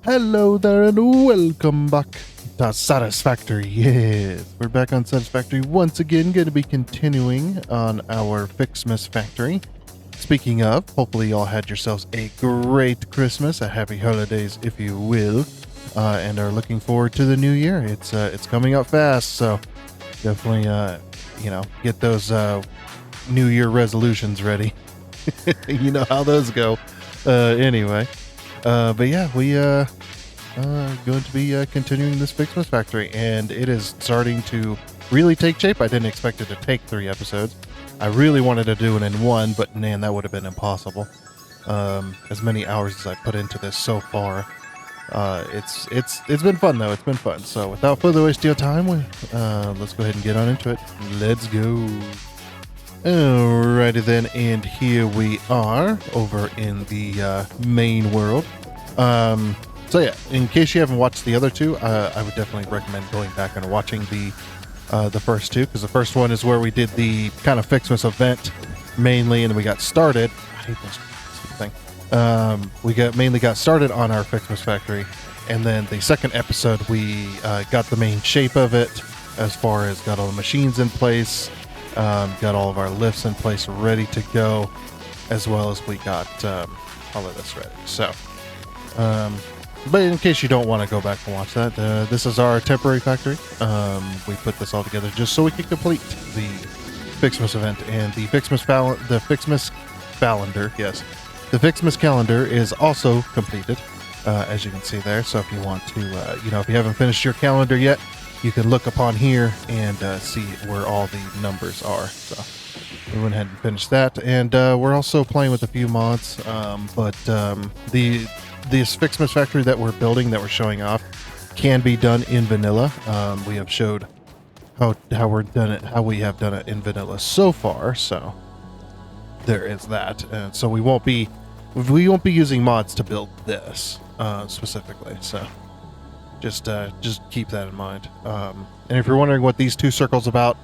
Hello there and welcome back to Satisfactory. Yes, we're back on Satisfactory once again, going to be continuing on our Ficsmas factory. Speaking of, hopefully y'all had yourselves a great Christmas, a happy holidays if you will, and are looking forward to the new year. It's coming up fast, so definitely get those New Year resolutions ready. You know how those go. Anyway. But yeah, we going to be continuing this Ficsmas factory, and it is starting to really take shape. I didn't expect it to take 3 episodes. I really wanted to do it in 1, but man, that would have been impossible. As many hours as I put into this so far. It's been fun though. It's been fun. So without further wasting your time, let's go ahead and get on into it. Let's go. Alrighty then, and here we are over in the main world. So yeah, in case you haven't watched the other 2, I would definitely recommend going back and watching the first 2, because the first one is where we did the kind of Ficsmas event mainly, and we got started. I hate this thing. We mainly got started on our Ficsmas factory, and then the second episode we got the main shape of it, as far as got all the machines in place. Got all of our lifts in place ready to go, as well as we got all of this ready. So, but in case you don't want to go back and watch that, this is our temporary factory. We put this all together just so we could complete the Ficsmas event, and the Ficsmas calendar. Yes, the Ficsmas calendar is also completed, as you can see there. So if you want to, if you haven't finished your calendar yet, you can look upon here and see where all the numbers are. So we went ahead and finished that, and we're also playing with a few mods. But this Ficsmas factory that we're building, that we're showing off, can be done in vanilla. We have showed how we have done it in vanilla so far. So there is that, and so we won't be using mods to build this specifically. So. Just keep that in mind. And if you're wondering what these 2 circles about,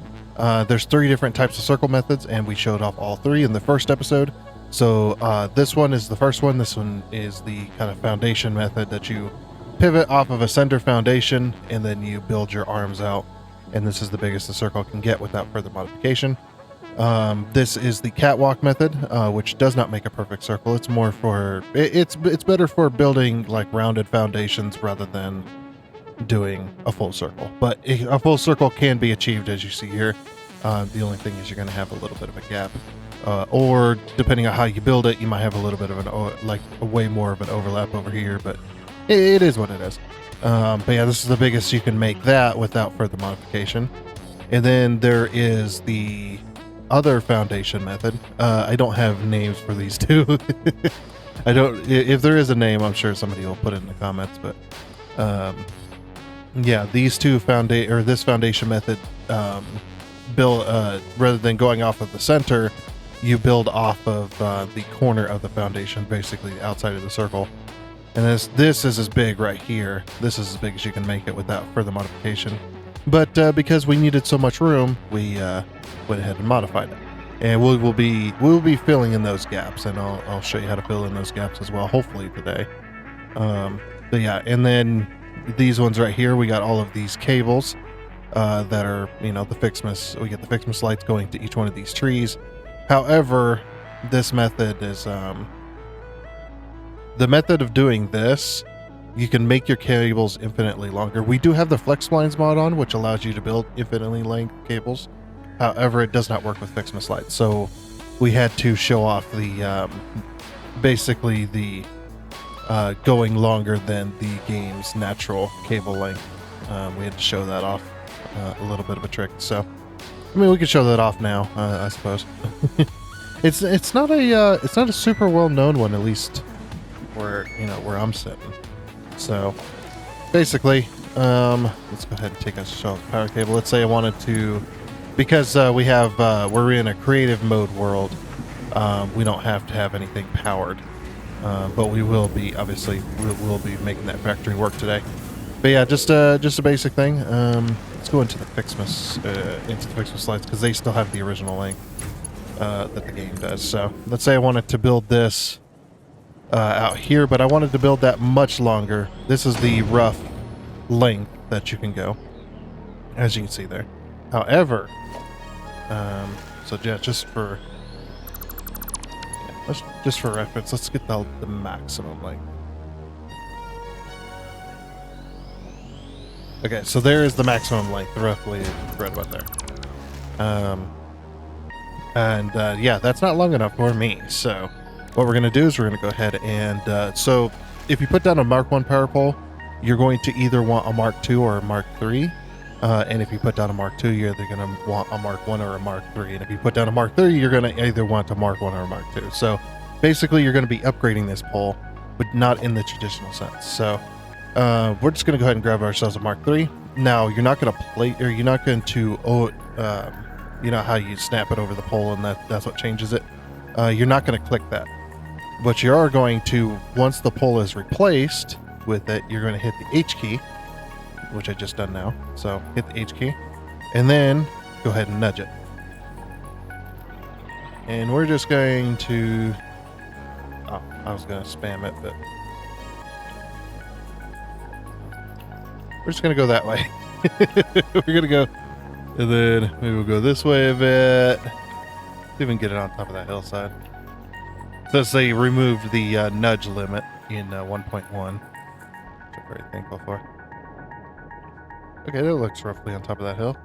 there's 3 different types of circle methods, and we showed off all 3 in the first episode. So this one is the first one. This one is the kind of foundation method that you pivot off of a center foundation, and then you build your arms out. And this is the biggest the circle can get without further modification. This is the catwalk method, which does not make a perfect circle. It's more for it's better for building like rounded foundations rather than doing a full circle, but a full circle can be achieved, as you see here. The only thing is you're going to have a little bit of a gap, or depending on how you build it, you might have a little bit of a way more of an overlap over here, but it is what it is. But yeah, this is the biggest you can make that without further modification. And then there is the other foundation method. I don't have names for these 2. I don't. If there is a name, I'm sure somebody will put it in the comments, but yeah, these 2 this foundation method, build rather than going off of the center, you build off of the corner of the foundation, basically the outside of the circle. And this is as big right here. This is as big as you can make it without further modification. But because we needed so much room, we went ahead and modified it. And we'll be filling in those gaps, and I'll show you how to fill in those gaps as well, hopefully today. But yeah, and then these ones right here, we got all of these cables that are, the Ficsmas. We get the Ficsmas lights going to each one of these trees. However, this method is the method of doing this. You can make your cables infinitely longer. We do have the flex splines mod on, which allows you to build infinitely length cables. However, it does not work with Ficsmas lights. So we had to show off the basically the going longer than the game's natural cable length. We had to show that off, a little bit of a trick. So, I mean, we could show that off now, I suppose. It's not a super well known one, at least where I'm sitting. So, basically, let's go ahead and take us to the power cable. Let's say I wanted to, because we're in a creative mode world. We don't have to have anything powered. But we will be, obviously, we'll be making that factory work today. But yeah, just a basic thing. Let's go into the Ficsmas slides, because they still have the original length that the game does. So let's say I wanted to build this out here, but I wanted to build that much longer. This is the rough length that you can go, as you can see there. However, so yeah, just for reference, let's get the maximum length. Okay, so there is the maximum length, roughly right about there. Yeah, that's not long enough for me. So what we're going to do is we're going to go ahead and so if you put down a Mark 1 power pole, you're going to either want a Mark 2 or a Mark 3. And if you put down a Mark 2, you're either going to want a Mark 1 or a Mark 3. And if you put down a Mark 3, you're going to either want a Mark 1 or a Mark 2. So basically, you're going to be upgrading this pole, but not in the traditional sense. So we're just going to go ahead and grab ourselves a Mark 3. Now, you're not going to plate, or you're not going to, you know how you snap it over the pole and that's what changes it? You're not going to click that. But you are going to, once the pole is replaced with it, you're going to hit the H key, which I just done now. So hit the H key, and then go ahead and nudge it. And we're just going to, oh, I was going to spam it, but we're just going to go that way. We're going to go, and then maybe we'll go this way a bit. Even get it on top of that hillside. Since they removed the nudge limit in 1.1, which I'm very thankful for. Okay, that looks roughly on top of that hill.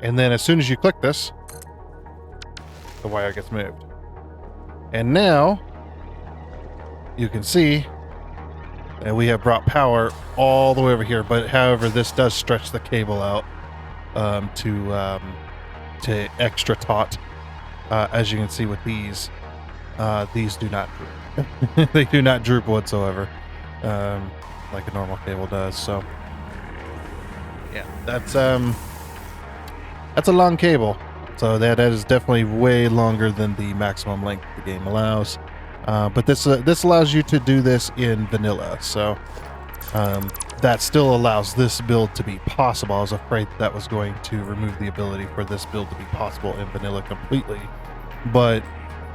And then as soon as you click this, the wire gets moved. And now you can see that we have brought power all the way over here. But however, this does stretch the cable out to extra taut. As you can see with these do not droop. They do not droop whatsoever, like a normal cable does. So yeah, that's a long cable. So that is definitely way longer than the maximum length the game allows. But this allows you to do this in vanilla. So that still allows this build to be possible. I was afraid that was going to remove the ability for this build to be possible in vanilla completely. But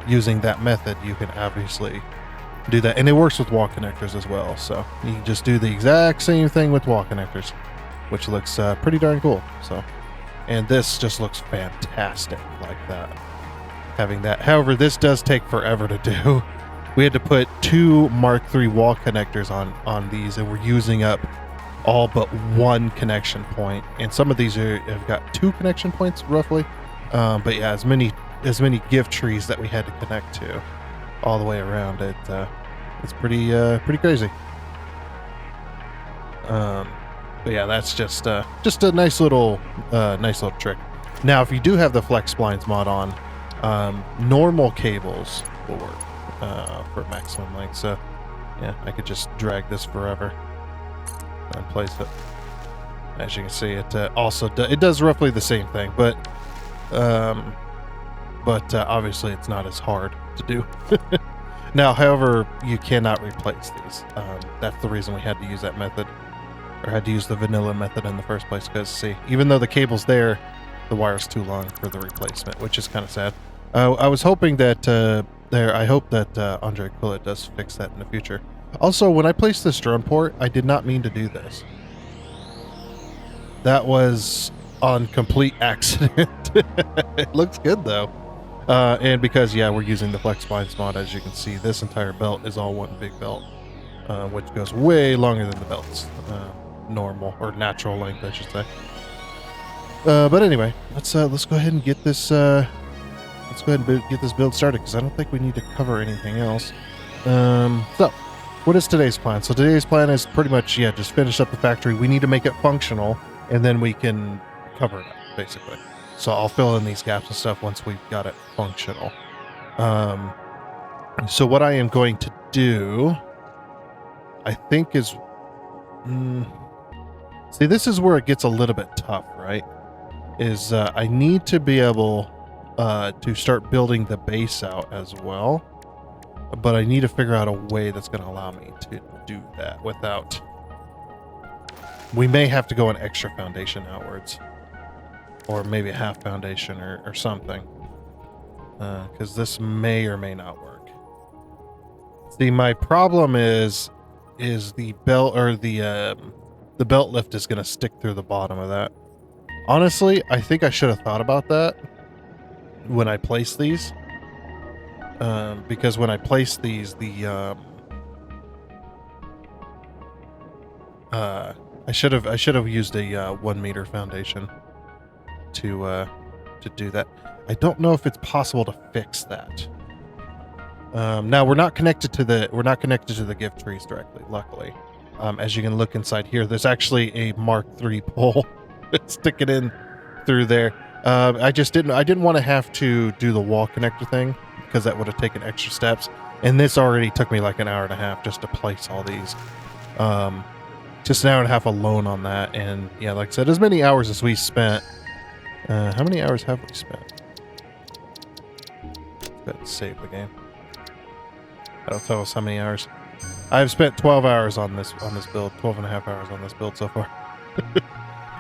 using that method, you can obviously do that. And it works with wall connectors as well. So you can just do the exact same thing with wall connectors, which looks pretty darn cool. So, and this just looks fantastic like that. Having that. However, this does take forever to do. We had to put 2 Mark III wall connectors on these, and we're using up all but 1 connection point. And some of these have got 2 connection points roughly. But yeah, as many gift trees that we had to connect to all the way around it. It's pretty crazy. But yeah, that's just a nice little trick. Now, if you do have the flex splines mod on, normal cables will work for maximum length. So yeah, I could just drag this forever and place it. As you can see, it also it does roughly the same thing, but obviously it's not as hard to do. Now, however, you cannot replace these. That's the reason we had to use that method, or had to use the vanilla method in the first place, because see, even though the cable's there, the wire's too long for the replacement, which is kind of sad. I was hoping that I hope that r.AOGlobalDistanceField does fix that in the future. Also, when I placed this drone port, I did not mean to do this. That was on complete accident. It looks good though. And because, yeah, we're using the flex splines mod, as you can see, this entire belt is all one big belt, which goes way longer than the belt's normal or natural length, I should say. But anyway, let's go ahead and get this get this build started, because I don't think we need to cover anything else. So what is today's plan? So today's plan is pretty much, yeah, just finish up the factory. We need to make it functional, and then we can cover it up, basically. So I'll fill in these gaps and stuff once we've got it functional. So what I am going to do, I think is... see, this is where it gets a little bit tough, right? Is I need to be able to start building the base out as well. But I need to figure out a way that's going to allow me to do that without... We may have to go an extra foundation outwards. Or maybe a half foundation or something. Because this may or may not work. See, my problem is the belt, or the belt lift is going to stick through the bottom of that. Honestly, I think I should have thought about that when I placed these, because when I placed these, I should have used a 1 meter foundation to do that. I don't know if it's possible to fix that. Now we're not connected to the gift trees directly, luckily. As you can look inside here, there's actually a Mark III pole sticking in through there. I didn't want to have to do the wall connector thing, because that would have taken extra steps. And this already took me like an hour and a half just to place all these. Just an hour and a half alone on that. And yeah, like I said, as many hours as we spent. How many hours have we spent? Let's save the game. That'll tell us how many hours. I've spent 12 hours on this build, 12 and a half hours on this build so far.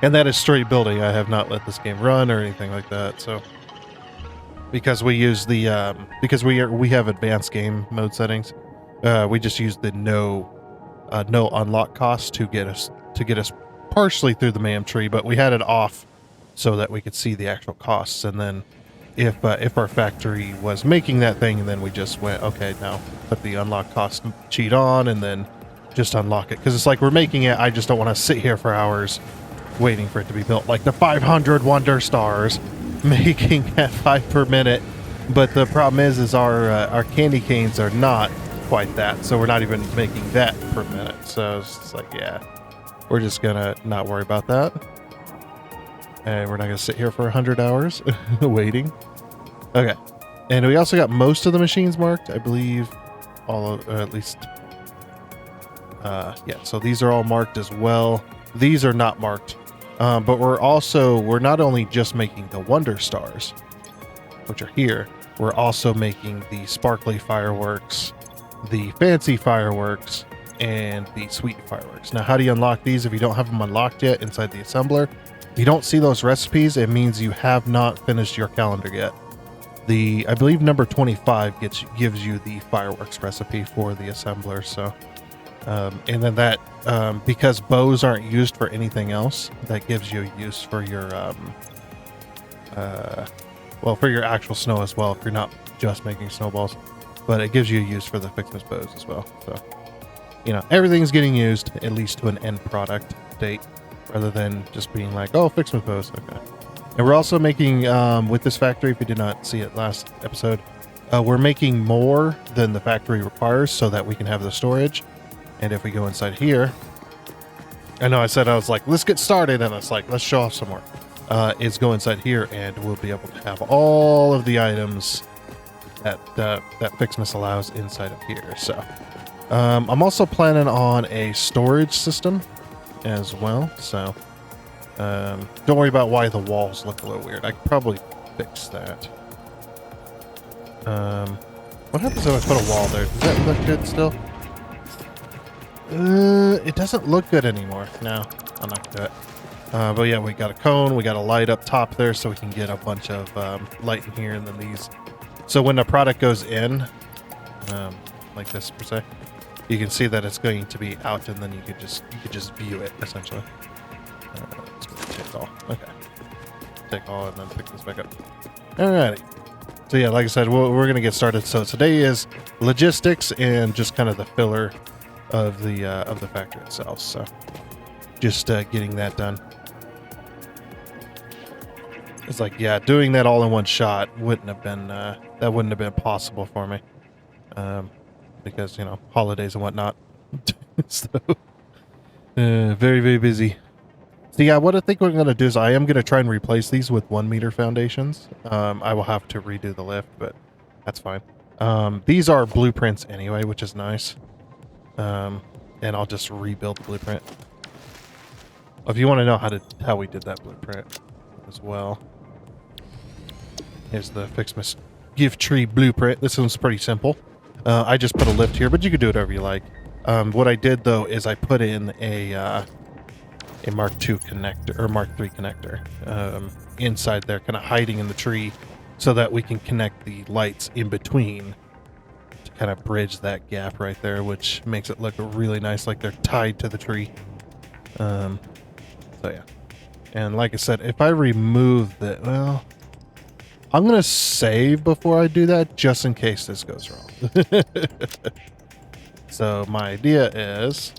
And that is straight building. I have not let this game run or anything like that. So because we use the because we have advanced game mode settings, we just use the no unlock cost to get us partially through the MAM tree, but we had it off so that we could see the actual costs. And then if our factory was making that thing, then we just went, okay, now put the unlock cost cheat on and then just unlock it, because it's like we're making it. I just don't want to sit here for hours waiting for it to be built, like the 500 Wonder Stars making at 5 per minute. But the problem is our candy canes are not quite that, so we're not even making that per minute. So it's just like, yeah, we're just gonna not worry about that, and we're not gonna sit here for 100 hours waiting. Okay, and we also got most of the machines marked, I believe. All of, or at least, yeah. So these are all marked as well. These are not marked, but we're not only just making the Wonder Stars, which are here. We're also making the sparkly fireworks, the fancy fireworks, and the sweet fireworks. Now, how do you unlock these if you don't have them unlocked yet inside the assembler? If you don't see those recipes, it means you have not finished your calendar yet. I believe number 25 gives you the fireworks recipe for the assembler. So, and then that, because bows aren't used for anything else, that gives you a use for your, well, for your actual snow as well, if you're not just making snowballs. But it gives you a use for the Ficsmas bows as well. So, you know, everything's getting used, at least to an end product date, rather than just being like, oh, Ficsmas bows, okay. And we're also making, with this factory, if you did not see it last episode, we're making more than the factory requires so that we can have the storage. And if we go inside here, I know I said I was like, let's get started, and it's like, let's show off some more. Is go inside here, and we'll be able to have all of the items that Ficsmas allows inside of here. So I'm also planning on a storage system as well. So don't worry about why the walls look a little weird. I could probably fix that. What happens if I put a wall there? Does that look good still? It doesn't look good anymore. No, I'm not gonna do it. But yeah, we got a cone. We got a light up top there, so we can get a bunch of light in here, and then these. So when the product goes in, like this per se, you can see that it's going to be out, and then you could just view it essentially. Let's go take all. Okay, take all, and then pick this back up. Alrighty. So yeah, like I said, we're gonna get started. So today is logistics and just kind of the filler of the factory itself. So just getting that done. It's like, yeah, doing that all in one shot wouldn't have been possible for me, because, you know, holidays and whatnot. So very, very busy. So yeah, what I think we're gonna do is I am gonna try and replace these with 1 meter foundations. I will have to redo the lift, but that's fine. These are blueprints anyway, which is nice. And I'll just rebuild the blueprint. If you want to know how we did that blueprint as well, here's the Ficsmas gift tree blueprint. This one's pretty simple. I just put a lift here, but you can do whatever you like. What I did though is I put in a Mark II connector, or Mark III connector, inside there, kind of hiding in the tree, so that we can connect the lights in between to kind of bridge that gap right there, which makes it look really nice, like they're tied to the tree. So yeah. And like I said, if I remove the, well, I'm going to save before I do that, just in case this goes wrong. So my idea is,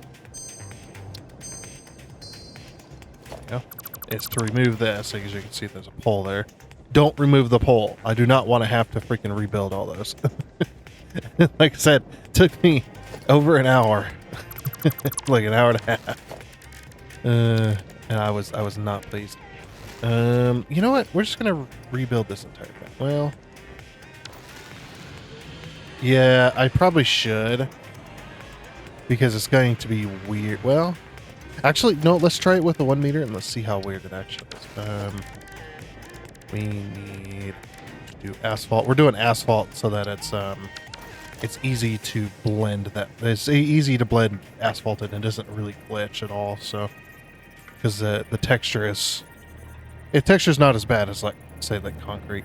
is to remove this. As you can see, there's a pole there. Don't remove the pole. I do not want to have to freaking rebuild all those. Like I said, it took me over an hour, like an hour and a half. And I was not pleased. You know what? We're just gonna rebuild this entire thing. Well, yeah, I probably should, because it's going to be weird. Well, actually, no. Let's try it with the 1 meter and let's see how weird it actually is. We need to do asphalt. We're doing asphalt so that it's easy to blend that. It's easy to blend asphalt and it doesn't really glitch at all. So, because the texture is, texture's not as bad as, like, say, like concrete.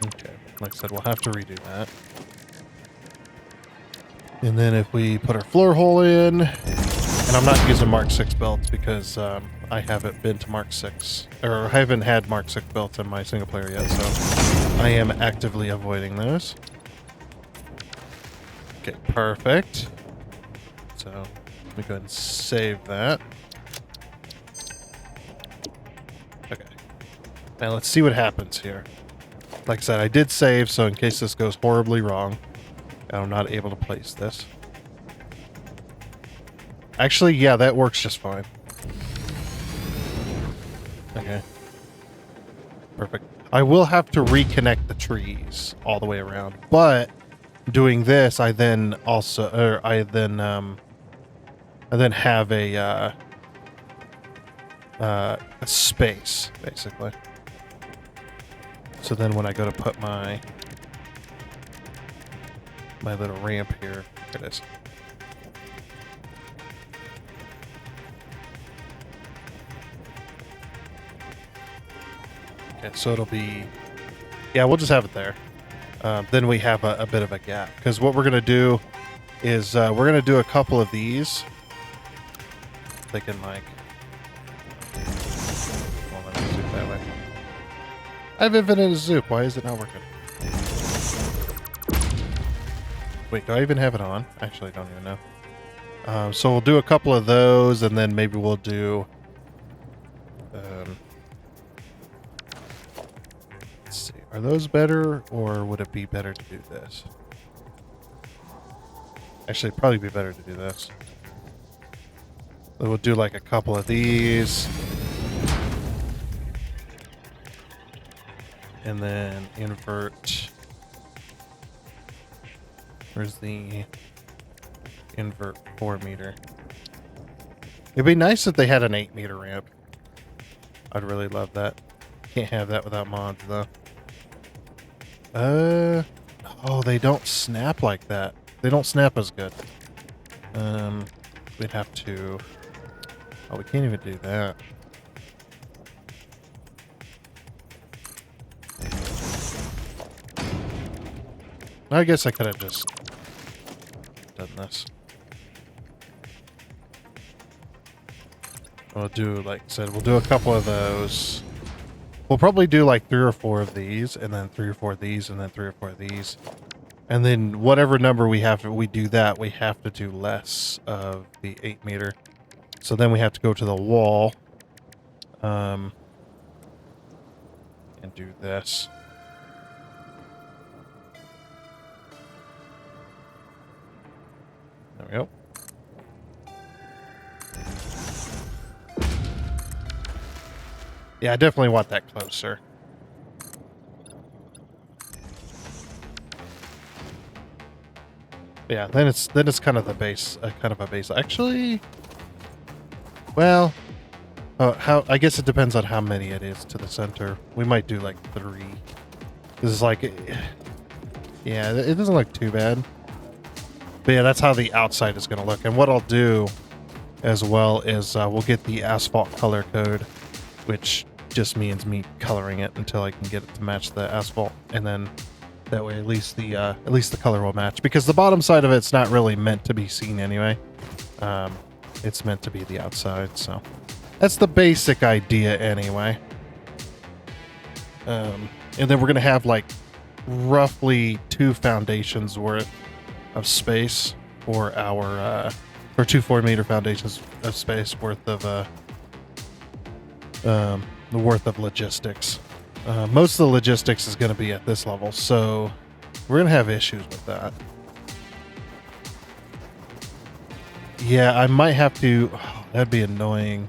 Okay, like I said, we'll have to redo that. And then if we put our floor hole in, and I'm not using Mark 6 belts because I haven't been to Mark 6, or I haven't had Mark 6 belts in my single player yet, so I am actively avoiding those. Okay, perfect. So let me go ahead and save that. Okay. Now let's see what happens here. Like I said, I did save, so in case this goes horribly wrong, I'm not able to place this. Actually, yeah, that works just fine. Okay. Perfect. I will have to reconnect the trees all the way around, but doing this, I then also, or I then have a space, basically. So then when I go to put my little ramp here, it is. Okay, so it'll be, yeah, we'll just have it there. Then we have a bit of a gap, because what we're going to do is we're going to do a couple of these. Thinking like, well, let me zoom that way. I have infinite zoop. Why is it not working? Wait, do I even have it on? Actually, I don't even know. So we'll do a couple of those, and then maybe we'll do. Let's see. Are those better, or would it be better to do this? Actually, it'd probably be better to do this. So we'll do like a couple of these. And then invert. Where's the invert 4 meter? It'd be nice if they had an 8 meter ramp. I'd really love that. Can't have that without mods though. Oh, they don't snap like that. They don't snap as good. We'd have to. Oh, we can't even do that. I guess I could have just done this. We'll do, like I said, we'll do a couple of those. We'll probably do like 3 or 4 of these, and then 3 or 4 of these, and then 3 or 4 of these. And then whatever number we have, we do that, we have to do less of the 8 meter. So then we have to go to the wall. And do this. There we go. Yeah, I definitely want that closer. Yeah, then it's kind of the base, kind of a base. Actually, well, I guess it depends on how many it is to the center. We might do like 3. This is like, yeah, it doesn't look too bad. But yeah, that's how the outside is going to look. And what I'll do as well is we'll get the asphalt color code, which just means me coloring it until I can get it to match the asphalt, and then that way at least the color will match, because the bottom side of it's not really meant to be seen anyway. It's meant to be the outside, so that's the basic idea anyway. And then we're gonna have like roughly 2 foundations worth of space for our or 2 4-meter foundations of space worth of logistics. Most of the logistics is going to be at this level, so we're going to have issues with that. Yeah, I might have to. Oh, that'd be annoying.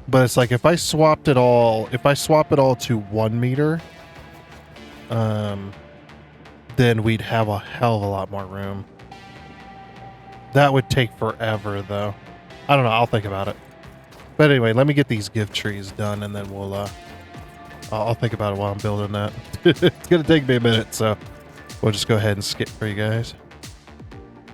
But it's like if I swap it all to 1 meter, then we'd have a hell of a lot more room. That would take forever, though. I don't know. I'll think about it. But anyway, let me get these give trees done, and then we'll I'll think about it while I'm building that. It's gonna take me a minute, so we'll just go ahead and skip for you guys.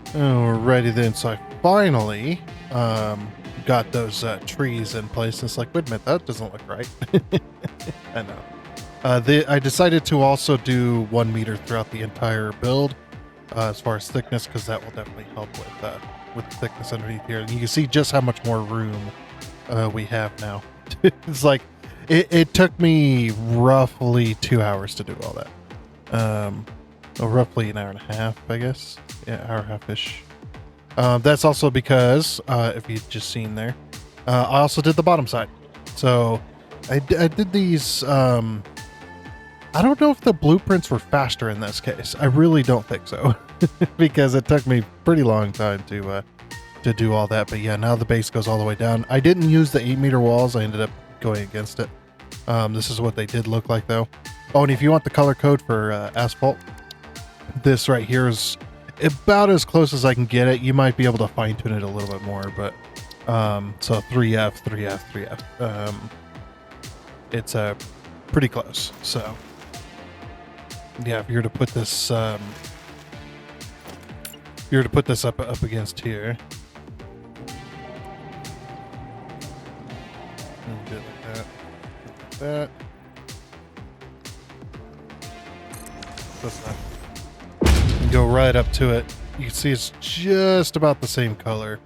Alrighty then. So I finally got those trees in place. It's like, wait a minute, that doesn't look right. I know. I decided to also do 1 meter throughout the entire build as far as thickness, because that will definitely help with the thickness underneath here. And you can see just how much more room we have now. It's like it took me roughly 2 hours to do all that. Roughly an hour and a half, I guess. Yeah, hour and a half-ish. That's also because, if you've just seen there, I also did the bottom side. So I did these. I don't know if the blueprints were faster in this case. I really don't think so, because it took me pretty long time to do all that. But yeah, now the base goes all the way down. I didn't use the 8-meter walls. I ended up going against it. This is what they did look like, though. Oh, and if you want the color code for asphalt, this right here is about as close as I can get it. You might be able to fine tune it a little bit more, but so 3F, 3F, 3F. It's pretty close. So yeah, if you were to put this, up against here, and do it like that. That's not. Go right up to it. You can see it's just about the same color.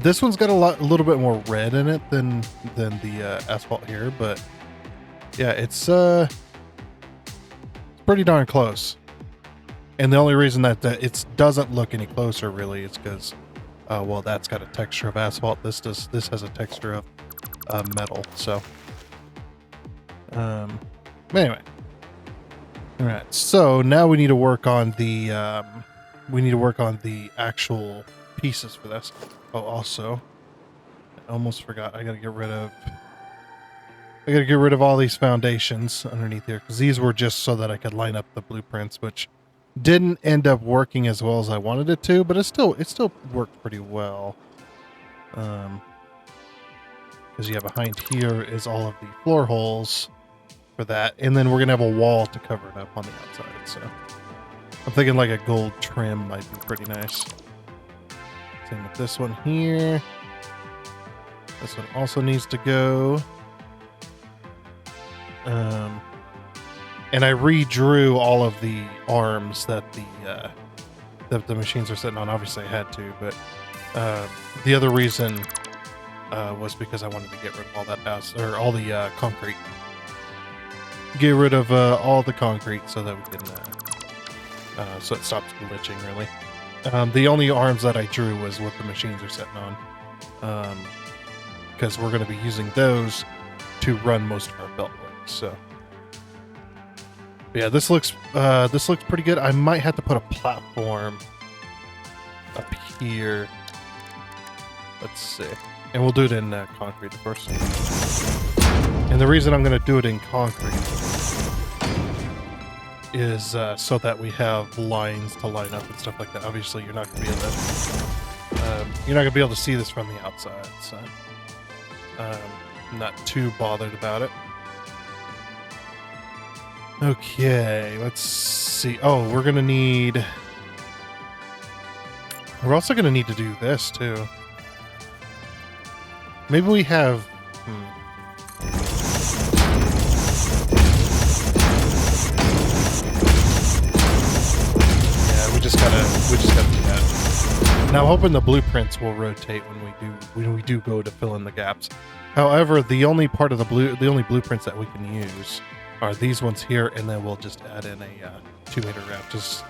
This one's got a little bit more red in it than the asphalt here, but yeah, it's pretty darn close. And the only reason that it doesn't look any closer really is because, well, that's got a texture of asphalt. This has a texture of metal. So, anyway. All right, so now we need to work on the actual pieces for this. Oh, also, I almost forgot. I gotta get rid of all these foundations underneath here, because these were just so that I could line up the blueprints, which didn't end up working as well as I wanted it to, but it still worked pretty well. Because yeah, behind here is all of the floor holes for that, and then we're gonna have a wall to cover it up on the outside. So I'm thinking like a gold trim might be pretty nice. Same with this one here. This one also needs to go. And I redrew all of the arms that the machines are sitting on. Obviously I had to, but the other reason was because I wanted to get rid of all that all the concrete. Get rid of all the concrete so that we can so it stops glitching really. The only arms that I drew was what the machines are sitting on, because we're going to be using those to run most of our belt work. So yeah, this looks pretty good. I might have to put a platform up here. Let's see, and we'll do it in concrete first. And the reason I'm going to do it in concrete is so that we have lines to line up and stuff like that. Obviously, you're not going to be able to see this from the outside, so I'm not too bothered about it. Okay, let's see. Oh, we're also going to need to do this too. Maybe we have. we just got to do that. Now, hoping the blueprints will rotate when we do go to fill in the gaps. However, the only part of the only blueprints that we can use are these ones here, and then we'll just add in a 2-meter wrap, just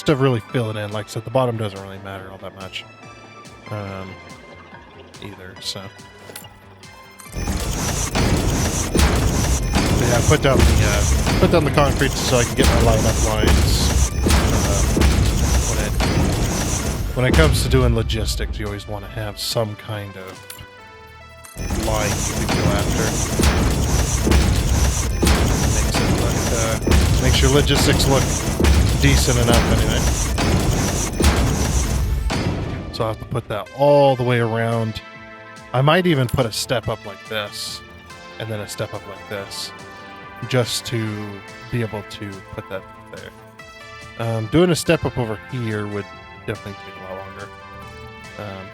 to really fill it in. Like I said, the bottom doesn't really matter all that much, either. So yeah, put down the concrete so I can get my line up lines. When it comes to doing logistics, you always want to have some kind of line you can go after. Makes your logistics look decent enough anyway. So I'll have to put that all the way around. I might even put a step up like this, and then a step up like this, just to be able to put that there. Doing a step up over here would definitely take a lot longer.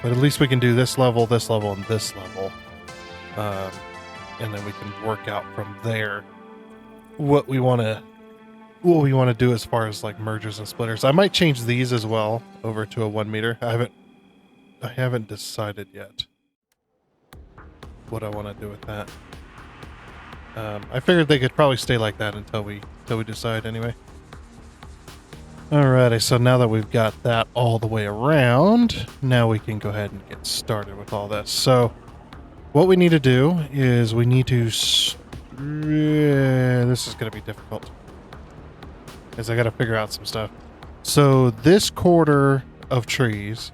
But at least we can do this level, and this level. And then we can work out from there what we want to do as far as like mergers and splitters. I might change these as well over to a 1 meter. I haven't decided yet what I want to do with that. I figured they could probably stay like that until we decide anyway. Alrighty, so now that we've got that all the way around, now we can go ahead and get started with all this. So what we need to do is we need to... this is going to be difficult, because I got to figure out some stuff. So this quarter of trees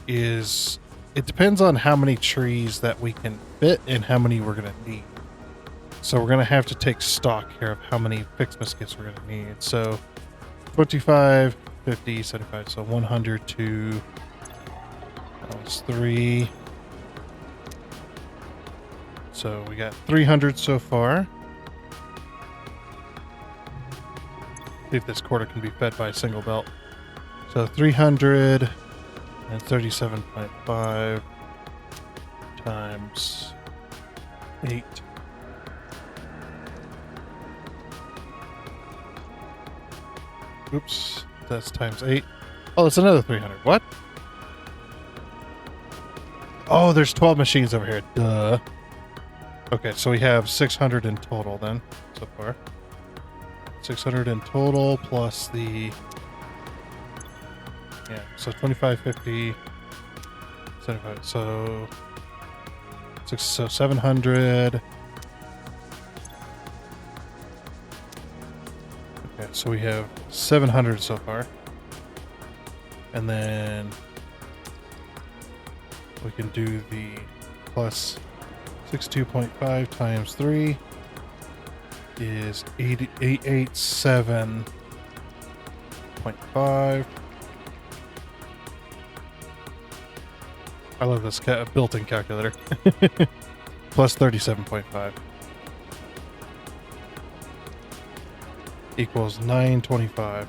is... it depends on how many trees that we can fit and how many we're going to need. So we're going to have to take stock here of how many Ficsmas kits we're going to need. So 25, 50, 75, so 100 to... that was 3... so we got 300 so far. See if this quarter can be fed by a single belt. So 337.5 times 8. Oops, that's times 8. Oh, that's another 300. What? Oh, there's 12 machines over here. Duh. Okay, so we have 600 in total then, so far. 600 in total plus the... yeah, so 25, 50, 75, so 700. Okay, so we have 700 so far. And then we can do the plus 62.5 times 3 is 887.5. I love this built-in calculator. Plus 37.5 equals 925.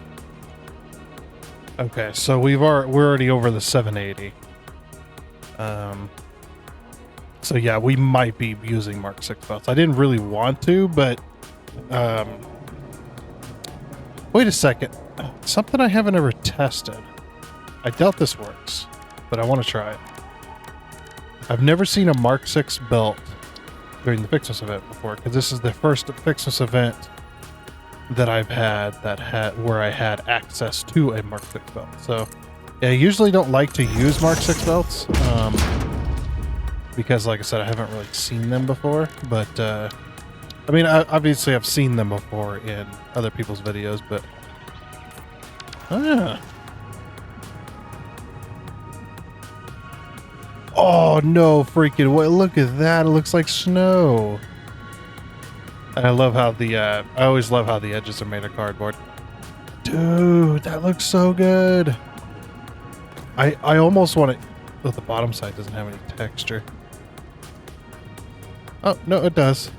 Okay, so we're already over the 780. So yeah, we might be using Mark 6 belts. I didn't really want to, but wait a second. Something I haven't ever tested. I doubt this works, but I want to try it. I've never seen a Mark 6 belt during the Ficsmas event before, because this is the first Ficsmas event that I've had where I had access to a Mark 6 belt. So yeah, I usually don't like to use Mark 6 belts. Because, like I said, I haven't really seen them before, but, I mean, obviously I've seen them before in other people's videos, but, oh, no freaking way, look at that, it looks like snow. And I love how I always love how the edges are made of cardboard. Dude, that looks so good. I almost want it, but the bottom side doesn't have any texture. Oh, no, it does.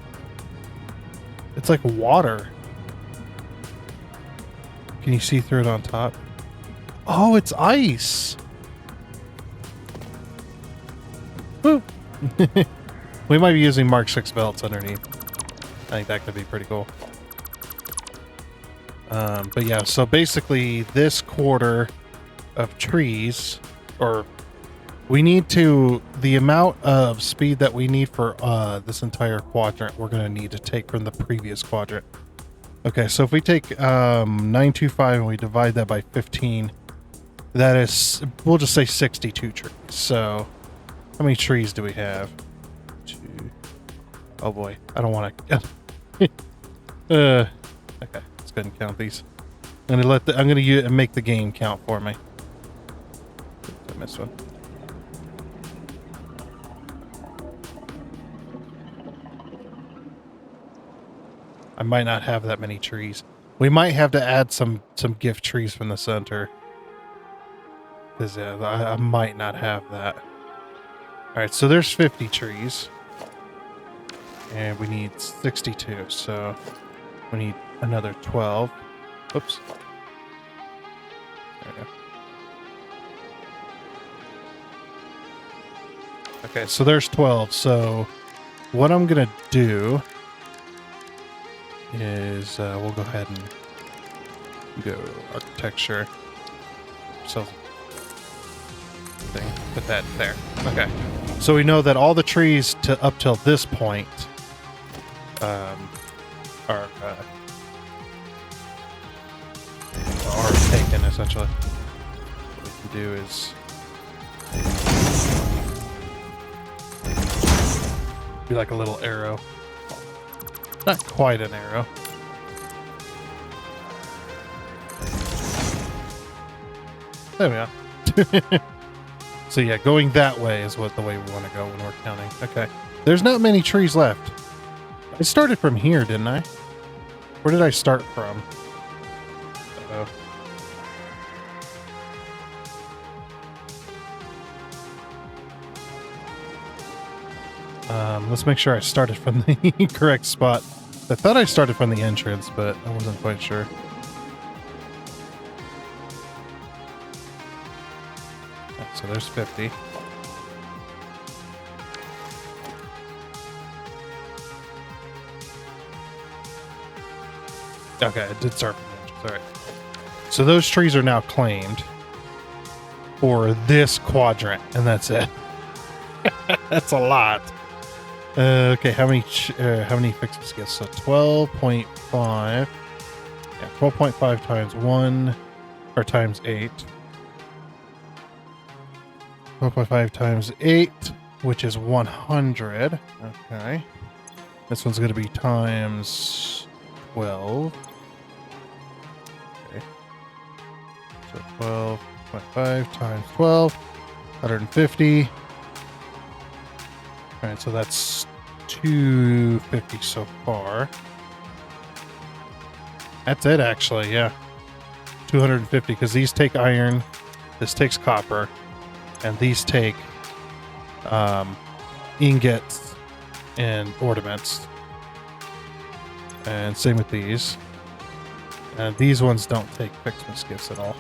It's like water. Can you see through it on top? Oh, it's ice. Woo. We might be using Mark 6 belts underneath. I think that could be pretty cool. But yeah, so basically this quarter of trees, or we need to, the amount of speed that we need for this entire quadrant, we're going to need to take from the previous quadrant. Okay, so if we take 925 and we divide that by 15, that is, we'll just say 62 trees. So how many trees do we have? Two. Oh boy, I don't want to. Okay, let's go ahead and count these. I'm gonna make the game count for me. I missed one. I might not have that many trees. We might have to add some gift trees from the center. Because I might not have that. Alright, so there's 50 trees. And we need 62, so we need another 12. Oops. There we go. Okay, so there's 12. So what I'm going to do is we'll go ahead and go architecture. So put that there. Okay. So we know that all the trees up till this point are taken, essentially. What we can do is be like a little arrow. Not quite an arrow. There we are. So yeah, going that way is the way we want to go when we're counting. Okay. There's not many trees left. I started from here, didn't I? Where did I start from? Uh-oh. Let's make sure I started from the correct spot. I thought I started from the entrance, but I wasn't quite sure. So there's 50. Okay, it did start from the entrance. All right. So those trees are now claimed for this quadrant, and that's it. That's a lot. Okay, how many Ficsmas gifts? So 12.5. Yeah, 12.5 times 1, or times 8. 12.5 times 8, which is 100. Okay. This one's going to be times 12. Okay. So 12.5 times 12, 150. Alright, so that's 250 so far. That's it, actually, yeah. 250, because these take iron, this takes copper, and these take ingots and ornaments. And same with these. And these ones don't take Ficsmas gifts at all.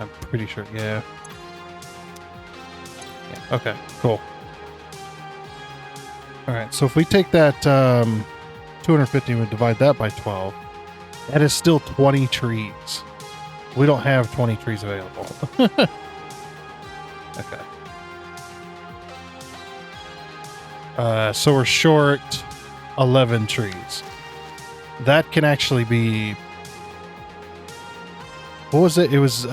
I'm pretty sure, yeah. Okay, cool. Alright, so if we take that 250 and we divide that by 12, that is still 20 trees. We don't have 20 trees available. Okay. So we're short 11 trees. That can actually be... What was it? It was...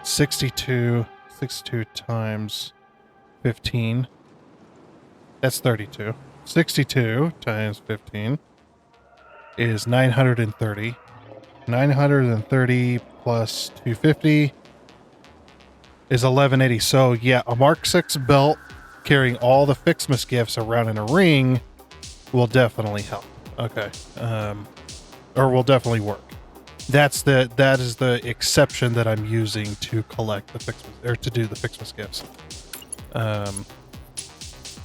62 times 15. That's 32. 62 times 15 is 930. 930 plus 250 is 1180. So yeah, a Mark 6 belt carrying all the Ficsmas gifts around in a ring will definitely help. Okay. Or will definitely work. That is the exception that I'm using to collect the Ficsmas, or to do the Ficsmas gifts.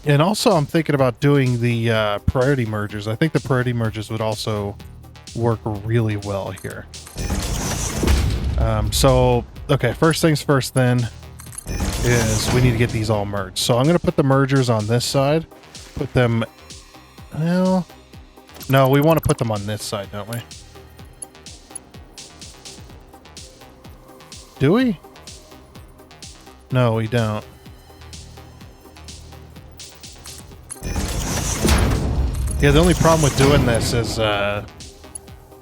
And also I'm thinking about doing the priority mergers. I think the priority mergers would also work really well here. So, okay, first things first then is we need to get these all merged. So I'm going to put the mergers on this side, put them... Well... No, we want to put them on this side, don't we? Do we? No, we don't. Yeah, the only problem with doing this is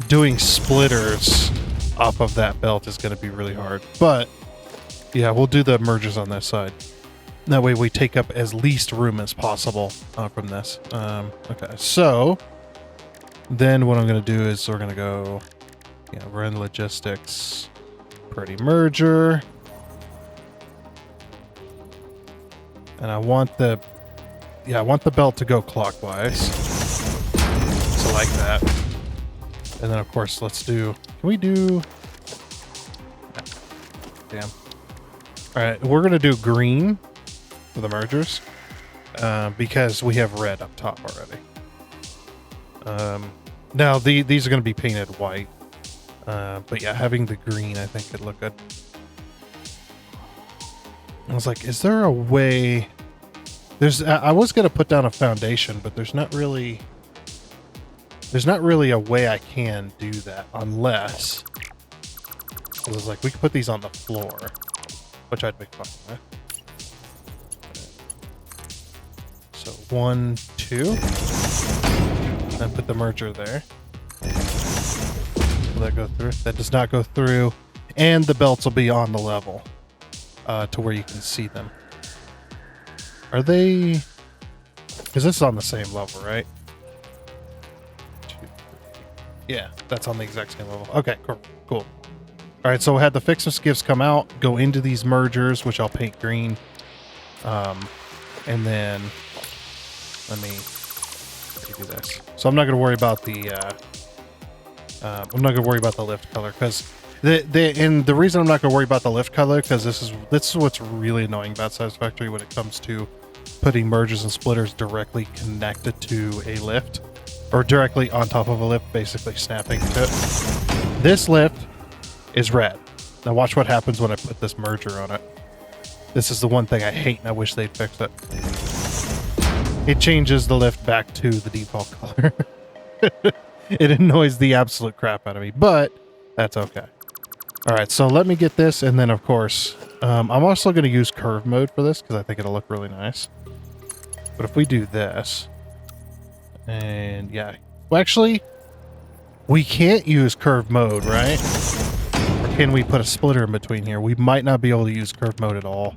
doing splitters off of that belt is going to be really hard. But, yeah, we'll do the mergers on this side. That way we take up as least room as possible from this. Okay, so then what I'm going to do is we're going to go, we're in logistics, pretty merger. And I want the belt to go clockwise. So like that. And then of course, can we do... Damn. Alright, we're going to do green for the mergers, because we have red up top already. Now these are going to be painted white, but yeah, having the green I think could look good. I was like, is there a way? I was going to put down a foundation, but there's not really a way I can do that unless I was like, we could put these on the floor, which I'd make fun of. So 1, 2, and put the merger there. Will that go through? That does not go through, and the belts will be on the level to where you can see them. Are they? Because this is on the same level, right? 2, 3. Yeah, that's on the exact same level. Okay, cool. All right, so we had the Ficsmas gifts come out, go into these mergers, which I'll paint green, and then let me do this. So I'm not going to worry about the lift color because the reason I'm not going to worry about the lift color because this is what's really annoying about Satisfactory when it comes to putting mergers and splitters directly connected to a lift or directly on top of a lift, basically snapping to it. This lift is red. Now watch what happens when I put this merger on it. This is the one thing I hate and I wish they'd fix it. It changes the lift back to the default color. It annoys the absolute crap out of me, but that's okay. All right, so let me get this, and then of course, I'm also going to use curve mode for this because I think it'll look really nice. But if we do this, and yeah, well, actually, we can't use curve mode, right? Or can we put a splitter in between here? We might not be able to use curve mode at all.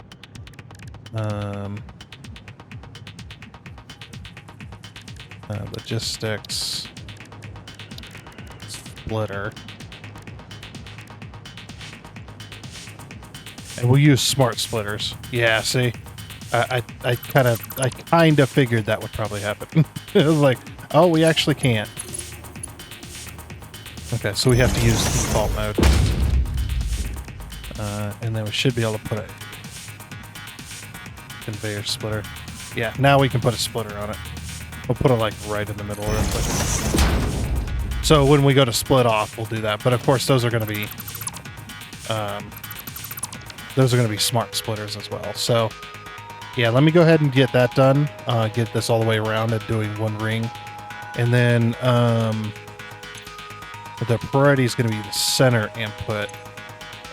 Logistics, splitter, and we'll use smart splitters. Yeah, see, I kind of figured that would probably happen. It was like, oh, we actually can't. Okay, so we have to use default mode, and then we should be able to put a conveyor splitter. Yeah, now we can put a splitter on it. We'll put it like right in the middle real quick. So when we go to split off, we'll do that. But of course, those are going to be smart splitters as well. So yeah, let me go ahead and get that done. Get this all the way around and doing one ring, and then the priority is going to be the center input,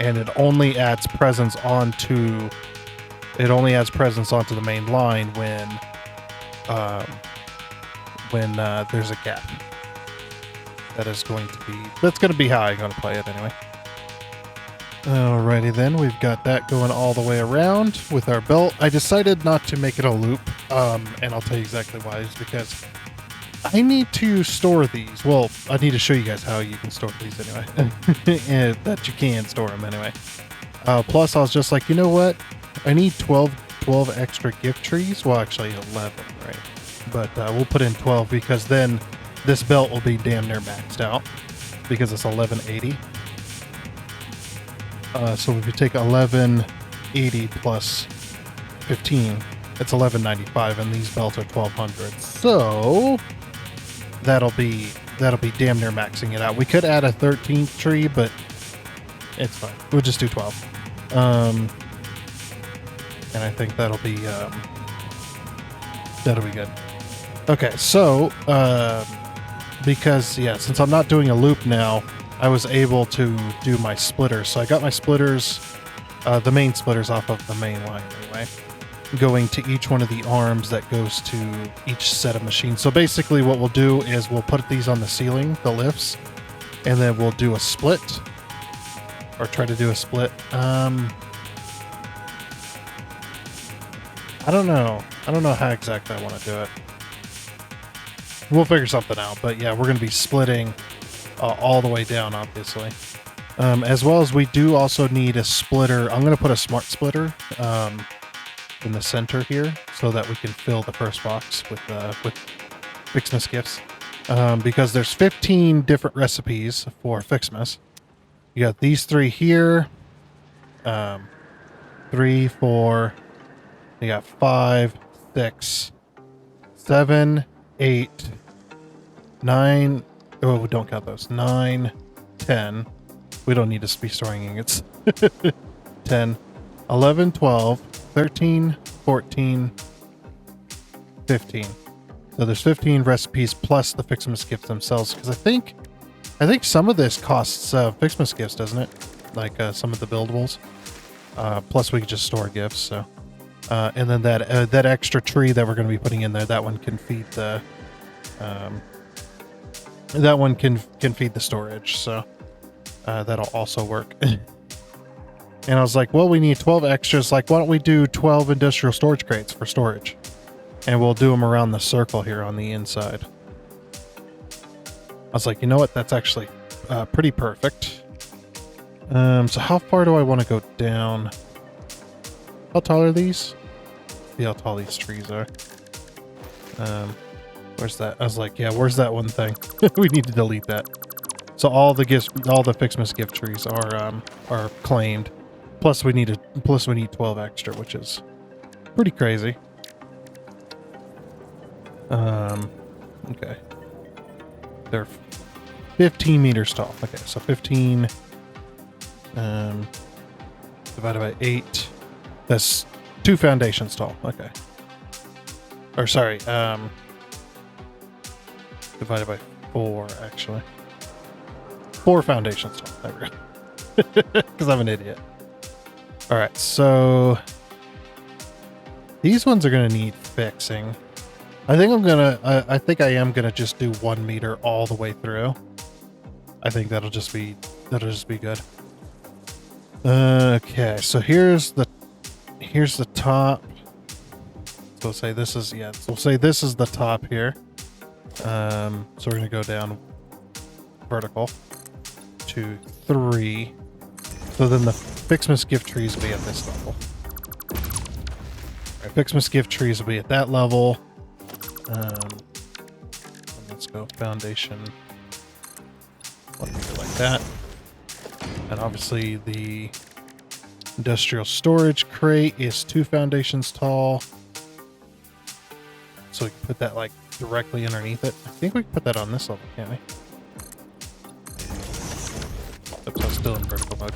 and it only adds presence onto the main line when there's a gap. That's going to be how I'm going to play it anyway. Alrighty then, we've got that going all the way around with our belt. I decided not to make it a loop, and I'll tell you exactly why. Is because I need to store these. Well, I need to show you guys how you can store these anyway. And that you can store them anyway. Plus, I was just like, you know what? I need 12 extra gift trees. Well, actually 11, right? But we'll put in 12 because then this belt will be damn near maxed out because it's 1180. So if you take 1180 plus 15, it's 1195, and these belts are 1200. So that'll be damn near maxing it out. We could add a 13th tree, but it's fine. We'll just do 12. And I think that'll be good. Okay, so because yeah, since I'm not doing a loop now, I was able to do my splitters. So I got my splitters, the main splitters off of the main line anyway, going to each one of the arms that goes to each set of machines. So basically what we'll do is we'll put these on the ceiling, the lifts, and then we'll do a split, or try to do a split. I don't know how exactly I want to do it. We'll figure something out, but yeah, we're going to be splitting all the way down, obviously. As well as we do also need a splitter. I'm going to put a smart splitter in the center here so that we can fill the first box with Ficsmas gifts. Because there's 15 different recipes for Ficsmas. You got these 3 here. 3, 4. You got 5, 6, 7, 8, 9. Oh, don't count those. 9, 10. We don't need to be storing ingots. 10, 11, 12, 13, 14, 15. So there's 15 recipes plus the Ficsmas gifts themselves. Because I think some of this costs Ficsmas gifts, doesn't it? Like some of the buildables. Plus we can just store gifts. So, and then that extra tree that we're going to be putting in there, that one can feed the feed the storage. So that'll also work. And I was like, well, we need 12 extras. Like, why don't we do 12 industrial storage crates for storage? And we'll do them around the circle here on the inside. I was like, you know what? That's actually pretty perfect. So how far do I want to go down? How tall are these? See how tall these trees are. Where's that? I was like, yeah, where's that one thing? We need to delete that. So all the Ficsmas gift trees are claimed. Plus we need 12 extra, which is pretty crazy. Okay. They're 15 meters tall. Okay, so 15 divided by 8. That's 2 foundations tall. Okay. Or sorry, divided by 4, actually. 4 foundations tall. There we go. Because I'm an idiot. Alright, so these ones are going to need fixing. I think I am gonna just do 1 meter all the way through. I think that'll just be good. Okay, so here's the top. So we'll say this is the top here. So we're gonna go down vertical to 3. So then the Ficsmas gift trees will be at this level. All right, Ficsmas gift trees will be at that level. Let's go foundation. Like that. And obviously the industrial storage crate is 2 foundations tall. So we can put that like directly underneath it. I think we can put that on this level, can't we? Oops, I'm still in vertical mode.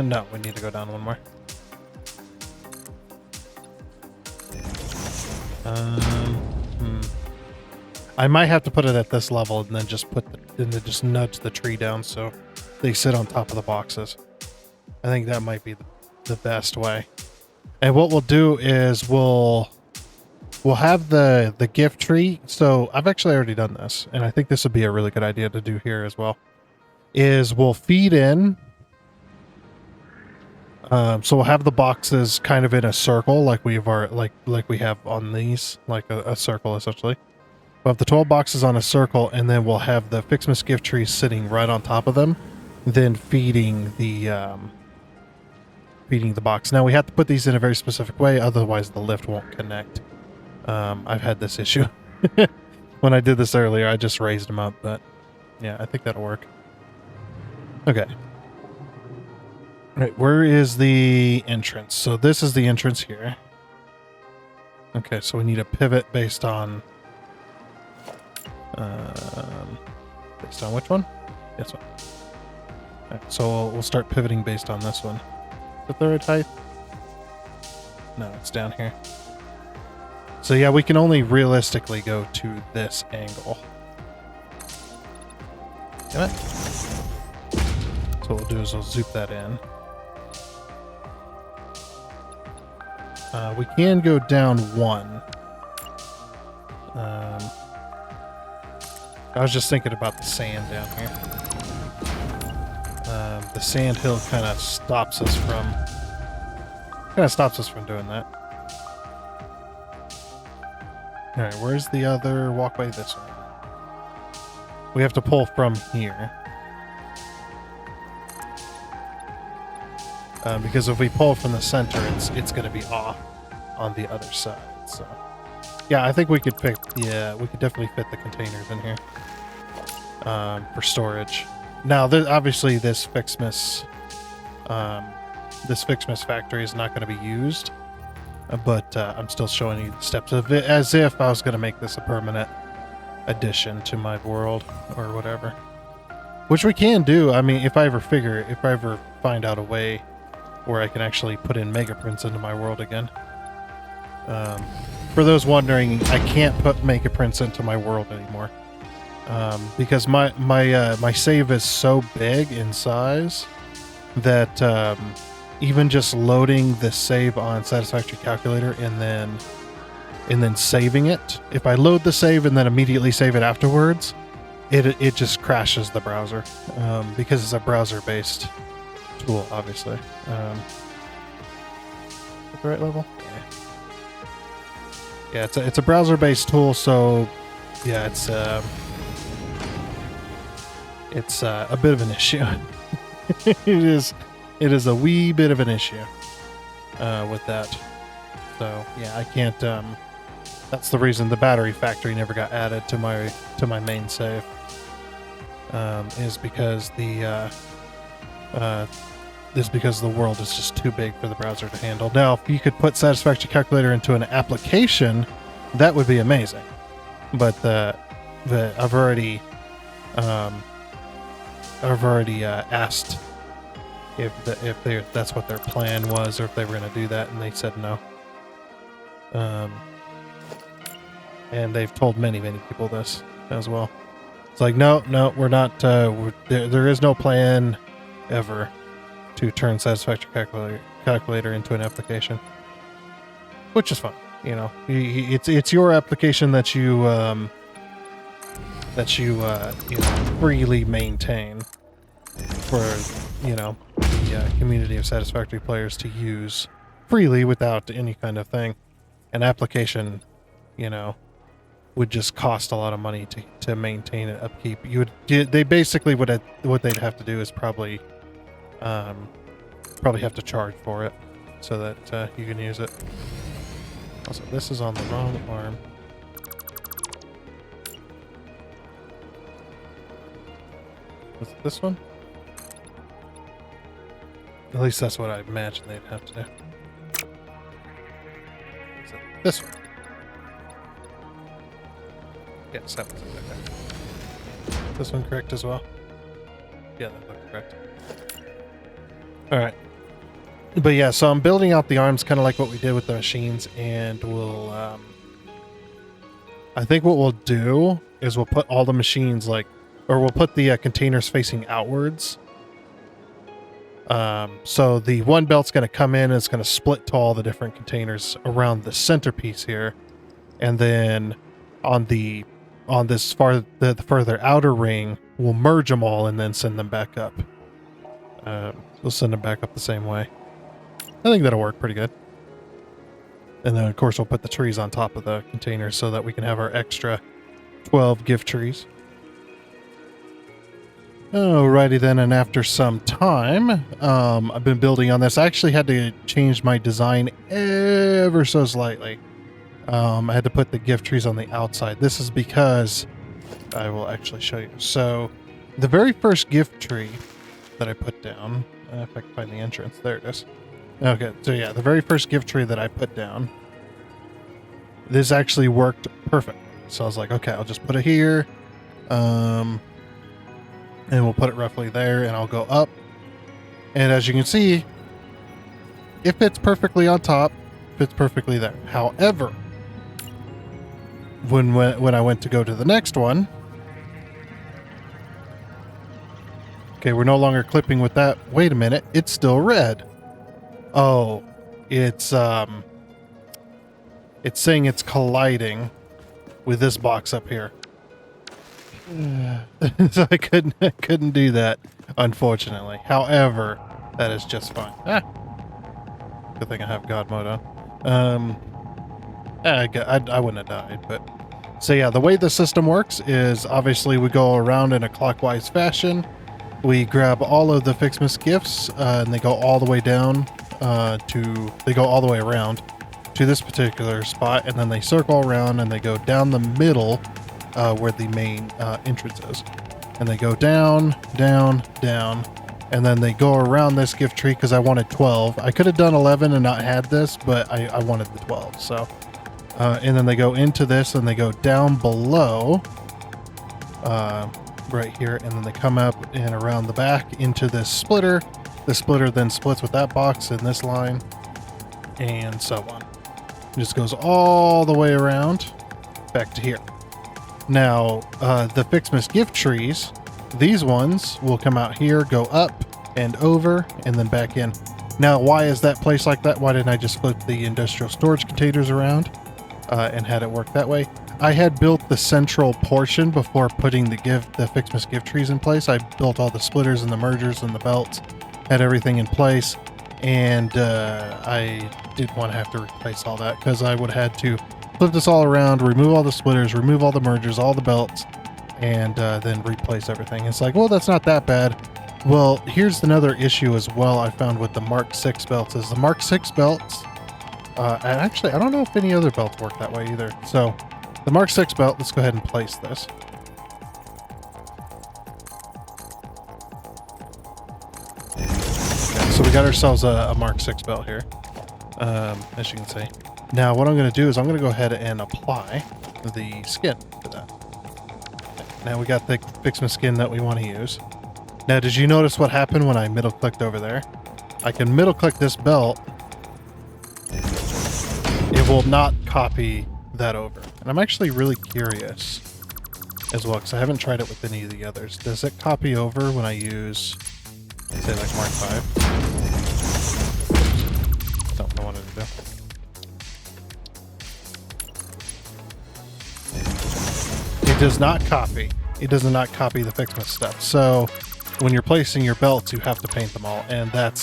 No, we need to go down 1 more. I might have to put it at this level and then just nudge the tree down so they sit on top of the boxes. I think that might be the best way. And what we'll do is we'll have the gift tree. So I've actually already done this, and I think this would be a really good idea to do here as well. Is we'll feed in. So we'll have the boxes kind of in a circle, like we have on these, like a circle essentially. We'll have the 12 boxes on a circle, and then we'll have the Ficsmas gift trees sitting right on top of them, then feeding the box. Now we have to put these in a very specific way, otherwise the lift won't connect. I've had this issue. When I did this earlier, I just raised them up, but yeah, I think that'll work. Okay. All right, where is the entrance? So this is the entrance here. Okay, so we need a pivot based on which one? This one. Right, so we'll start pivoting based on this one. Is it the right height? No, it's down here. So yeah, we can only realistically go to this angle. Damn it. So what we'll do is we'll zoop that in. We can go down one. I was just thinking about the sand down here. The sand hill kind of stops us from doing that. All right, where's the other walkway? This one. We have to pull from here. Because if we pull from the center, it's going to be off on the other side. So, yeah, I think we could pick. Yeah, we could definitely fit the containers in here for storage. Now, obviously, this Ficsmas factory is not going to be used, but I'm still showing you the steps of it as if I was going to make this a permanent addition to my world or whatever, which we can do. I mean, if I ever find out a way where I can actually put in mega prints into my world again. For those wondering, I can't put mega prints into my world anymore because my save is so big in size that even just loading the save on Satisfactory Calculator and then saving it, if I load the save and then immediately save it afterwards, it just crashes the browser because it's a browser-based tool, obviously. At the right level? Yeah, it's a browser-based tool, so yeah, it's a bit of an issue. It is a wee bit of an issue with that. So yeah, I can't. That's the reason the battery factory never got added to my main save. Is because the world is just too big for the browser to handle. Now, if you could put Satisfactory Calculator into an application, that would be amazing. But I've already asked if that's what their plan was, or if they were going to do that, and they said no. And they've told many people this as well. It's like, no, we're not. There is no plan ever to turn Satisfactory Calculator into an application, which is fine. You know, it's your application that you freely maintain for the community of Satisfactory players to use freely without any kind of thing. An application, would just cost a lot of money to maintain and upkeep. They basically what they'd have to do is probably have to charge for it so that you can use it. Also, this is on the wrong arm. Was it this one? At least that's what I imagine they'd have to do. Is it this one? Yes, that one's okay. This one correct as well? Yeah, that looks correct. Alright. But yeah, so I'm building out the arms kind of like what we did with the machines, and we'll I think what we'll do is we'll put all the machines we'll put the containers facing outwards. So the one belt's going to come in and it's going to split to all the different containers around the centerpiece here, and then on the further outer ring, we'll merge them all and then send them back up. We'll send them back up the same way. I think that'll work pretty good. And then, of course, we'll put the trees on top of the containers so that we can have our extra 12 gift trees. Alrighty then, and after some time, I've been building on this. I actually had to change my design ever so slightly. I had to put the gift trees on the outside. This is because I will actually show you. So, the very first gift tree that I put down, if I can find the entrance, there it is. Okay, so yeah, the very first gift tree that I put down, this actually worked perfect. So I was like, okay, I'll just put it here, and we'll put it roughly there, and I'll go up. And as you can see, it fits perfectly on top, fits perfectly there. However, when I went to go to the next one, okay, we're no longer clipping with that. Wait a minute, it's still red. Oh, it's saying it's colliding with this box up here. So I couldn't do that, unfortunately. However, that is just fine. Good thing I have God mode on. I wouldn't have died, but so yeah, the way the system works is obviously we go around in a clockwise fashion. We grab all of the Ficsmas gifts, and they go all the way down they go all the way around to this particular spot, and then they circle around and they go down the middle where the main entrance is, and they go down, down, down, and then they go around this gift tree because I wanted 12. I could have done 11 and not had this, but I wanted the 12. So, and then they go into this and they go down below, right here, and then they come up and around the back into this splitter. The splitter then splits with that box in this line, and so on. It just goes all the way around back to here. Now, the Ficsmas gift trees, these ones will come out here, go up and over, and then back in. Now, why is that placed like that? Why didn't I just flip the industrial storage containers around and had it work that way? I had built the central portion before putting the Ficsmas gift trees in place. I built all the splitters and the mergers and the belts, had everything in place, and I didn't want to have to replace all that because I would have had to flip this all around, remove all the splitters, remove all the mergers, all the belts, and then replace everything. It's like, well, that's not that bad. Well, here's another issue as well I found with the Mark 6 belts is the Mark 6 belts, and actually, I don't know if any other belts work that way either. So the Mark 6 belt, let's go ahead and place this. Okay, so we got ourselves a Mark 6 belt here, as you can see. Now what I'm going to do is I'm going to go ahead and apply the skin to that. Now we got the Ficsmas skin that we want to use. Now, did you notice what happened when I middle clicked over there? I can middle click this belt. It will not copy that over. And I'm actually really curious as well, because I haven't tried it with any of the others. Does it copy over when I use, say, like Mark 5? That's not what I wanted to do. It does not copy. It does not copy the Ficsmas stuff. So when you're placing your belts, you have to paint them all, and that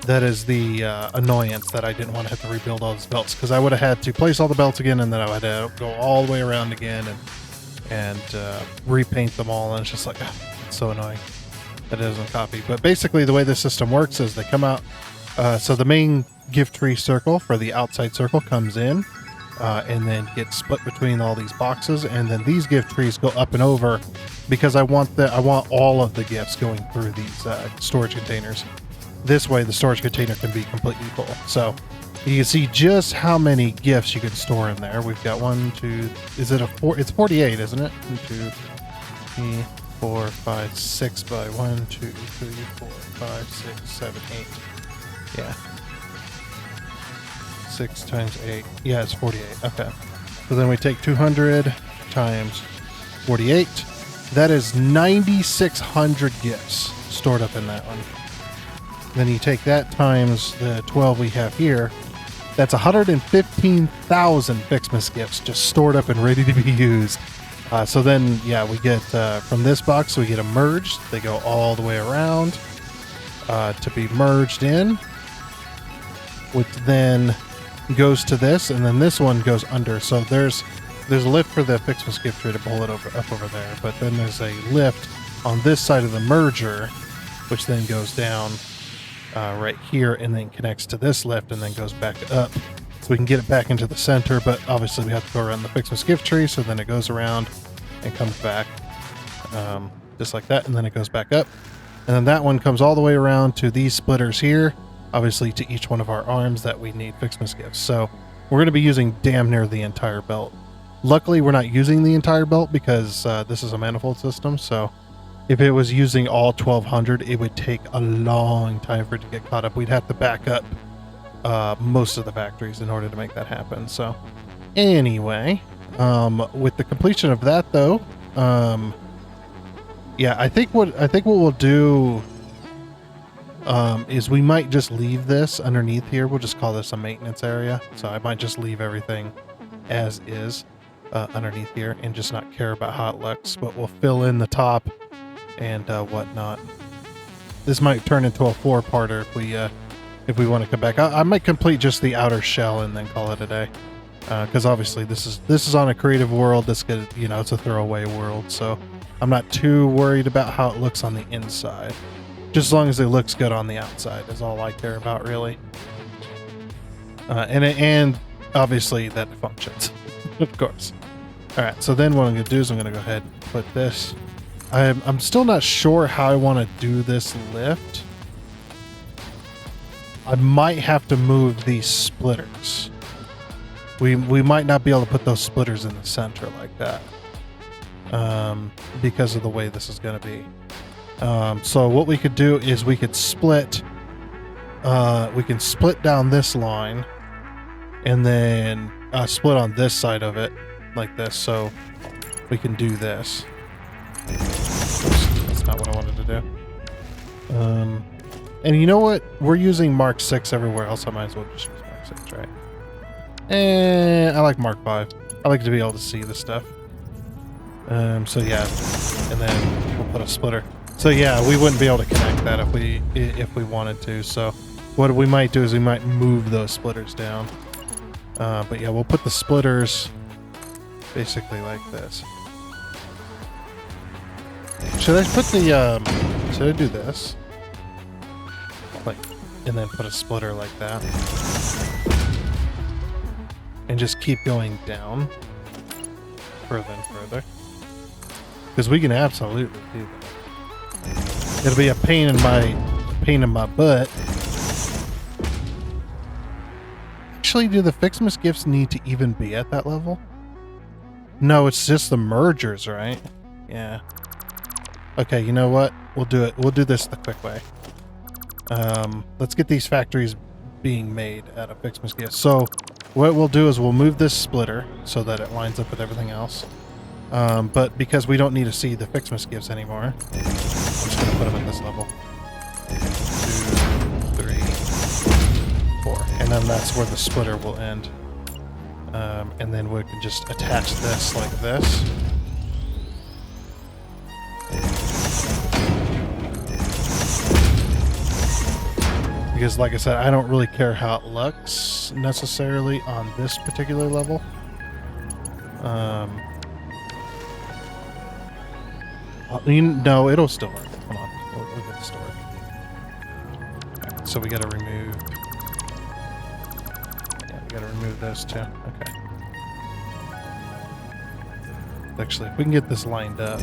is the annoyance that I didn't want to have to rebuild all these belts, because I would have had to place all the belts again, and then I would have to go all the way around again and repaint them all, and it's just like, it's so annoying that it doesn't copy. But basically the way this system works is they come out, so the main gift tree circle for the outside circle comes in, and then gets split between all these boxes, and then these gift trees go up and over because I want all of the gifts going through these storage containers. This way the storage container can be completely full. So you can see just how many gifts you can store in there. We've got 1, 2, is it it's 48, isn't it? 1, 2, 3, 4, 5, 6 by 1, 2, 3, 4, 5, 6, 7, 8. Yeah. 6 times 8. Yeah, it's 48. Okay. So then we take 200 times 48. That is 9,600 gifts stored up in that one. Then you take that times the 12 we have here. That's 115,000 Ficsmas gifts just stored up and ready to be used. So then, yeah, we get from this box, we get them merged. They go all the way around to be merged in, which then goes to this, and then this one goes under. So there's a lift for the Ficsmas gift tree to pull it up over there, but then there's a lift on this side of the merger, which then goes down right here and then connects to this lift and then goes back up. So we can get it back into the center, but obviously we have to go around the Ficsmas gift tree, so then it goes around and comes back just like that, and then it goes back up. And then that one comes all the way around to these splitters here, obviously to each one of our arms that we need Ficsmas gifts. So we're going to be using damn near the entire belt. Luckily, we're not using the entire belt because this is a manifold system, so if it was using all 1,200, it would take a long time for it to get caught up. We'd have to back up most of the factories in order to make that happen. So anyway, With the completion of that, though, yeah, I think what we'll do is we might just leave this underneath here. We'll just call this a maintenance area. So I might just leave everything as is underneath here and just not care about how it looks, but we'll fill in the top and whatnot. This might turn into a 4-parter if we want to come back. I might complete just the outer shell and then call it a day. Because obviously this is on a creative world. This could, you know, it's a throwaway world, so I'm not too worried about how it looks on the inside. Just as long as it looks good on the outside is all I care about, really. And obviously that it functions, of course. All right, so then what I'm going to do is I'm going to go ahead and put this. I'm still not sure how I want to do this lift. I might have to move these splitters. We might not be able to put those splitters in the center like that because of the way this is going to be. So what we could do is we could split. We can split down this line and then split on this side of it like this. So we can do this. Oops, that's not what I wanted to do. And you know what? We're using Mark 6 everywhere else. I might as well just use Mark 6, right? I like Mark 5. I like to be able to see this stuff. So yeah, and then we'll put a splitter. So yeah, we wouldn't be able to connect that if we wanted to. So what we might do is we might move those splitters down. But yeah, we'll put the splitters basically like this. Should I put the should I do this? Like, and then put a splitter like that. And just keep going down further and further. Because we can absolutely do that. It'll be a pain in my butt. Actually, do the Ficsmas gifts need to even be at that level? No, it's just the mergers, right? Yeah. Okay, you know what? We'll do it. We'll do this the quick way. Let's get these factories being made out of Ficsmas gifts. So what we'll do is we'll move this splitter so that it lines up with everything else. But because we don't need to see the Ficsmas gifts anymore, I'm just going to put them at this level. 2, 3, 4. And then that's where the splitter will end. And then we can just attach this like this. Because like I said, I don't really care how it looks necessarily on this particular level. No, it'll still work. Come on, we'll get it to work. Right, so we gotta remove... Yeah, we gotta remove those too. Okay. Actually, if we can get this lined up...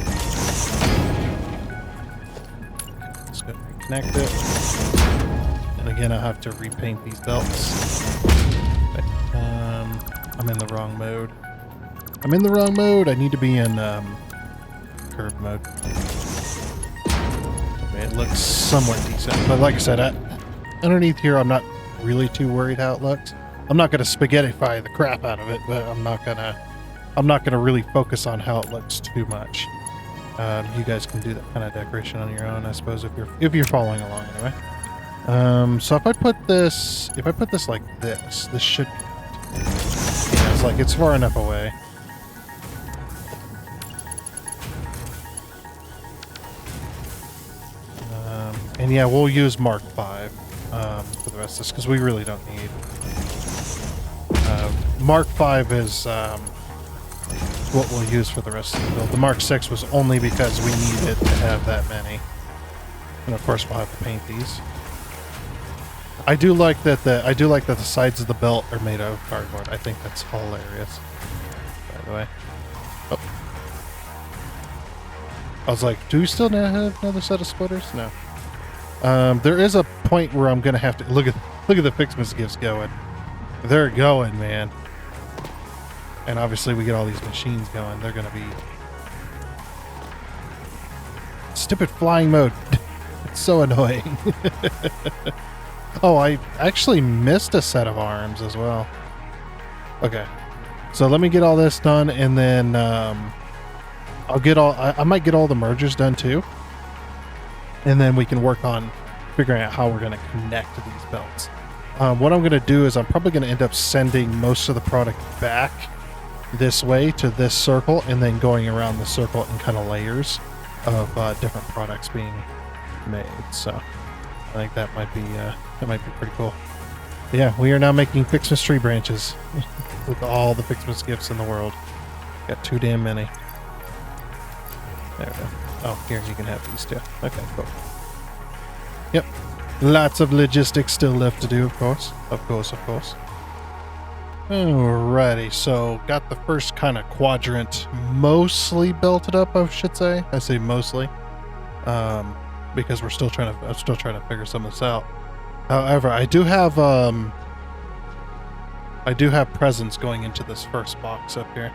Let's go reconnect it. And again, I'll have to repaint these belts. Okay. I'm in the wrong mode. I need to be in curve mode. Okay, it looks somewhat decent. But like I said, underneath here, I'm not really too worried how it looks. I'm not going to spaghettify the crap out of it, but I'm not gonna really focus on how it looks too much. You guys can do that kind of decoration on your own, I suppose, if you're following along anyway. So if I put this like this should, yeah, it's like it's far enough away. And yeah, we'll use Mark 5 for the rest of this because we really don't need. Mark 5 is what we'll use for the rest of the build. The Mark 6 was only because we needed to have that many, and of course we'll have to paint these. I do like that the sides of the belt are made out of cardboard. I think that's hilarious. By the way, oh. I was like, do we still have another set of splitters? No. There is a point where I'm gonna have to look at the Ficsmas gifts going. They're going, man. And obviously we get all these machines going. They're gonna be stupid flying mode. It's so annoying. Oh, I actually missed a set of arms as well. Okay. So let me get all this done, and then I'll get all. I might get all the mergers done too, and then we can work on figuring out how we're going to connect these belts. What I'm going to do is I'm probably going to end up sending most of the product back this way to this circle, and then going around the circle in kind of layers of different products being made. So I think that might be pretty cool. But yeah, we are now making Ficsmas tree branches with all the Ficsmas gifts in the world. Got too damn many. There we go. Oh, here you can have these too. Okay, cool. Yep. Lots of logistics still left to do, of course. Of course. Alrighty, so got the first kind of quadrant mostly belted up, I should say. I say mostly. Because I'm still trying to figure some of this out. However, I do have presents going into this first box up here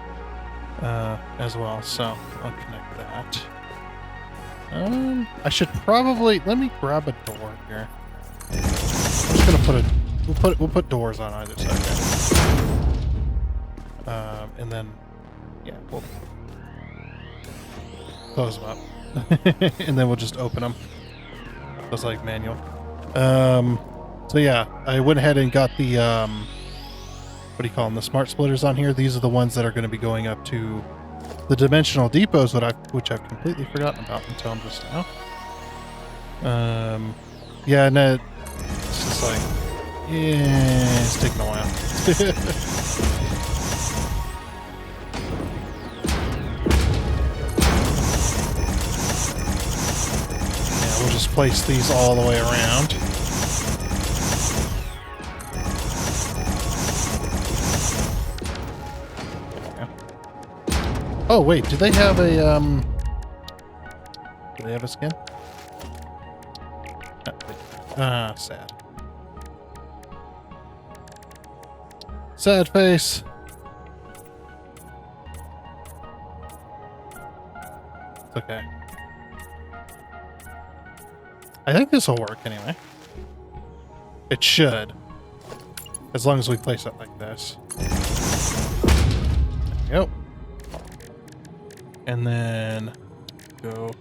as well, so I'll connect that. I should probably let me grab a door here. I'm just gonna we'll put doors on either side here. And then yeah, we'll close them up, and then we'll just open them. Just like manual. So yeah, I went ahead and got the what do you call them? The smart splitters on here. These are the ones that are going to be going up to the dimensional depots which I've completely forgotten about until just now. Yeah, and it's just like, yeah, it's taking a while. Yeah, we'll just place these all the way around. Oh wait, do they have a skin? Ah, sad. Sad face. It's okay. I think this will work anyway. It should. As long as we place it like this. There we go. And then go.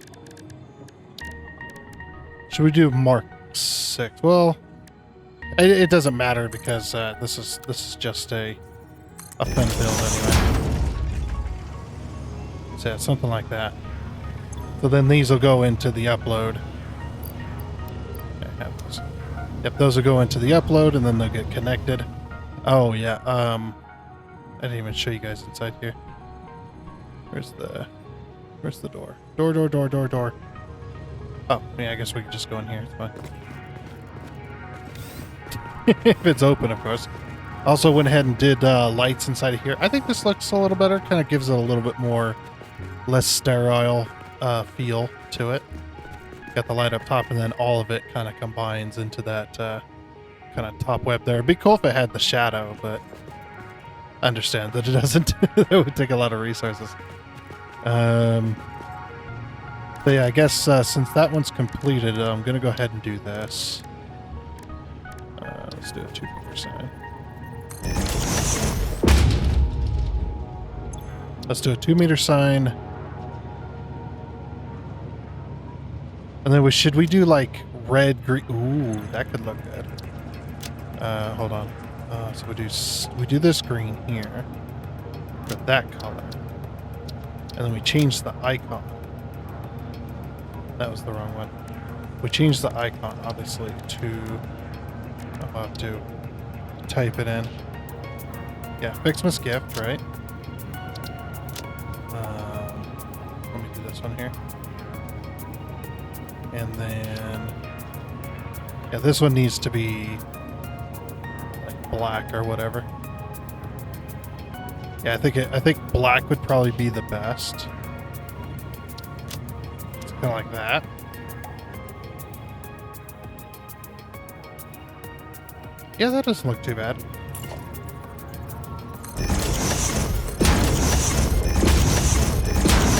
Should we do Mark 6? Well, it doesn't matter because this is just a fun build anyway. So yeah, something like that. So then these will go into the upload. Okay, have those. Yep, those will go into the upload and then they'll get connected. Oh yeah. I didn't even show you guys inside here. Where's the door? Door. Oh, yeah, I guess we could just go in here. It's fine. If it's open, of course. Also went ahead and did lights inside of here. I think this looks a little better. Kind of gives it a little bit more, less sterile feel to it. Got the light up top, and then all of it kind of combines into that kind of top web there. It'd be cool if it had the shadow, but I understand that it doesn't. That would take a lot of resources. But yeah, I guess since that one's completed, I'm gonna go ahead and do this. Let's do a 2-meter sign. Let's do a 2-meter sign. And then should we do like red, green? Ooh, that could look good. Hold on. So we do this green here with that color. And then we change the icon. That was the wrong one. We changed the icon, obviously, to... I'll have to type it in. Yeah, Ficsmas gift, right? Let me do this one here. And then... Yeah, this one needs to be... like black or whatever. Yeah, I think black would probably be the best. It's kind of like that. Yeah, that doesn't look too bad.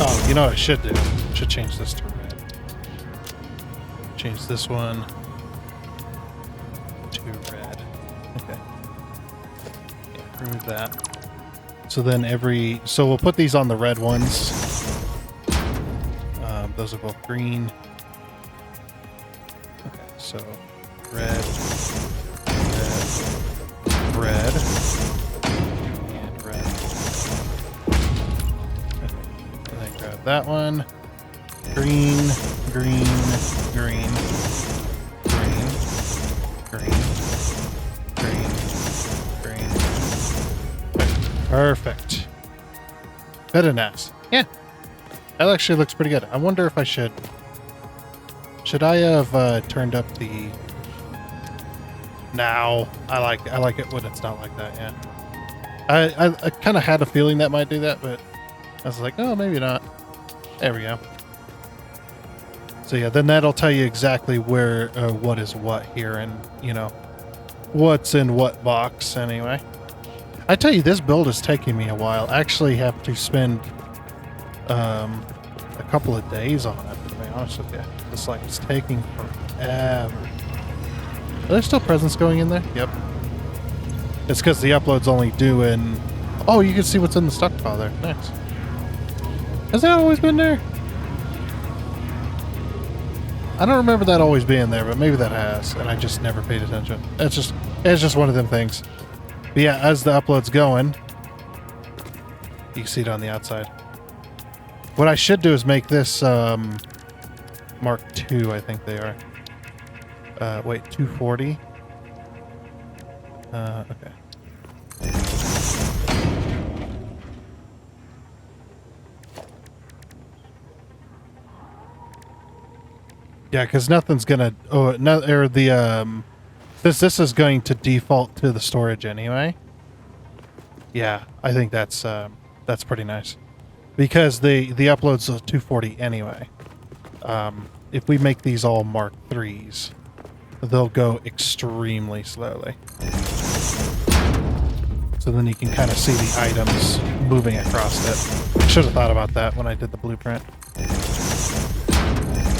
Oh, you know what I should do? I should change this to red. Change this one to red. Okay. Yeah, remove that. So then so we'll put these on the red ones. Those are both green. Okay, so red, red, and red. Okay. And then grab that one. Green, green, green, green, green, green, green. Okay. Perfect. Very nice. Yeah. That actually looks pretty good. I wonder if I should I have turned up the... No, I like it when it's not like that, yeah. I kind of had a feeling that might do that, but I was like, oh, maybe not. There we go. So yeah, then that'll tell you exactly where, what is what here, and, you know, what's in what box anyway. I tell you, this build is taking me a while. I actually have to spend a couple of days on it, to be honest with you. It's like it's taking forever. Are there still presents going in there? Yep. It's because the upload's only due in... Oh, you can see what's in the stockpile there. Nice. Has that always been there? I don't remember that always being there, but maybe that has, and I just never paid attention. It's just one of them things. But yeah, as the upload's going, you can see it on the outside. What I should do is make this Mark II, I think they are. Wait, 240? Okay. Yeah, because nothing's gonna... Oh, no, or the... This is going to default to the storage anyway. Yeah, I think that's pretty nice. Because the upload's 240 anyway. If we make these all Mark IIIs, they'll go extremely slowly. So then you can kind of see the items moving across it. Should have thought about that when I did the blueprint.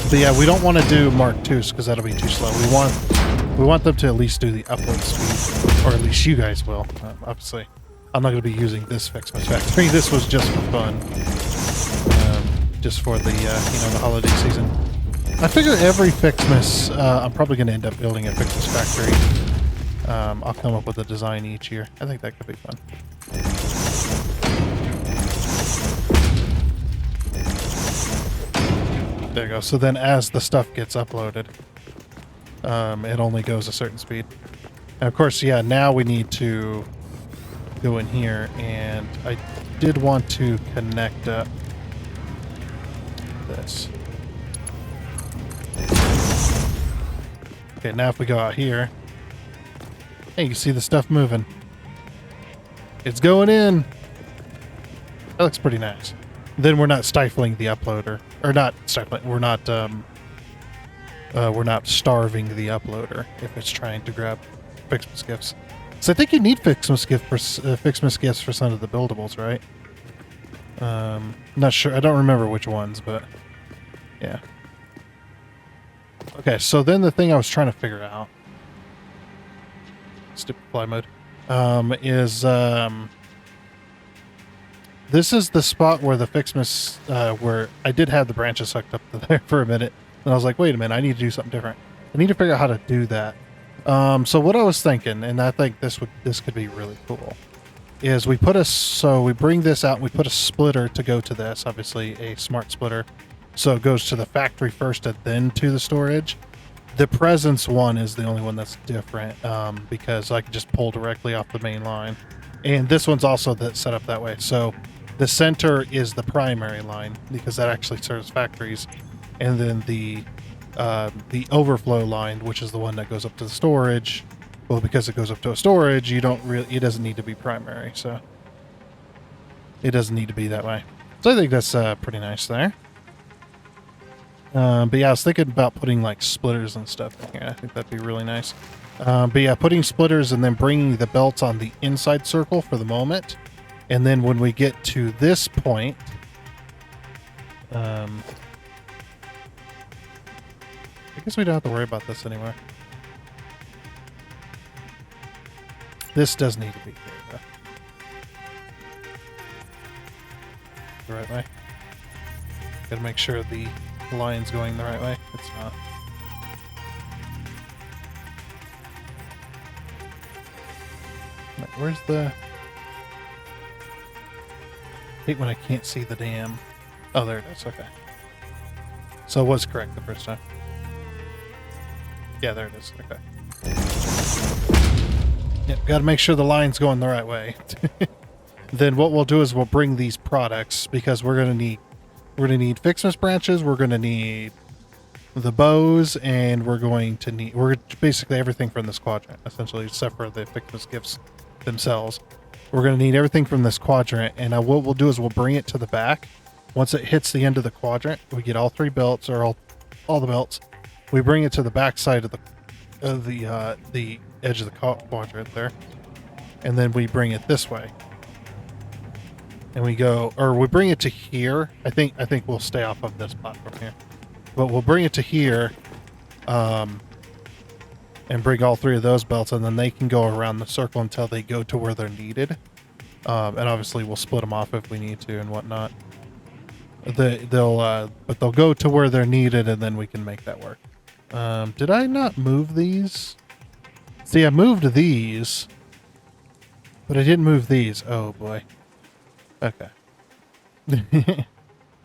But yeah, we don't want to do Mark IIs because that'll be too slow. We want them to at least do the upload speed, or at least you guys will. Obviously, I'm not going to be using this Ficsmas factory. This was just for fun, just for the the holiday season. I figure every Ficsmas, I'm probably going to end up building a Ficsmas factory. I'll come up with a design each year. I think that could be fun. There you go. So then as the stuff gets uploaded, it only goes a certain speed. And of course, yeah, now we need to go in here, and I did want to connect up this. Okay, now if we go out here, hey, you see the stuff moving. It's going in. That looks pretty nice. Then we're not stifling the uploader, or not stifling. We're not starving the uploader if it's trying to grab Ficsmas gifts. So I think you need Ficsmas gifts for some of the buildables, right? Not sure. I don't remember which ones, but yeah. Okay, so then the thing I was trying to figure out, stupid fly mode, is this is the spot where the Ficsmas, where I did have the branches sucked up there for a minute, and I was like, wait a minute, I need to do something different. I need to figure out how to do that. So what I was thinking, and I think this could be really cool, is we bring this out, and we put a splitter to go to this, obviously a smart splitter. So it goes to the factory first and then to the storage. The presence one is the only one that's different, because I can just pull directly off the main line. And this one's also set up that way. So the center is the primary line, because that actually serves factories. And then the overflow line, which is the one that goes up to the storage, well, because it goes up to a storage, it doesn't need to be primary, so it doesn't need to be that way. So I think that's pretty nice there. But yeah, I was thinking about putting like splitters and stuff in here. I think that'd be really nice. But yeah, putting splitters and then bringing the belts on the inside circle for the moment. And then when we get to this point, I guess we don't have to worry about this anymore. This does need to be here, though. the right way. Gotta make sure the line's going the right way. It's not. Where's the... I hate when I can't see the damn... Oh, there it is. Okay. So it was correct the first time. Yeah, there it is. Okay. Yep, gotta make sure the line's going the right way. Then what we'll do is we'll bring these products, because we're gonna need Ficsmas branches, we're gonna need the bows, and we're basically everything from this quadrant, essentially, except for the Ficsmas gifts themselves. We're gonna need everything from this quadrant, and what we'll do is we'll bring it to the back. Once it hits the end of the quadrant, we get all 3 belts, or all the belts. We bring it to the back side of the edge of the quadrant there, and then we bring it this way. And we bring it to here. I think we'll stay off of this platform here, but we'll bring it to here, and bring all 3 of those belts, and then they can go around the circle until they go to where they're needed. And obviously we'll split them off if we need to and whatnot. But they'll go to where they're needed, and then we can make that work. Did I not move these? See, I moved these, but I didn't move these. Oh boy. Okay. But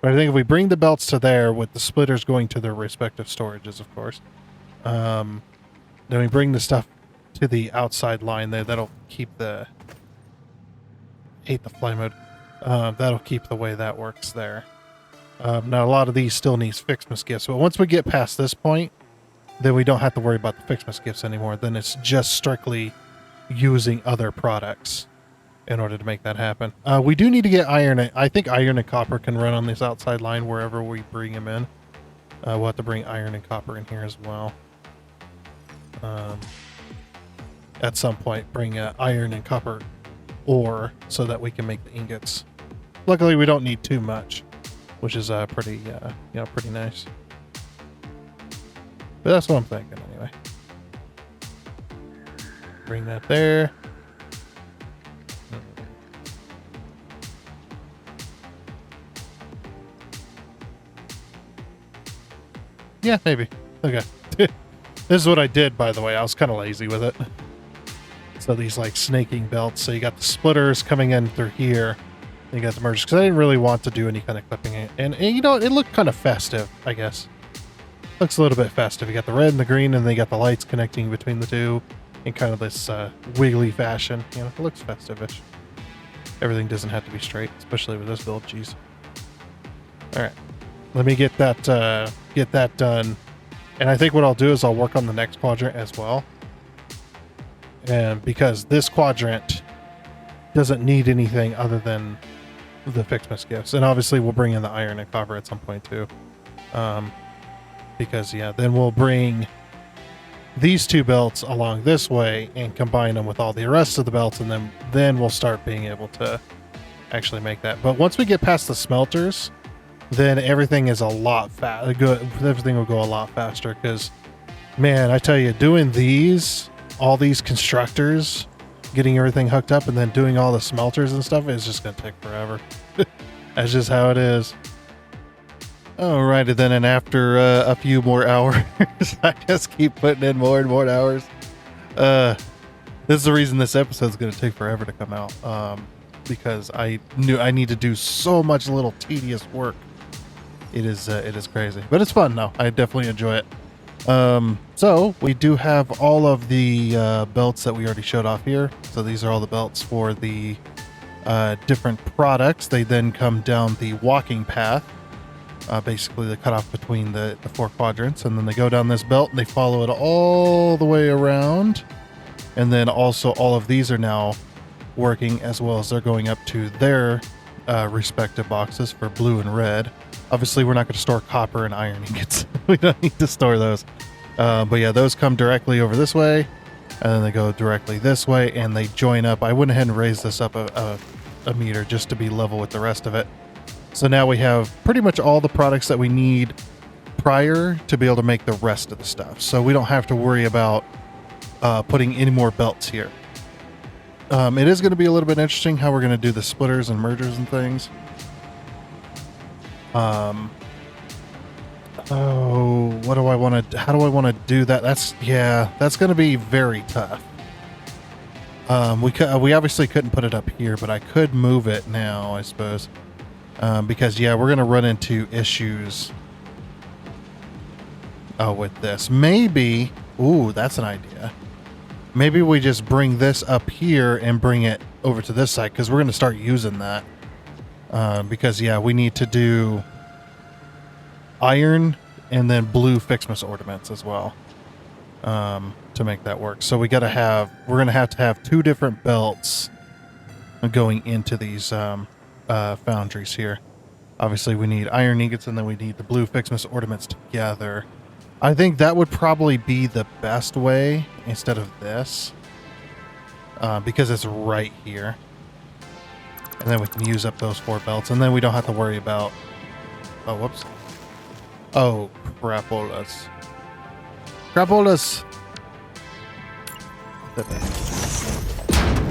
I think if we bring the belts to there, with the splitters going to their respective storages, of course, then we bring the stuff to the outside line there. That'll keep the... hate the fly mode. That'll keep the way that works there. Now, a lot of these still needs Ficsmas gifts, but once we get past this point, then we don't have to worry about the Ficsmas gifts anymore. Then it's just strictly using other products in order to make that happen. We do need to get iron. I think iron and copper can run on this outside line wherever we bring them in. We'll have to bring iron and copper in here as well. At some point, bring iron and copper ore so that we can make the ingots. Luckily, we don't need too much, which is pretty nice. But that's what I'm thinking anyway. Bring that there. Yeah, maybe. Okay. This is what I did, by the way. I was kind of lazy with it. So these like snaking belts. So you got the splitters coming in through here. You got the mergers, because I didn't really want to do any kind of clipping. And you know, it looked kind of festive, I guess. Looks a little bit festive. You got the red and the green, and then you got the lights connecting between the two in kind of this wiggly fashion. You know, it looks festive-ish. Everything doesn't have to be straight, especially with this build. Jeez. All right, let me get that done. And I think what I'll do is I'll work on the next quadrant as well. And because this quadrant doesn't need anything other than the Ficsmas gifts. And obviously we'll bring in the iron and copper at some point too. Because yeah, then we'll bring these 2 belts along this way and combine them with all the rest of the belts, and then we'll start being able to actually make that. But once we get past the smelters, then everything is a lot everything will go a lot faster, because man, I tell you, doing all these constructors, getting everything hooked up, and then doing all the smelters and stuff is just going to take forever. That's just how it is. Alrighty then, and after a few more hours, I just keep putting in more and more hours. This is the reason this episode is going to take forever to come out, because I knew I need to do so much little tedious work. It is crazy, but it's fun though. I definitely enjoy it. So we do have all of the belts that we already showed off here. So these are all the belts for the different products. They then come down the walking path, basically the cutoff between the 4 quadrants, and then they go down this belt and they follow it all the way around. And then also all of these are now working, as well as they're going up to their respective boxes for blue and red. Obviously, we're not going to store copper and iron ingots. We don't need to store those. But yeah, those come directly over this way, and then they go directly this way, and they join up. I went ahead and raised this up a meter just to be level with the rest of it. So now we have pretty much all the products that we need prior to be able to make the rest of the stuff. So we don't have to worry about putting any more belts here. It is going to be a little bit interesting how we're going to do the splitters and mergers and things. Oh, what do I want to? How do I want to do that? That's going to be very tough. We obviously couldn't put it up here, but I could move it now, I suppose. Because we're going to run into issues. With this, maybe. Ooh, that's an idea. Maybe we just bring this up here and bring it over to this side because we're going to start using that. Because we need to do iron and then blue Ficsmas ornaments as well to make that work. So we're going to have two different belts going into these foundries here. Obviously we need iron ingots and then we need the blue Ficsmas ornaments together. I think that would probably be the best way instead of this because it's right here. And then we can use up those 4 belts and then we don't have to worry about... Oh, whoops. Oh, crapolas. Crapolas!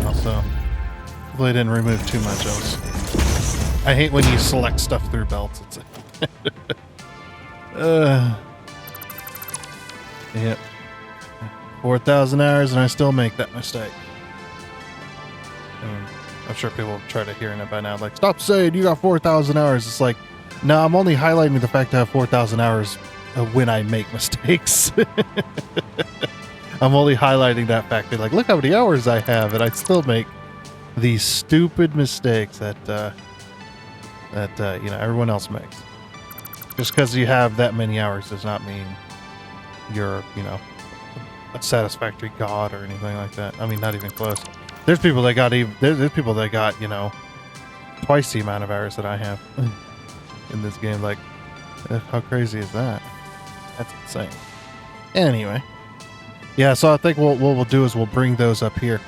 Also, hopefully I didn't remove too much else. I hate when you select stuff through belts. It's Yep. 4,000 hours and I still make that mistake. I'm sure people try to hear it by now. Like, stop saying you got 4,000 hours. It's like, no, I'm only highlighting the fact that I have 4,000 hours when I make mistakes. I'm only highlighting that fact. They're like, look how many hours I have, and I still make these stupid mistakes that everyone else makes. Just because you have that many hours does not mean you're, a satisfactory god or anything like that. I mean, not even close. There's people that got twice the amount of hours that I have in this game. Like, how crazy is that? That's insane. Anyway, so I think what we'll do is we'll bring those up here.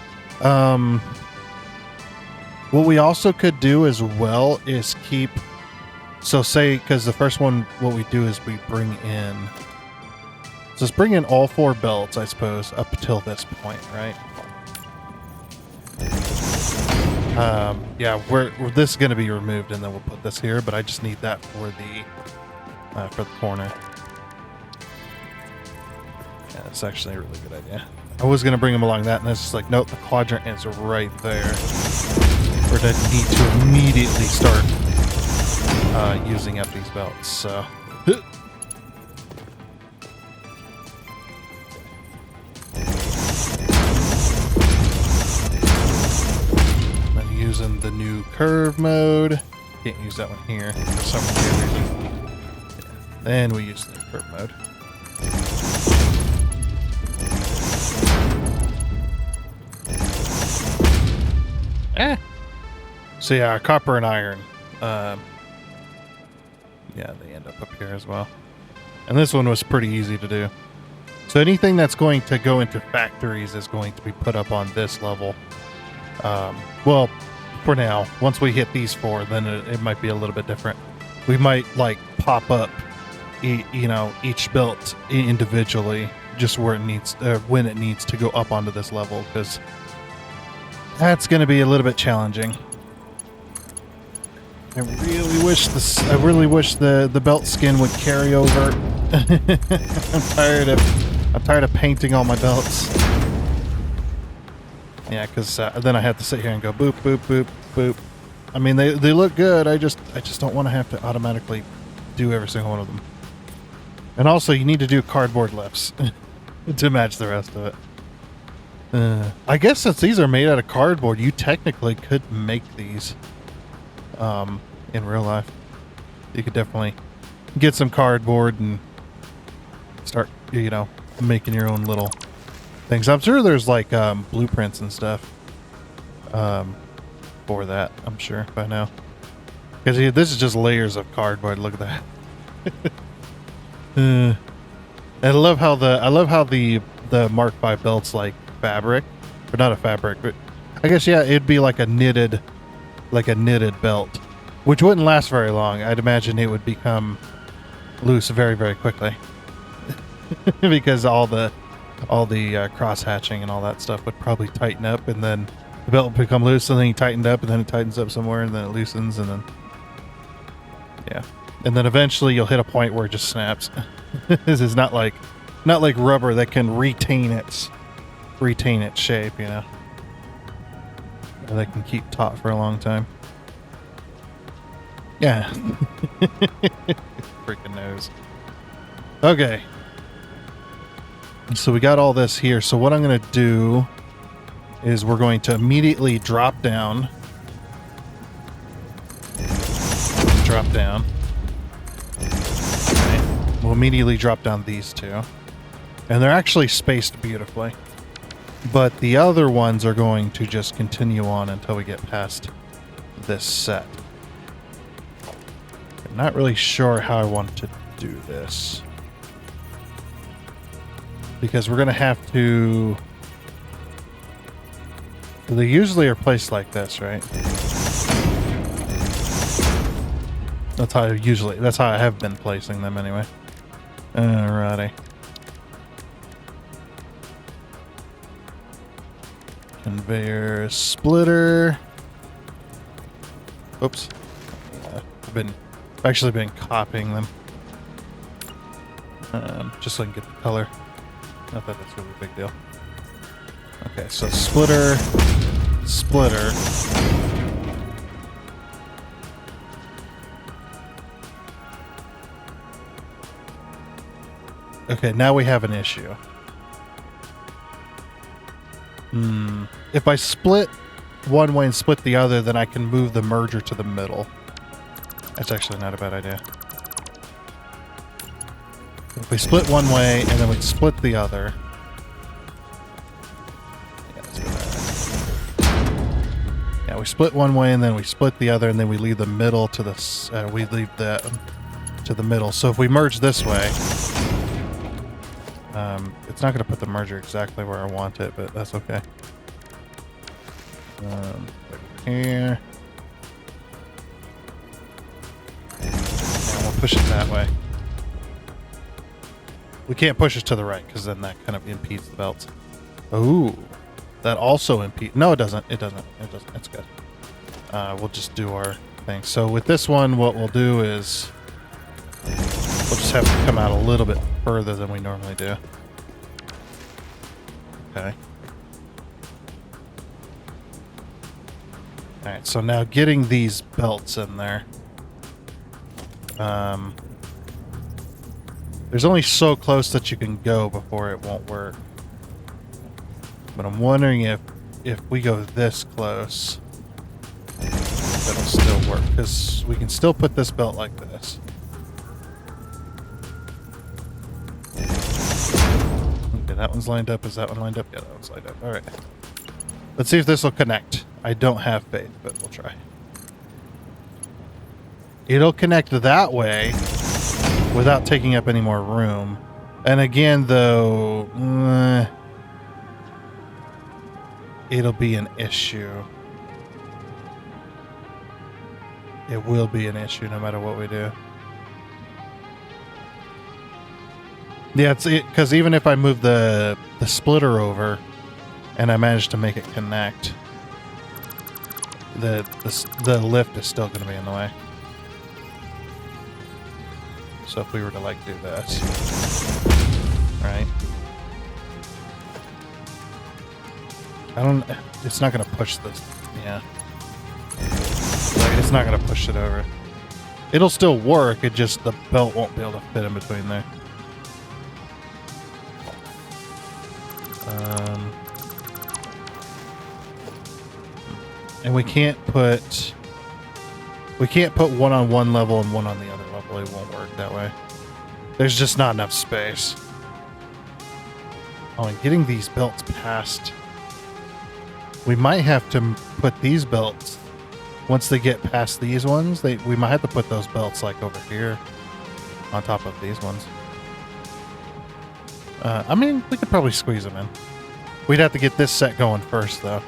What we also could do as well is keep. So say, because the first one, what we do is we bring in. So let's bring in all 4 belts, I suppose, up until this point, right? This is going to be removed, and then we'll put this here. But I just need that for the corner. Yeah, that's actually a really good idea. I was going to bring them along that, and it's just like, nope, the quadrant is right there. We're going to need to immediately start using up these belts. So. Using the new curve mode. Can't use that one here for some weird reason. Then we use the curve mode. So copper and iron. They end up here as well. And this one was pretty easy to do. So anything that's going to go into factories is going to be put up on this level. Well, for now, once we hit these 4, then it might be a little bit different. We might pop up, each belt individually, just where it needs, when it needs to go up onto this level, because that's going to be a little bit challenging. I really wish the belt skin would carry over. I'm tired of painting all my belts. Yeah, because then I have to sit here and go boop, boop, boop, boop. I mean, they look good. I just don't want to have to automatically do every single one of them. And also, you need to do cardboard lifts to match the rest of it. I guess since these are made out of cardboard, you technically could make these in real life. You could definitely get some cardboard and start, making your own little things. I'm sure there's blueprints and stuff for that. I'm sure by now, because this is just layers of cardboard. Look at that. I love how the Mark V belts like fabric, or not a fabric, but I guess it'd be like a knitted belt, which wouldn't last very long. I'd imagine it would become loose very, very quickly because all the cross hatching and all that stuff would probably tighten up, and then the belt would become loose, and then you tightened up, and then it tightens up somewhere, and then it loosens, and then Yeah. And then eventually you'll hit a point where it just snaps. This is not like rubber that can retain its shape, you know. Or they can keep taut for a long time. Yeah. Freaking nose. Okay. So we got all this here. So what I'm going to do is we're going to immediately drop down. Drop down. Okay. We'll immediately drop down these two. And they're actually spaced beautifully. But the other ones are going to just continue on until we get past this set. I'm not really sure how I want to do this. Because we're going to have to... They usually are placed like this, right? That's how I have been placing them anyway. Alrighty. Conveyor splitter. Oops. I've actually been copying them. Just so I can get the color. Not that that's really a big deal. Okay, so splitter. Okay, now we have an issue. If I split one way and split the other, then I can move the merger to the middle. That's actually not a bad idea. If we split one way and then we split the other. Yeah, let's go there. Yeah, we split one way and then we split the other, and then we leave the middle to the we leave that to the middle. So if we merge this way, it's not going to put the merger exactly where I want it, but that's okay. Here. And we'll push it that way. We can't push it to the right because then that kind of impedes the belts. Ooh, that also impedes. No, it doesn't. It doesn't. It's good. We'll just do our thing. So with this one, what we'll do is we'll just have to come out a little bit further than we normally do. Okay. Alright, so now getting these belts in there. There's only so close that you can go before it won't work. But I'm wondering if we go this close, that'll still work. Because we can still put this belt like this. That one's lined up. Is that one lined up? Yeah, that one's lined up. All right. Let's see if this will connect. I don't have faith, but we'll try. It'll connect that way without taking up any more room. And again, though, it'll be an issue. It will be an issue no matter what we do. Yeah, it's because even if I move the splitter over and I manage to make it connect, the lift is still going to be in the way. So if we were to like do this, right? It's not going to push this. Yeah. Like, it's not going to push it over. It'll still work. It just, the belt won't be able to fit in between there. And we can't put one on one level and one on the other level. It won't work that way. There's just not enough space. Oh, and getting these belts past, we might have to put these belts once they get past these ones. We might have to put those belts like over here on top of these ones. I mean, we could probably squeeze them in. We'd have to get this set going first, though.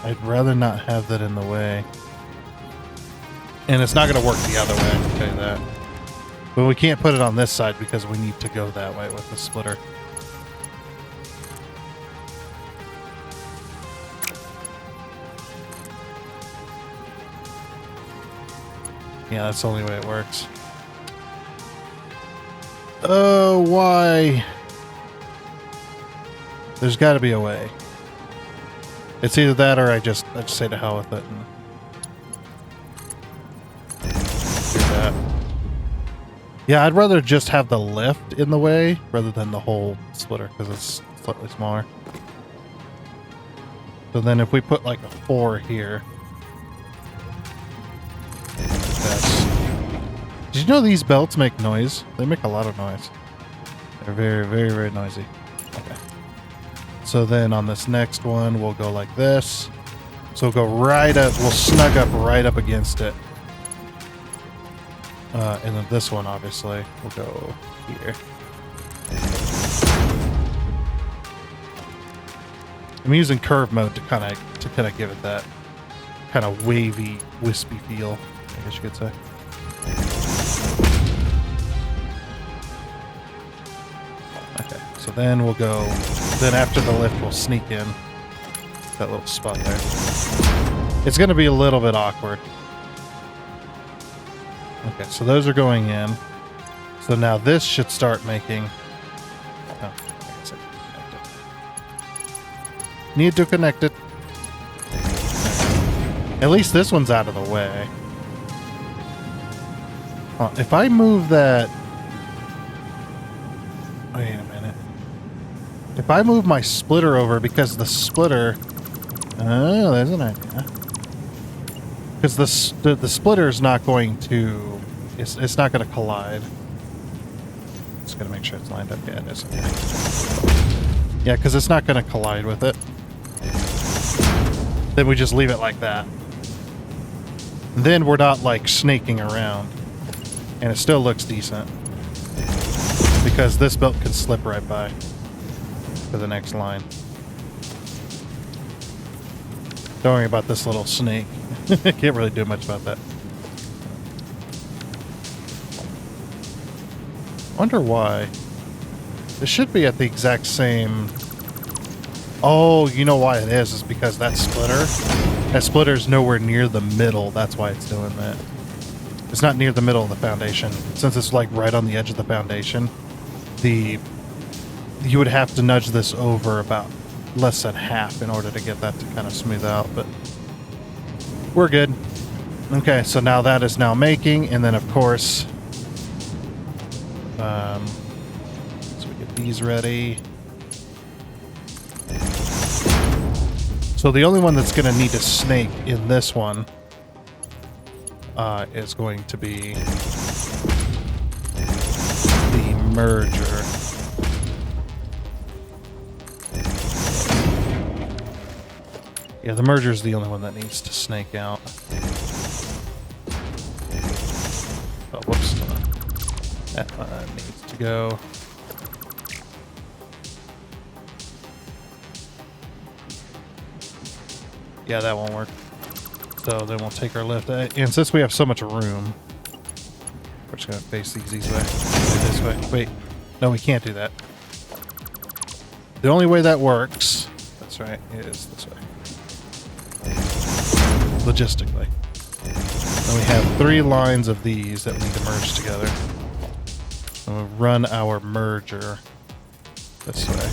I'd rather not have that in the way. And it's not going to work the other way, I can tell you that. But we can't put it on this side because we need to go that way with the splitter. Yeah, that's the only way it works. Oh, why? There's got to be a way. It's either that or I just say to hell with it and do that. Yeah, I'd rather just have the lift in the way rather than the whole splitter because it's slightly smaller. So then if we put like a 4 here. Did you know these belts make noise? They make a lot of noise. They're very, very, very noisy. Okay. So then on this next one, we'll go like this. So we'll go right up, we'll snug up right up against it. And then this one, obviously, we'll go here. I'm using curve mode to kind of give it that kind of wavy, wispy feel, I guess you could say. Okay, so then we'll go. Then after the lift, we'll sneak in that little spot there. It's going to be a little bit awkward. Okay, so those are going in. So now this should start making. Oh, I guess I need to connect it. At least this one's out of the way. If I move that... Wait a minute. If I move my splitter over, because the splitter... Oh, there's an idea. Because the splitter is not going to... It's not going to collide. Just going to make sure it's lined up. Yeah, it is. Okay. Yeah, because it's not going to collide with it. Then we just leave it like that. And then we're not like snaking around. And it still looks decent. Because this belt can slip right by to the next line. Don't worry about this little snake. Can't really do much about that. Wonder why. This should be at the exact same... Oh, you know why it is. It's because that splitter is nowhere near the middle. That's why it's doing that. It's not near the middle of the foundation. Since it's like right on the edge of the foundation, you would have to nudge this over about less than half in order to get that to kind of smooth out, but we're good. Okay, so now that is now making, and then of course, so we get these ready. So the only one that's going to need to snake in this one is going to be the merger. Yeah, the merger is the only one that needs to snake out. Oh, whoops. That one needs to go. Yeah, that won't work. So then we'll take our lift. And since we have so much room, we're just going to face these way. This way. Wait. No, we can't do that. The only way that works, that's right, is this way. Logistically. And we have 3 lines of these that we need to merge together. And we'll run our merger this way.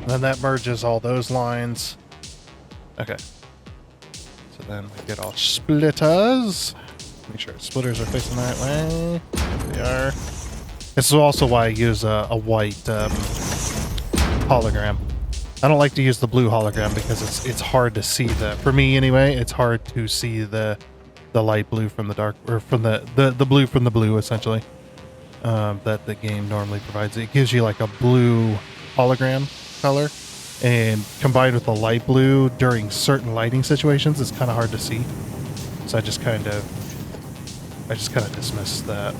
And then that merges all those lines. Okay. So then we get all splitters. Make sure splitters are facing the right way. There they are. This is also why I use a white hologram. I don't like to use the blue hologram because it's hard to see for me anyway, it's hard to see the light blue from the dark, or from the blue from the blue, essentially, that the game normally provides. It gives you like a blue hologram color, and combined with the light blue during certain lighting situations, it's kind of hard to see. So I just kind of dismiss that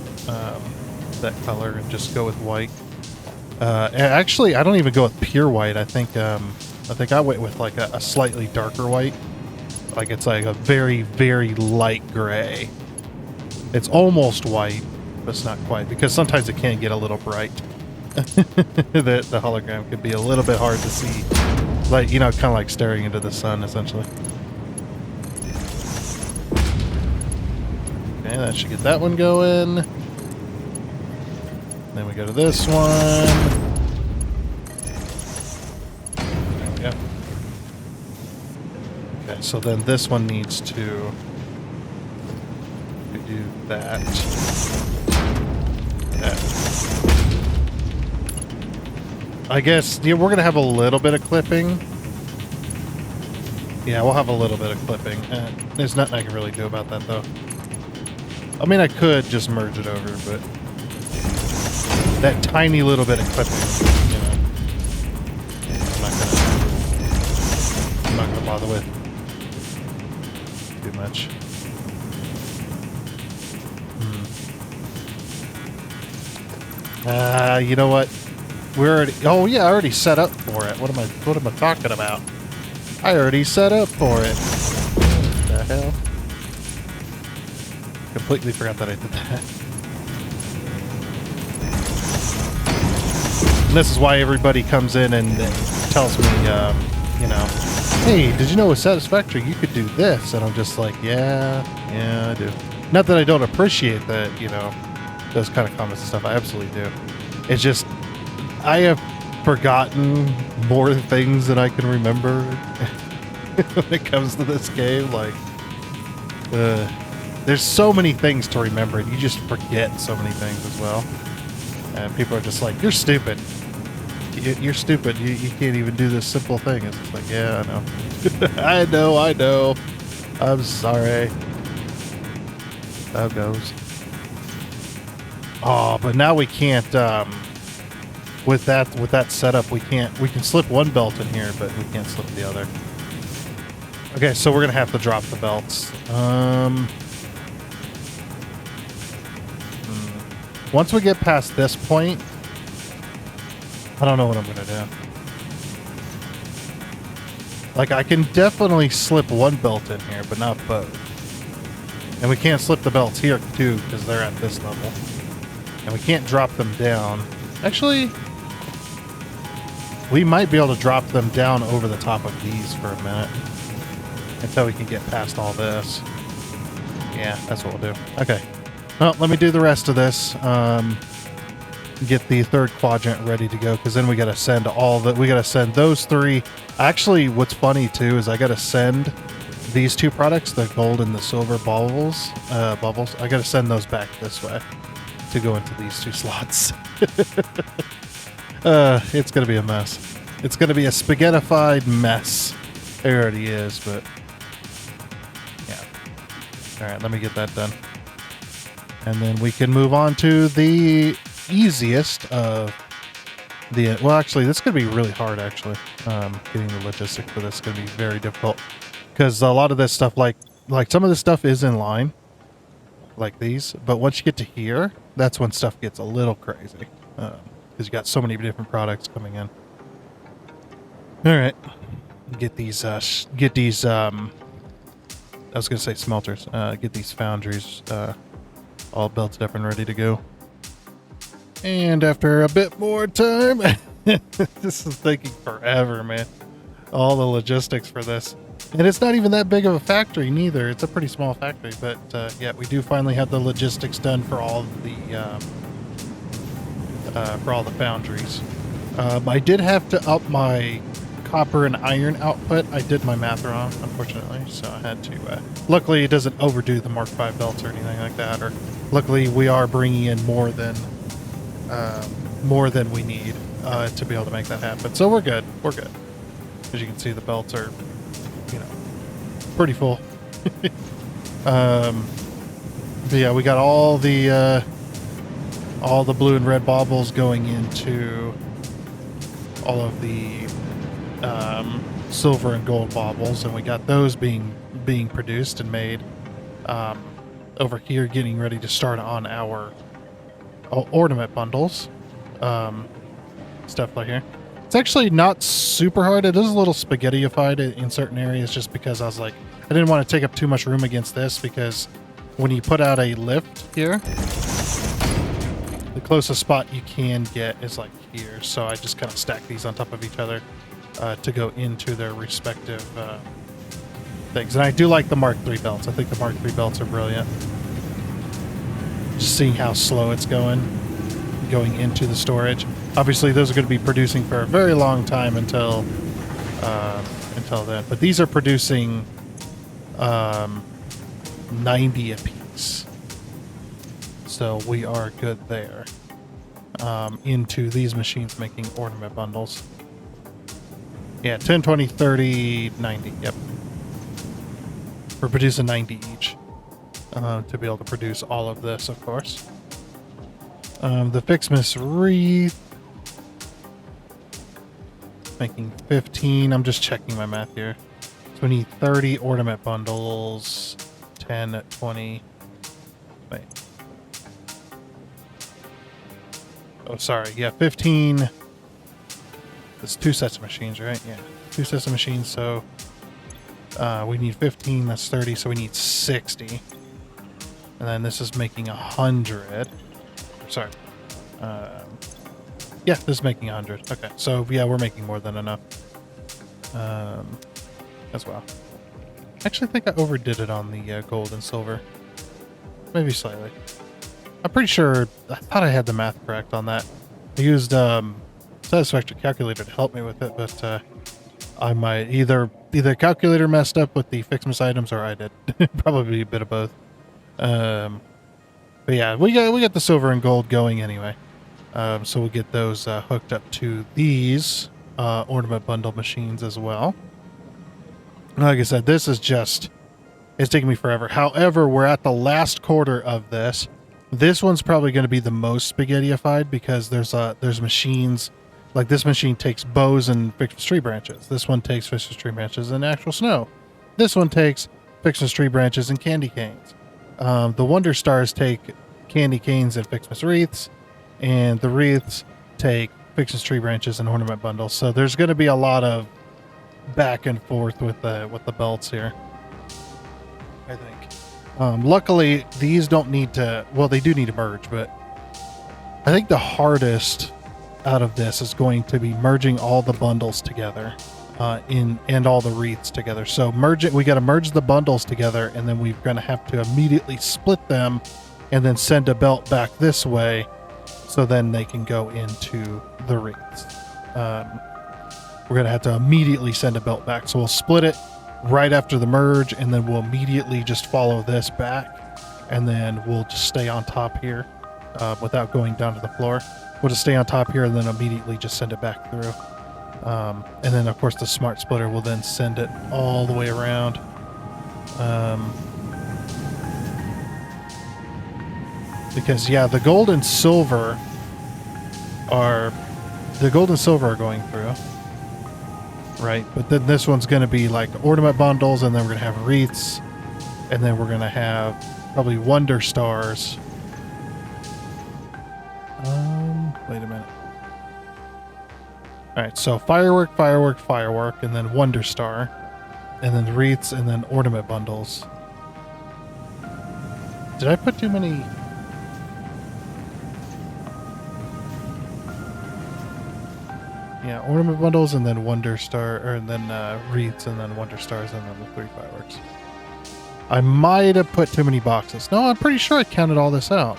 color and just go with white. Actually, I don't even go with pure white. I think I went with like a slightly darker white. Like it's like a very, very light gray. It's almost white, but it's not quite, because sometimes it can get a little bright. the hologram could be a little bit hard to see. Like, you know, kind of like staring into the sun, essentially. that should get that one going. Then we go to this one. There we go. Okay, so then this one needs to do that. I guess, yeah, we're going to have a little bit of clipping. Yeah, we'll have a little bit of clipping. There's nothing I can really do about that, though. I mean, I could just merge it over, but that tiny little bit of clipping, you know, I'm not gonna bother with too much. You know what? We're already. Oh yeah, I already set up for it. What am I talking about? I already set up for it. What the hell? Completely forgot that I did that. And this is why everybody comes in and tells me, you know, hey, did you know with Satisfactory you could do this? And I'm just like, yeah, I do. Not that I don't appreciate that, you know, those kind of comments and stuff. I absolutely do. It's just, I have forgotten more things than I can remember when it comes to this game. Like, there's so many things to remember, and you just forget so many things as well. And people are just like, you're stupid. You're stupid. You can't even do this simple thing. It's just like, yeah, I know. I know. I'm sorry. That goes. Oh, but now we can't, with that setup, we can slip one belt in here, but we can't slip the other. Okay, so we're gonna have to drop the belts. Once we get past this point, I don't know what I'm gonna do. Like, I can definitely slip one belt in here, but not both. And we can't slip the belts here too, because they're at this level. And we can't drop them down. Actually, we might be able to drop them down over the top of these for a minute. Until we can get past all this. Yeah, that's what we'll do. Okay. Well, let me do the rest of this. Get the third quadrant ready to go, because then we gotta send we gotta send those three. Actually, what's funny too is I gotta send these two products, the gold and the silver bubbles. I gotta send those back this way to go into these two slots. It's gonna be a mess. It's gonna be a spaghettified mess. It already is, but yeah. All right, let me get that done. And then we can move on to the easiest of the... Well, actually, this is going to be really hard, actually. Getting the logistics for this is going to be very difficult. Because a lot of this stuff, like some of this stuff is in line. Like these. But once you get to here, that's when stuff gets a little crazy. Because you got so many different products coming in. Alright. Get these, I was going to say smelters. Get these foundries all belted up and ready to go. And after a bit more time, this is taking forever, man. All the logistics for this. And it's not even that big of a factory, neither. It's a pretty small factory, but yeah, we do finally have the logistics done for all the foundries. I did have to up my copper and iron output. I did my math wrong, unfortunately, so I had to... luckily, it doesn't overdo the Mark V belts or anything like that, or luckily we are bringing in more than we need to be able to make that happen. So we're good. We're good. As you can see, the belts are, you know, pretty full. But yeah, we got all the blue and red baubles going into all of the silver and gold baubles, and we got those being produced and made over here, getting ready to start on our ornament bundles. Stuff like here. It's actually not super hard. It is a little spaghetti-ified in certain areas, just because I was like, I didn't want to take up too much room against this, because when you put out a lift here, the closest spot you can get is like here. So I just kind of stack these on top of each other to go into their respective things. And I do like the Mark III belts. I think the Mark III belts are brilliant. Just seeing how slow it's going into the storage. Obviously, those are going to be producing for a very long time until then. But these are producing 90 apiece. So we are good there. Into these machines making ornament bundles. Yeah, 10, 20, 30, 90. Yep. We're producing 90 each to be able to produce all of this, of course. The Ficsmas wreath making 15. I'm just checking my math here. So we need 30 ornament bundles. 10, 20. Wait. Oh, sorry. Yeah, 15. It's 2 sets of machines, right? Yeah, 2 sets of machines. So we need 15. That's 30. So we need 60. And then this is making 100. Sorry. Yeah, this is making 100. Okay, so yeah, we're making more than enough as well. I actually think I overdid it on the gold and silver. Maybe slightly. I'm pretty sure, I thought I had the math correct on that. I used Satisfactory calculator to help me with it, but I might either calculator messed up with the Ficsmas items or I did. Probably a bit of both. But yeah, we got the silver and gold going anyway. So we'll get those hooked up to these ornament bundle machines as well. Like I said, this is just, it's taking me forever. However, we're at the last quarter of this. This one's probably going to be the most spaghetti-ified because there's machines, like this machine takes bows and Ficsmas tree branches. This one takes Ficsmas tree branches and actual snow. This one takes Ficsmas tree branches and candy canes. The Wonder Stars take candy canes and Ficsmas wreaths, and the wreaths take Ficsmas tree branches and ornament bundles. So there's going to be a lot of back and forth with the belts here, I think. Luckily, these don't need to, well, they do need to merge, but I think the hardest out of this is going to be merging all the bundles together and all the wreaths together. So we got to merge the bundles together, and then we're going to have to immediately split them and then send a belt back this way so then they can go into the wreaths. We're going to have to immediately send a belt back. So we'll split it right after the merge, and then we'll immediately just follow this back, and then we'll just stay on top here without going down to the floor. We'll just stay on top here and then immediately just send it back through. And then, of course, the smart splitter will then send it all the way around. Because, yeah, the gold and silver are going through. Right, but then this one's going to be like ornament bundles, and then we're going to have wreaths, and then we're going to have probably Wonder Stars. Wait a minute. All right, so firework, and then Wonder Star, and then wreaths, and then ornament bundles. Did I put too many? Yeah, ornament bundles, and then Wonder Star, and then wreaths, and then Wonder Stars, and then the 3 fireworks. I might have put too many boxes. No, I'm pretty sure I counted all this out.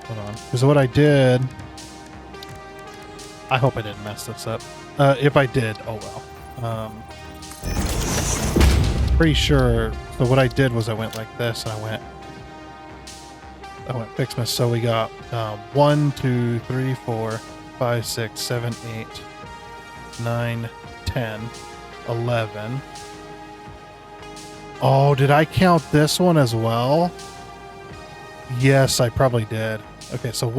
Hold on, because what I did, I hope I didn't mess this up. If I did, oh well. Pretty sure. So what I did was I went like this, and I went Ficsmas. So we got 1, 2, 3, 4. 5, 6, 7, 8, 9, 10, 11. Oh, did I count this one as well? Yes, I probably did. Okay, so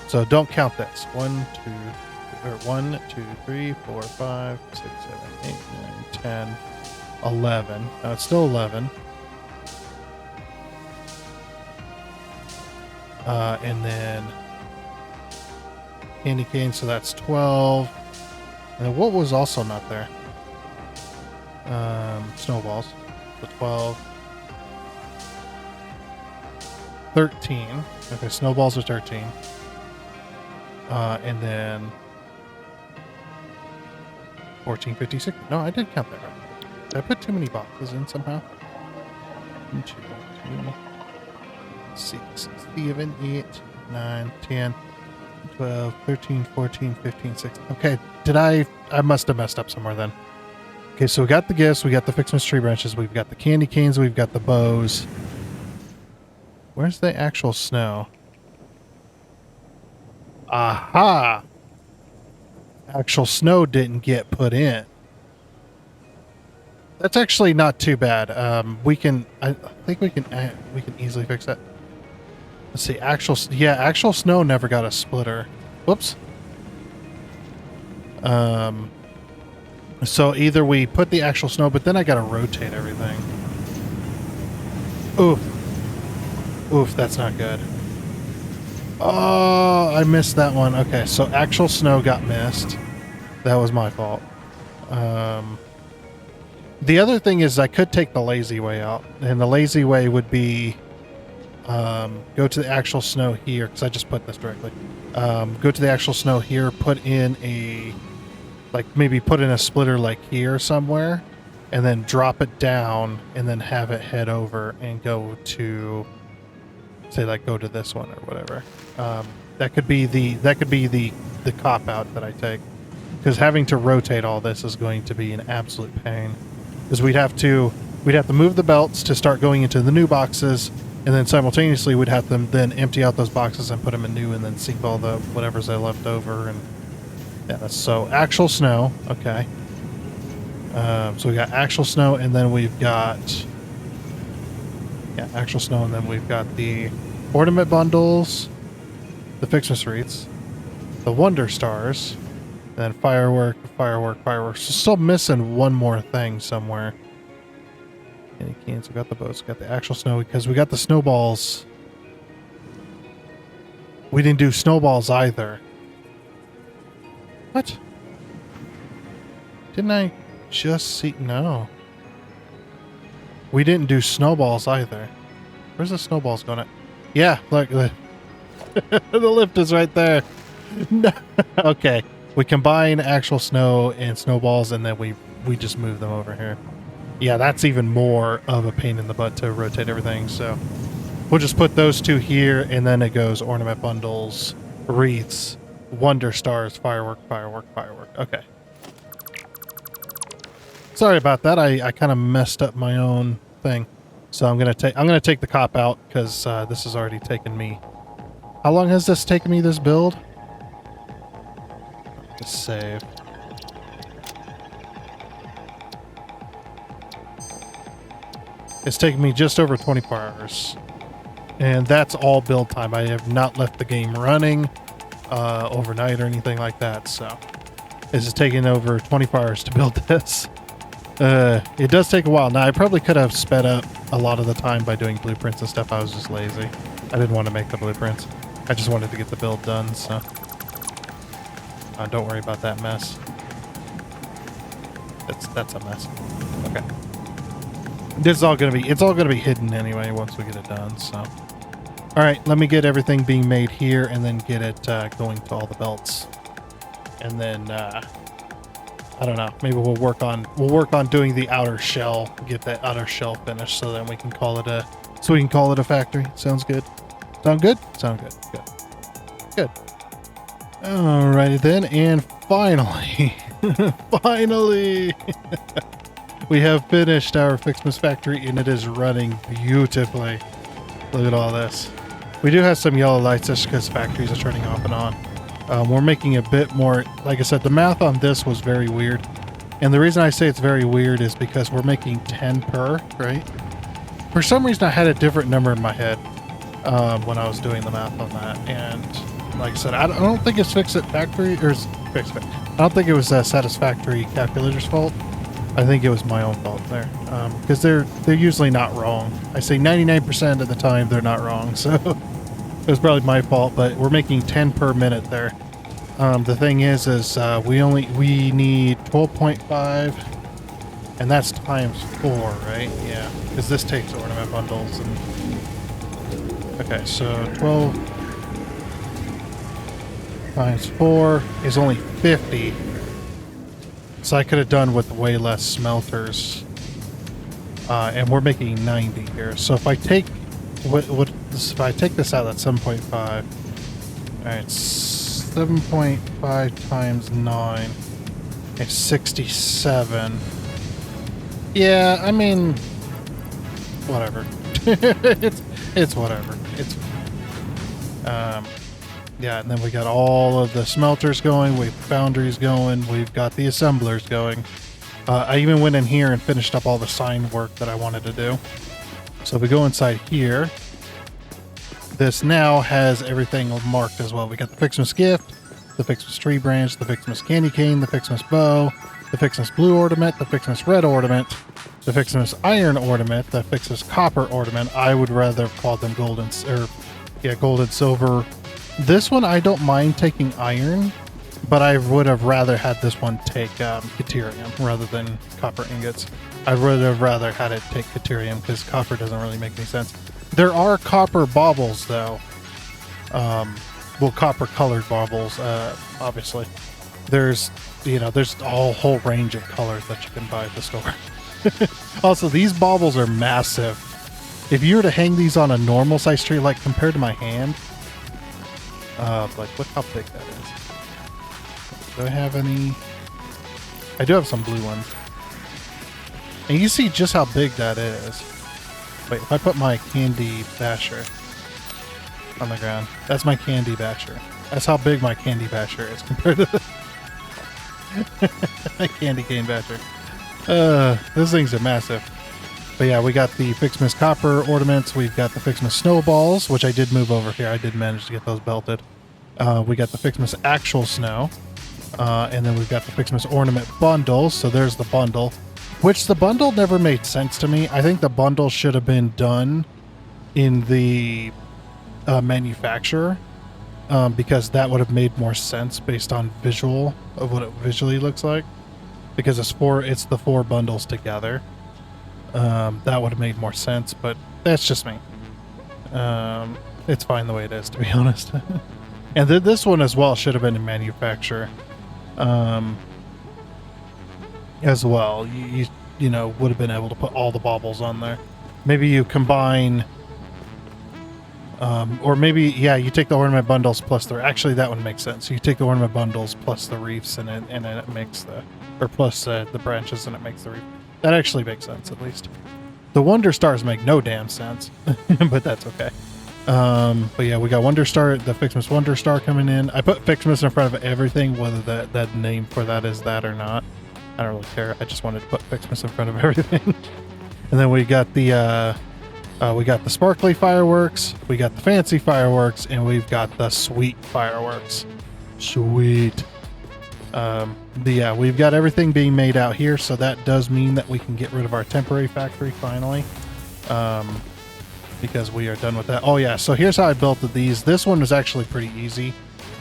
so don't count this. 1, 2, 3, 4, 5, 6, 7, 8, 9, 10, 11. No, it's still 11. And then candy cane, so that's 12. And then what was also not there? Snowballs. So 12. 13. Okay, snowballs are 13. And then 14, 15, 16. No, I did count that right. Did I put too many boxes in somehow? 1, 2, 3. 6, 7, 8, 9, 10, 12, 13, 14, 15, 16. Okay, I must have messed up somewhere then. Okay, so we got the gifts, we got the Ficsmas tree branches, we've got the candy canes, we've got the bows. Where's the actual snow? Aha! Actual snow didn't get put in. That's actually not too bad. I think we can easily fix that. Let's see, actual snow never got a splitter. Whoops. So either we put the actual snow, but then I gotta rotate everything. Oof, that's not good. Oh, I missed that one. Okay, so actual snow got missed. That was my fault. The other thing is I could take the lazy way out, and the lazy way would be go to the actual snow here, because I just put this directly. Go to the actual snow here, put in a, maybe put in a splitter like here somewhere, and then drop it down, and then have it head over and go to, say, go to this one or whatever. That could be the cop out that I take, because having to rotate all this is going to be an absolute pain. Because we'd have to move the belts to start going into the new boxes, and then simultaneously we'd have to then empty out those boxes and put them in new, and then sync all the whatever's they left over. And yeah, that's so actual snow. Okay. So we got actual snow, and then we've got actual snow, and then we've got the ornament bundles, the Ficsmas wreaths, the wonder stars. And then fireworks. So still missing one more thing somewhere. Candy canes, we got the boats, we got the actual snow, because we got the snowballs. We didn't do snowballs either. What? Didn't I just see? No. We didn't do snowballs either. Where's the snowballs going at? Yeah, look. The lift is right there. No. Okay. We combine actual snow and snowballs, and then we just move them over here. Yeah, that's even more of a pain in the butt to rotate everything. So we'll just put those two here, and then it goes ornament bundles, wreaths, wonder stars, firework. Okay. Sorry about that. I kind of messed up my own thing. So I'm gonna take the cop out, because this has already taken me. How long has this taken me, this build? Save. It's taken me just over 24 hours, and that's all build time. I have not left the game running overnight or anything like that, so this is taking over 24 hours to build this. It does take a while. Now, I probably could have sped up a lot of the time by doing blueprints and stuff. I was just lazy. I didn't want to make the blueprints. I just wanted to get the build done, so don't worry about that mess. That's a mess. Okay. It's all gonna be hidden anyway once we get it done. So, all right, let me get everything being made here, and then get it going to all the belts, and then I don't know. Maybe we'll work on doing the outer shell. Get that outer shell finished, so then we can call it a factory. Sounds good. Sound good? Sound good. Good. Alrighty then, and finally, we have finished our Ficsmas factory, and it is running beautifully. Look at all this. We do have some yellow lights just because factories are turning off and on. We're making a bit more, like I said, the math on this was very weird. And the reason I say it's very weird is because we're making 10 per, right? For some reason I had a different number in my head when I was doing the math on that, and like I said, I don't think it's Factory, or Fix-It. I don't think it was Satisfactory Calculator's fault. I think it was my own fault there, because they're usually not wrong. I say 99% of the time they're not wrong, so it was probably my fault. But we're making 10 per minute there. The thing is we need 12.5, and that's times 4, right? Yeah, because this takes ornament bundles and okay, so 12 times 4 is only 50. So I could have done with way less smelters. And we're making 90 here. So if I take what if I take this out, that's 7.5. Alright, 7.5 times 9 is 67. Yeah, I mean, whatever. it's whatever. It's yeah, and then we got all of the smelters going, we've foundries going, we've got the assemblers going. I even went in here and finished up all the sign work that I wanted to do. So we go inside here. This now has everything marked as well. We got the Ficsmas gift, the Ficsmas tree branch, the Ficsmas candy cane, the Ficsmas bow, the Ficsmas blue ornament, the Ficsmas red ornament, the Ficsmas iron ornament, the Ficsmas copper ornament. I would rather call them gold and silver. This one I don't mind taking iron, but I would have rather had this one take Caterium rather than copper ingots. I would have rather had it take Caterium because copper doesn't really make any sense. There are copper baubles though. Well, copper colored baubles, obviously. There's a whole range of colors that you can buy at the store. Also, these baubles are massive. If you were to hang these on a normal size tree, like compared to my hand, like look how big that is. Do I have any? I do have some blue ones. And you see just how big that is. Wait, if I put my candy basher on the ground, that's my candy basher. That's how big my candy basher is compared to the candy cane basher. Those things are massive. But yeah, we got the Ficsmas copper ornaments. We've got the Ficsmas snowballs, which I did move over here. I did manage to get those belted. We got the Ficsmas actual snow. And then we've got the Ficsmas ornament bundles. So there's the bundle, which the bundle never made sense to me. I think the bundle should have been done in the manufacturer, because that would have made more sense based on visual of what it visually looks like. Because it's the 4 bundles together. That would have made more sense, but that's just me. It's fine the way it is, to be honest. And this one as well should have been in manufacturer. As well, you would have been able to put all the baubles on there. Maybe you combine, or maybe you take the ornament bundles plus actually that one makes sense. You take the ornament bundles plus the reefs and it makes plus the branches and it makes the reef. That actually makes sense, at least. The Wonder Stars make no damn sense, but that's okay. But yeah, we got Wonder Star, the Ficsmas Wonder Star coming in. I put Ficsmas in front of everything, whether that name for that is that or not. I don't really care. I just wanted to put Ficsmas in front of everything. And then we got the sparkly fireworks, we got the fancy fireworks, and we've got the sweet fireworks. Sweet. Yeah, we've got everything being made out here, so that does mean that we can get rid of our temporary factory finally. Because we are done with that. Oh yeah, so here's how I built these. This one was actually pretty easy.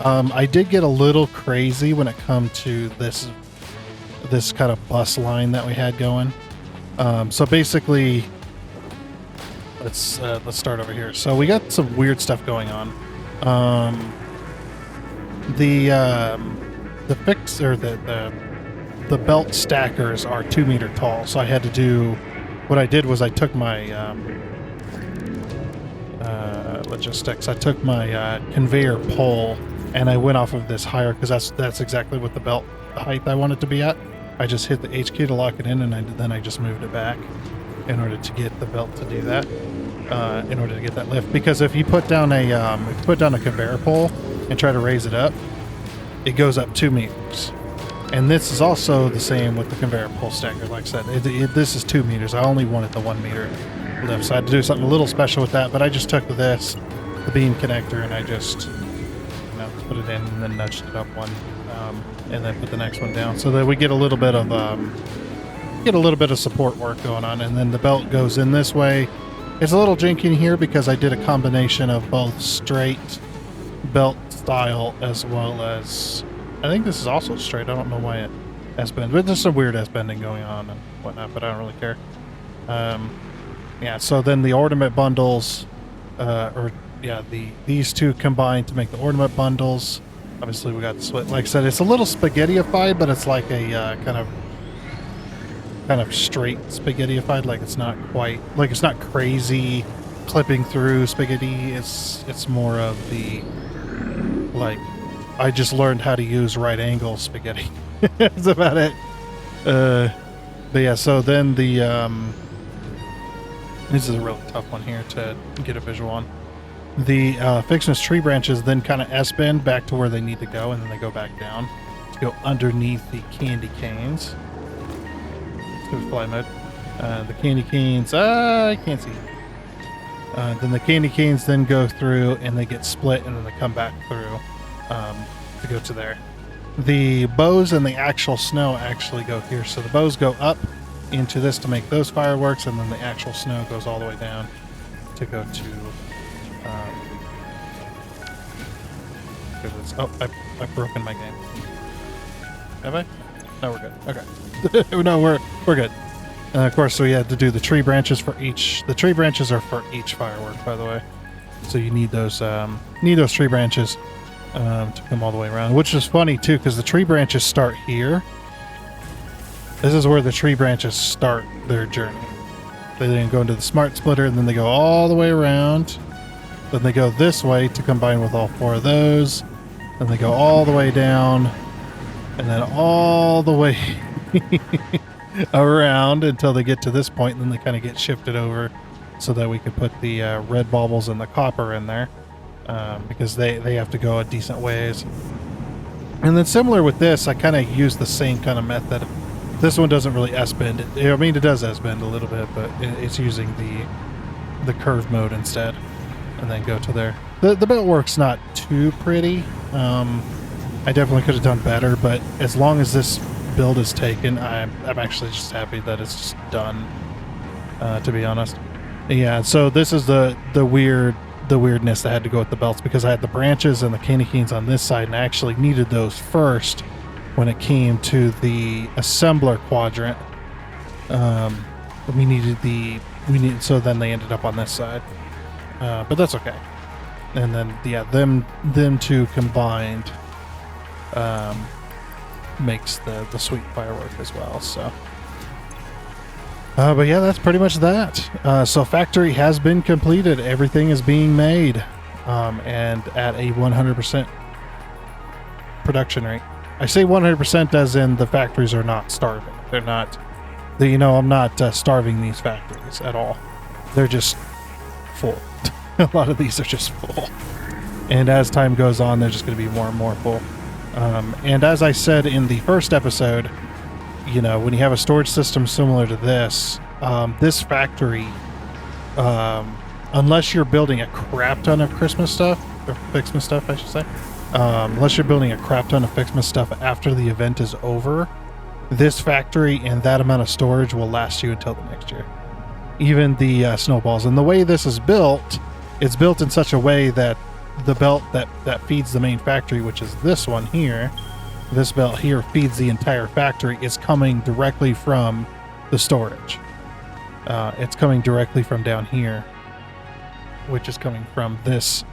I did get a little crazy when it come to this kind of bus line that we had going. So basically, let's start over here. So we got some weird stuff going on. The belt stackers are 2 meter tall, so I had to do. What I did was I took my logistics. I took my conveyor pole and I went off of this higher because that's exactly what the belt height I want it to be at. I just hit the HQ to lock it in, and then I just moved it back in order to get the belt to do that. In order to get that lift, because if you put down a conveyor pole and try to raise it up, it goes up 2 meters. And this is also the same with the conveyor pole stacker. Like I said, this is 2 meters. I only wanted the 1 meter lift, so I had to do something a little special with that. But I just took the beam connector, and I just put it in and then nudged it up one, and then put the next one down, so that we get a little bit of support work going on. And then the belt goes in this way. It's a little janky in here because I did a combination of both straight belt style as well as, I think this is also straight. I don't know why it has been, but there's some weird ass bending going on and whatnot, but I don't really care. Yeah, so then the ornament bundles, these two combine to make the ornament bundles. Obviously we got the split. Like I said, it's a little spaghettiified, but it's like a kind of straight spaghettiified. Like it's not quite, like it's not crazy clipping through spaghetti. It's more of the, like, I just learned how to use right angle spaghetti. That's about it. But yeah, so then the this is a really tough one here to get a visual on. The Ficsmas tree branches then kind of S-bend back to where they need to go, and then they go back down to go underneath the candy canes. Let's go to fly mode. The candy canes, I can't see. Then the candy canes then go through and they get split, and then they come back through to go to there. The bows and the actual snow actually go here. So the bows go up into this to make those fireworks, and then the actual snow goes all the way down to go to... oh, I've broken my game. Have I? No, we're good. Okay. No, we're good. And of course, so we had to do the tree branches for each. The tree branches are for each firework, by the way. So you need those tree branches to come all the way around, which is funny too, because the tree branches start here. This is where the tree branches start their journey. They then go into the smart splitter, and then they go all the way around. Then they go this way to combine with all four of those. Then they go all the way down, and then all the way around until they get to this point, and then they kind of get shifted over so that we could put the red baubles and the copper in there, because they have to go a decent ways. And then similar with this, I kind of use the same kind of method. This one doesn't really S-bend. I mean, it does S-bend a little bit, but it's using the curve mode instead, and then go to there. The belt work's not too pretty. I definitely could have done better, but as long as this build is taken, I'm actually just happy that it's just done, to be honest. Yeah, so this is the weirdness that had to go with the belts, because I had the branches and the candy canes on this side, and I actually needed those first when it came to the assembler quadrant. So then they ended up on this side, but that's okay. And then yeah, them two combined makes the sweet firework as well. So but yeah, that's pretty much that. So factory has been completed. Everything is being made, and at a 100% production rate. I say 100% as in the factories are not starving. They're not, I'm not starving these factories at all. They're just full. A lot of these are just full. And as time goes on, they're just going to be more and more full. And as I said in the first episode, when you have a storage system similar to this, this factory, unless you're building a crap ton of Christmas stuff, or Ficsmas stuff, I should say, unless you're building a crap ton of Ficsmas stuff after the event is over, this factory and that amount of storage will last you until the next year. Even the snowballs. And the way this is built, it's built in such a way that the belt that feeds the main factory, which is this one here, this belt here feeds the entire factory, is coming directly from the storage. It's coming directly from down here, which is coming from this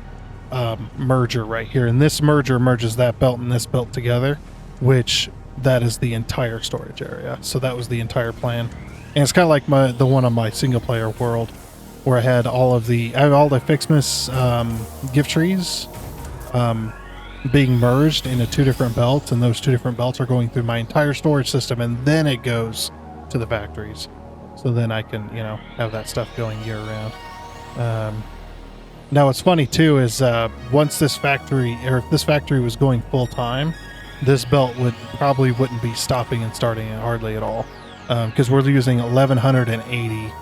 merger right here, and this merger merges that belt and this belt together, which that is the entire storage area. So that was the entire plan, and it's kind of like the one on my single player world, where I had all the Ficsmas gift trees being merged into two different belts, and those two different belts are going through my entire storage system, and then it goes to the factories. So then I can have that stuff going year round. Now, what's funny too is once this factory, or if this factory was going full time, this belt wouldn't be stopping and starting it hardly at all, because we're using 1180,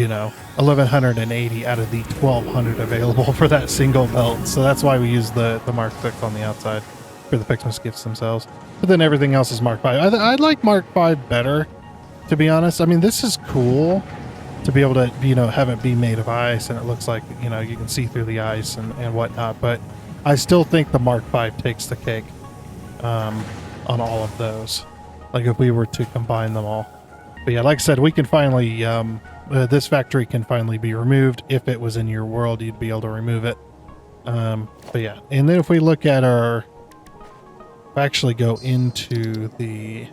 1180 out of the 1200 available for that single belt. So that's why we use the Mark 6 on the outside for the Ficsmas gifts themselves. But then everything else is Mark 5. I like Mark 5 better, to be honest. I mean, this is cool to be able to, have it be made of ice, and it looks like, you can see through the ice and whatnot. But I still think the Mark 5 takes the cake on all of those, like if we were to combine them all. But yeah, like I said, we can finally, this factory can finally be removed. If it was in your world, you'd be able to remove it. But yeah, and then if we look at actually go into the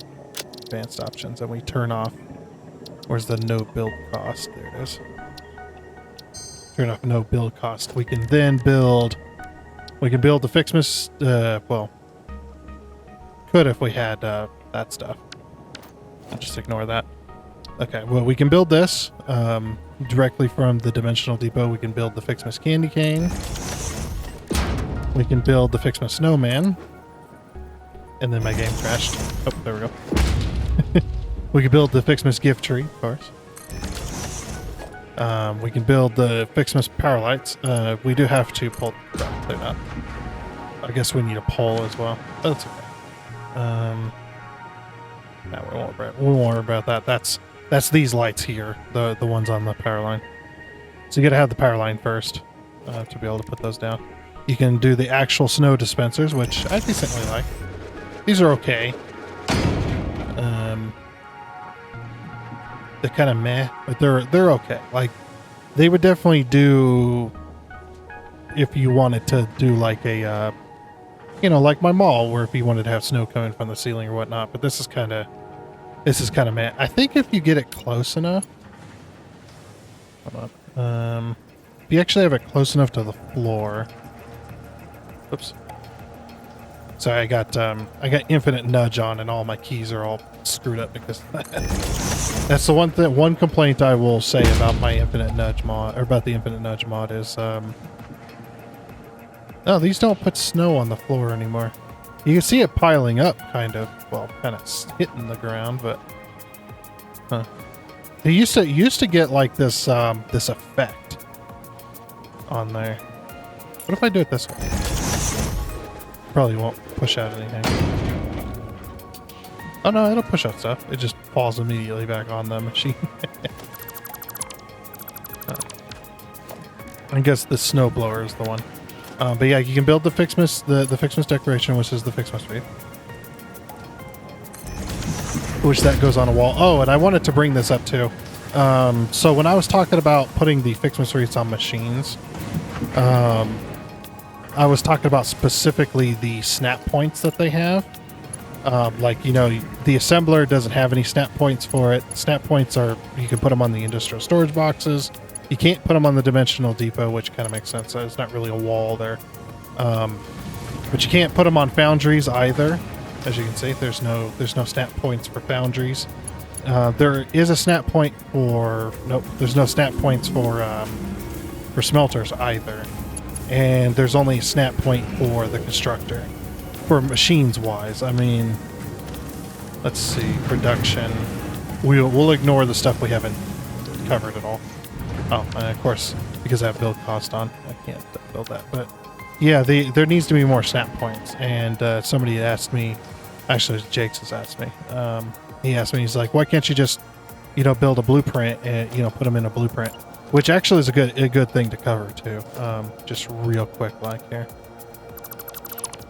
advanced options and we turn off Where's the no build cost? There it is. Turn off no build cost. We can then build. We can build the Ficsmas. Well, could if we had that stuff. I'll just ignore that. Okay. Well, we can build this directly from the Dimensional Depot. We can build the Ficsmas candy cane. We can build the Ficsmas snowman. And then my game crashed. Oh, there we go. We can build the Ficsmas gift tree, of course. We can build the Ficsmas power lights. We do have to pull clear that. I guess we need a pole as well. But that's okay. No, we won't worry about that. That's these lights here, the ones on the power line. So you gotta have the power line first to be able to put those down. You can do the actual snow dispensers, which I decently like. These are okay. They're kind of meh, but they're okay. Like, they would definitely do if you wanted to do like a, like my mall, where if you wanted to have snow coming from the ceiling or whatnot. But this is kind of meh. I think if you get it close enough, hold on. If you actually have it close enough to the floor. Oops. Sorry, I got infinite nudge on, and all my keys are all screwed up because that's the one complaint I will say about my infinite nudge mod, or about the infinite nudge mod, is no, these don't put snow on the floor anymore. You can see it piling up, kind of hitting the ground, but they used to get like this this effect on there. What if I do it this way? Probably won't push out anything. Oh no, it'll push out stuff. It just falls immediately back on the machine. I guess the snowblower is the one. But yeah, you can build the Ficsmas, the Ficsmas decoration, which is the Ficsmas wreath. Which that goes on a wall. Oh, and I wanted to bring this up too. So when I was talking about putting the Ficsmas wreaths on machines, I was talking about specifically the snap points that they have. Like, the assembler doesn't have any snap points for it. Snap points are, you can put them on the industrial storage boxes. You can't put them on the Dimensional Depot, which kind of makes sense. It's not really a wall there. But you can't put them on foundries either. As you can see, there's no snap points for foundries. There is a snap point for, nope, there's no snap points for smelters either. And there's only a snap point for the constructor. For machines wise, I mean, let's see, production. We'll ignore the stuff we haven't covered at all. Oh, and of course, because I have build cost on, I can't build that. But yeah, there needs to be more snap points. And somebody asked me, actually Jake's has asked me, he asked me, he's like, why can't you just, build a blueprint and, put them in a blueprint? Which actually is a good thing to cover too. Just real quick like here.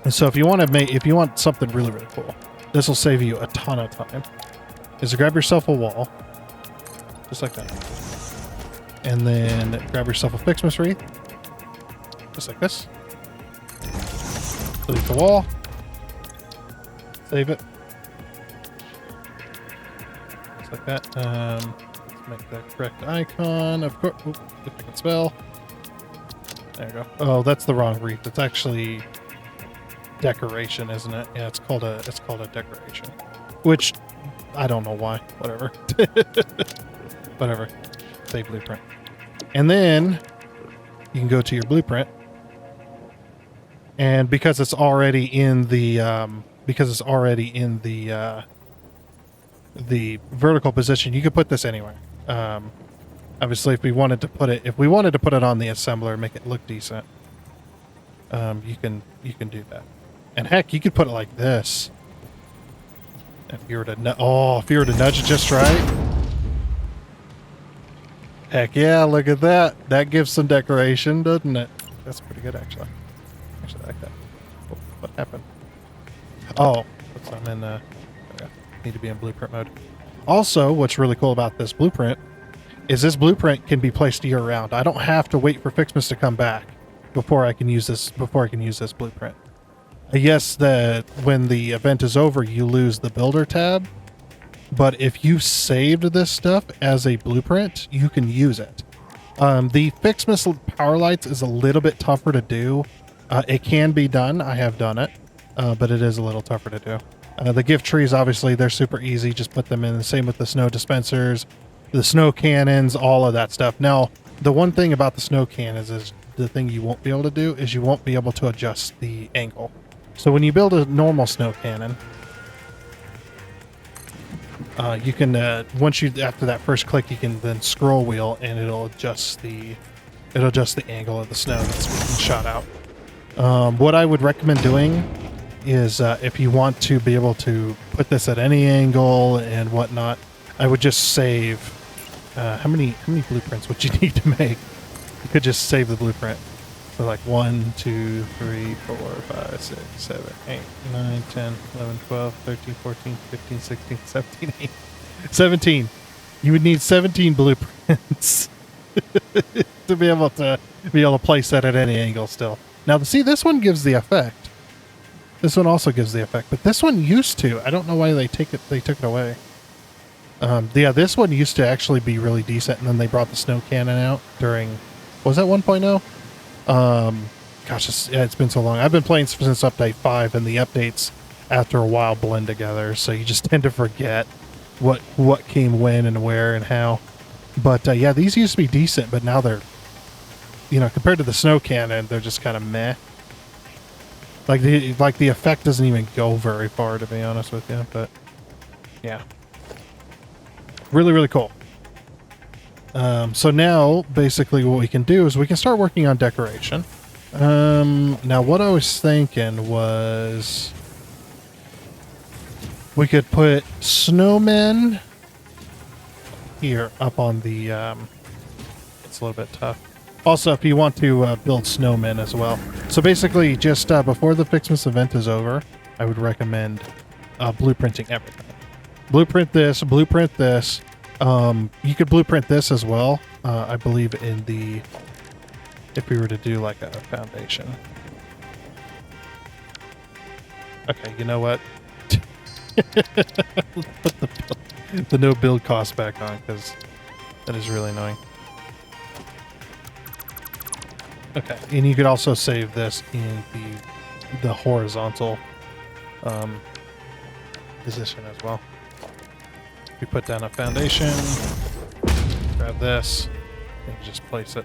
And so if you want something really, really cool, this will save you a ton of time. Is to grab yourself a wall, just like that. And then grab yourself a Ficsmas wreath, just like this. Delete the wall. Save it. Just like that. Let's make the correct icon, of course. Oop, if I can spell. There you go. Oh, that's the wrong wreath. It's actually decoration, isn't it? Yeah, it's called a decoration. Which I don't know why. Whatever. Whatever. Save blueprint. And then you can go to your blueprint. And because it's already in the the vertical position, you could put this anywhere. Obviously, if we wanted to put it on the assembler, make it look decent, you can do that. And heck, you could put it like this. If you were to nudge it just right. Heck yeah, look at that. That gives some decoration, doesn't it? That's pretty good, actually. Actually, I like that. Oh, what happened? Oh, I'm in need to be in blueprint mode. Also, what's really cool about this blueprint is this blueprint can be placed year-round. I don't have to wait for Ficsmas to come back before I can use this blueprint. Yes, that when the event is over, you lose the builder tab, but if you saved this stuff as a blueprint, you can use it. The Ficsmas power lights is a little bit tougher to do. It can be done. I have done it, but it is a little tougher to do. The gift trees, obviously, they're super easy. Just put them in. The same with the snow dispensers, the snow cannons, all of that stuff. Now, the one thing about the snow cannons is the thing you won't be able to do is you won't be able to adjust the angle. So when you build a normal snow cannon, you can once you after that first click, you can then scroll wheel and it'll adjust the angle of the snow that's being shot out. What I would recommend doing is if you want to be able to put this at any angle and whatnot, I would just save. How many blueprints would you need to make? You could just save the blueprint. So like 1, 2, 3, 4, 5, 6, 7, 8, 9, 10, 11, 12, 13, 14, 15, 16, 17, 18, 17. You would need 17 blueprints to be able to place that at any angle still. Now, see, this one gives the effect. This one also gives the effect, but this one used to. I don't know why they took it away. Yeah, this one used to actually be really decent, and then they brought the snow cannon out during, was that 1.0? Gosh, it's been so long. I've been playing since update 5, and the updates after a while blend together, so you just tend to forget what came when and where and how. But yeah, these used to be decent, but now they're, compared to the snow cannon, they're just kind of meh. Like the effect doesn't even go very far, to be honest with you. But yeah, really, really cool. So now basically what we can do is we can start working on decoration. Now what I was thinking was we could put snowmen here up on the, it's a little bit tough. Also, if you want to build snowmen as well. So basically just before the Ficsmas event is over, I would recommend blueprinting everything. Blueprint this, blueprint this. You could blueprint this as well. I believe if we were to do like a foundation. Okay, you know what? Let's put the no build cost back on, because that is really annoying. Okay, and you could also save this in the horizontal position as well. You put down a foundation, grab this, and you just place it.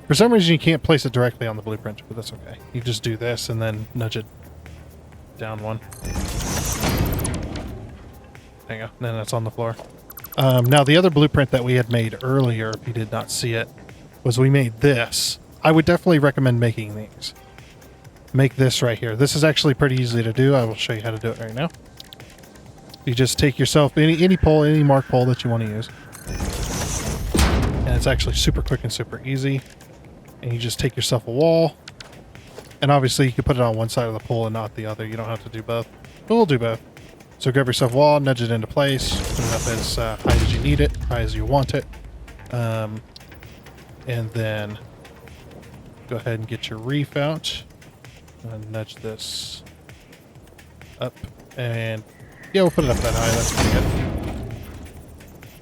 For some reason you can't place it directly on the blueprint, but that's okay. You just do this and then nudge it down one. There you go, and then it's on the floor. Now the other blueprint that we had made earlier, if you did not see it, was we made this. I would definitely recommend making these. Make this right here. This is actually pretty easy to do. I will show you how to do it right now. You just take yourself any pole, any mark pole that you want to use. And it's actually super quick and super easy. And you just take yourself a wall. And obviously you can put it on one side of the pole and not the other. You don't have to do both. But we'll do both. So grab yourself a wall, nudge it into place, put it up as high as you need it, high as you want it. And then go ahead and get your reef out. And nudge this up. And yeah, we'll put it up that high. That's pretty good.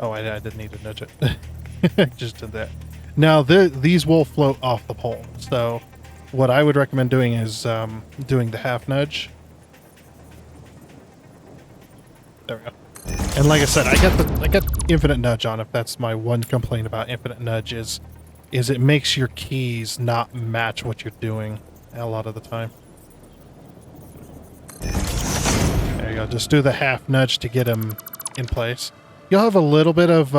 Oh, I didn't need to nudge it. Just did that. Now, these will float off the pole. So what I would recommend doing is doing the half nudge. There we go. And like I said, I got infinite nudge on. If that's my one complaint about infinite nudge is it makes your keys not match what you're doing a lot of the time. There you go. Just do the half nudge to get them in place. You'll have a little bit of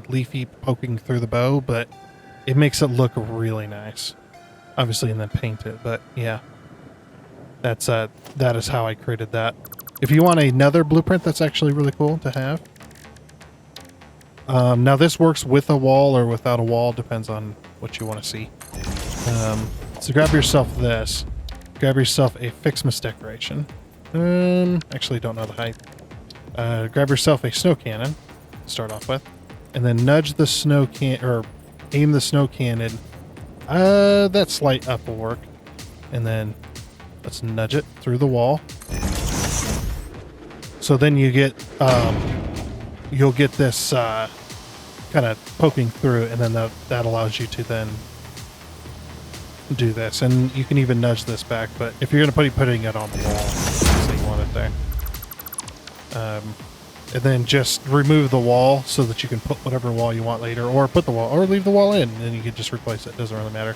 leafy poking through the bow, but it makes it look really nice. Obviously, and then paint it. But yeah, that is how I created that. If you want another blueprint, that's actually really cool to have. Now this works with a wall or without a wall, depends on what you want to see. So grab yourself this. Grab yourself a Ficsmas decoration. Actually don't know the height. Grab yourself a snow cannon, start off with, and then nudge the snow or aim the snow cannon. That slight up will work. And then let's nudge it through the wall. So then you get you'll get this kind of poking through, and then that allows you to then do this. And you can even nudge this back, but if you're going to be putting it on the wall, so you want it there. And then just remove the wall so that you can put whatever wall you want later, or put the wall, or leave the wall in, and then you can just replace it. Doesn't really matter.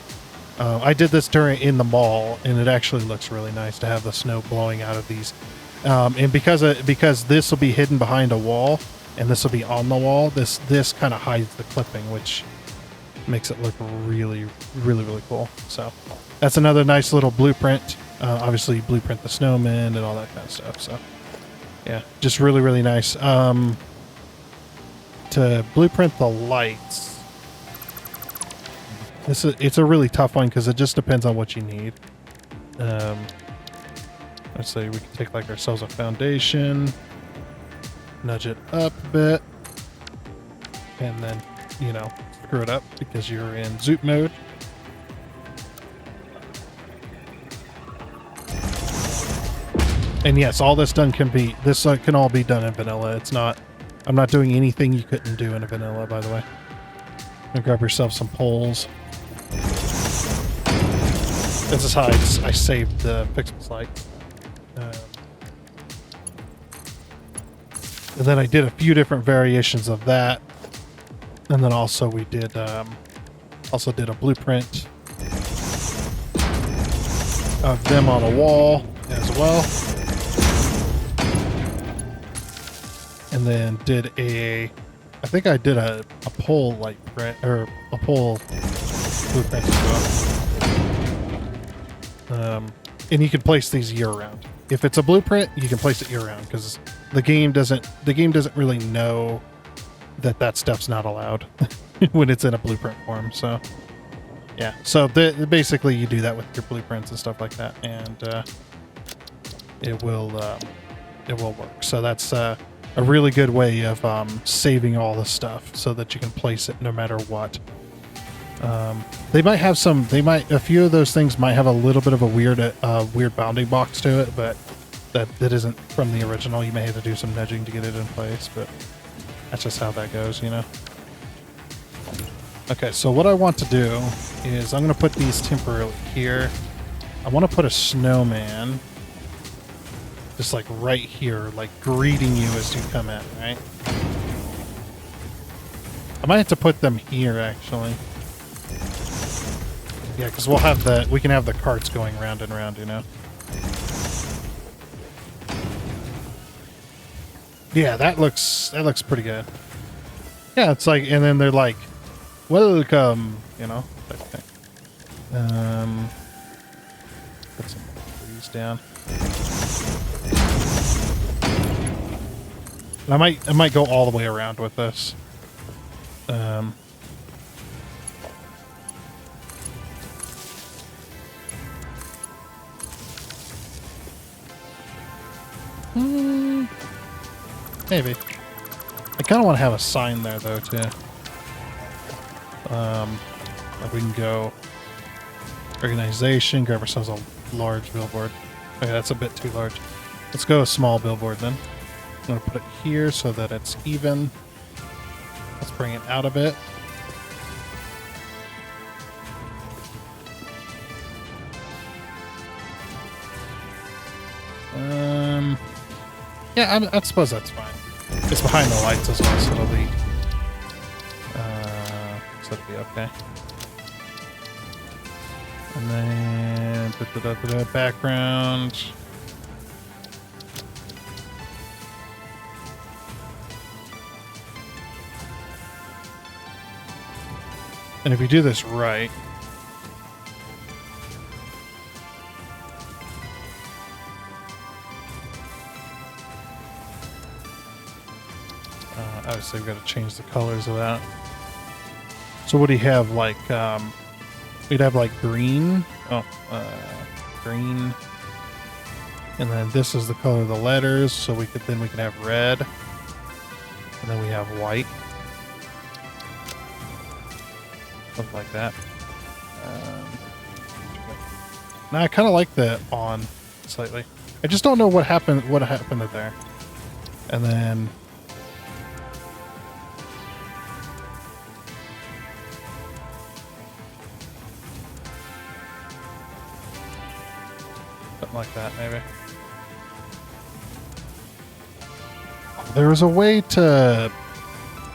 I did this in the mall, and it actually looks really nice to have the snow blowing out of these. And because this will be hidden behind a wall, and this will be on the wall, this kind of hides the clipping, which makes it look really, really, really cool. So that's another nice little blueprint. Obviously, you blueprint the snowman and all that kind of stuff. So yeah, just really, really nice. To blueprint the lights, it's a really tough one because it just depends on what you need. Let's say we can take like ourselves a foundation, nudge it up a bit, and then, you know, screw it up because you're in zoop mode. And yes, all this can all be done in vanilla. It's not, I'm not doing anything you couldn't do in a vanilla, by the way. And grab yourself some poles. This is how I saved the Ficsmas light. And then I did a few different variations of that. And then also we did a blueprint of them on a wall as well. And then did I think I did a pole light print, or a pole blueprint as well. And you can place these year round. If it's a blueprint, you can place it year round because the game doesn't really know that stuff's not allowed when it's in a blueprint form. So yeah, so basically you do that with your blueprints and stuff like that, and it will work. So that's a really good way of saving all the stuff so that you can place it no matter what. They might have a few of those things might have a little bit of a weird bounding box to it, but that isn't from the original. You may have to do some nudging to get it in place, but that's just how that goes, you know. Okay, so what I want to do is I'm going to put these temporarily here. I want to put a snowman just like right here, like greeting you as you come in, right? I might have to put them here, actually. Yeah, because we can have the carts going round and round, you know? Yeah, that looks pretty good. Yeah, it's like, and then they're like, welcome, you know, type thing. Put some trees down. And I might go all the way around with this. Maybe. I kind of want to have a sign there, though, too. Like we can go organization, grab ourselves a large billboard. Okay, that's a bit too large. Let's go a small billboard, then. I'm going to put it here so that it's even. Let's bring it out a bit. Yeah, I suppose that's fine. It's behind the lights as well, so it'll be okay. And then background. And if you do this right, obviously we've got to change the colors of that. So what do you have, like, we'd have like green, green, and then this is the color of the letters, so we can have red, and then we have white. Something like that. Now I kind of like that on slightly. I just don't know what happened there. And then like that, maybe. There was a way to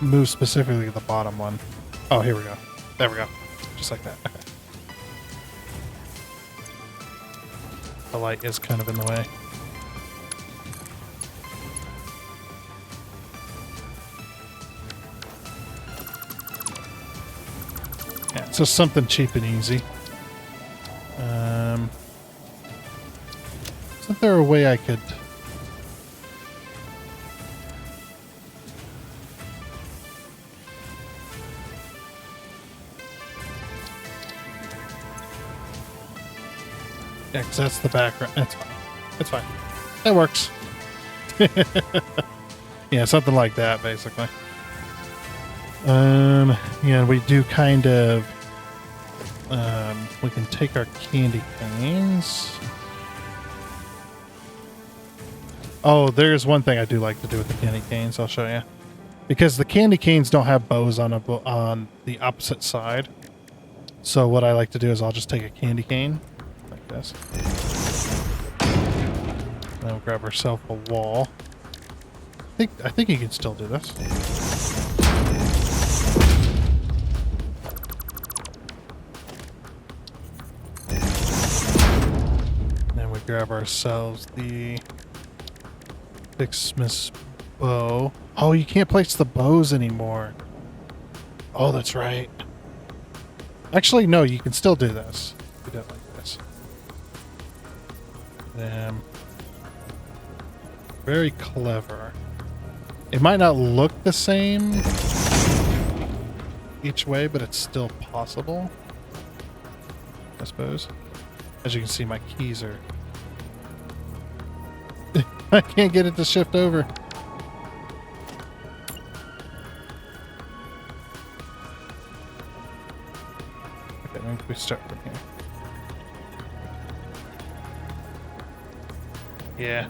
move specifically the bottom one. Oh, here we go. There we go. Just like that. Okay. The light is kind of in the way. Yeah, it's just something cheap and easy. Isn't there a way I could... Yeah, because that's the background. That's fine. That's fine. That works. Yeah, something like that, basically. Yeah, we do kind of... we can take our candy canes. Oh, there's one thing I do like to do with the candy canes. I'll show you. Because the candy canes don't have bows on on the opposite side. So what I like to do is I'll just take a candy cane. Like this. Then we'll grab ourselves a wall. I think you can still do this. Then we grab ourselves the Ficsmas bow. Oh, you can't place the bows anymore. Oh, that's right. Actually, no, you can still do this. Do that like this. Very clever. It might not look the same each way, but it's still possible, I suppose. As you can see, my keys are... I can't get it to shift over. Okay, maybe we start from here. Yeah.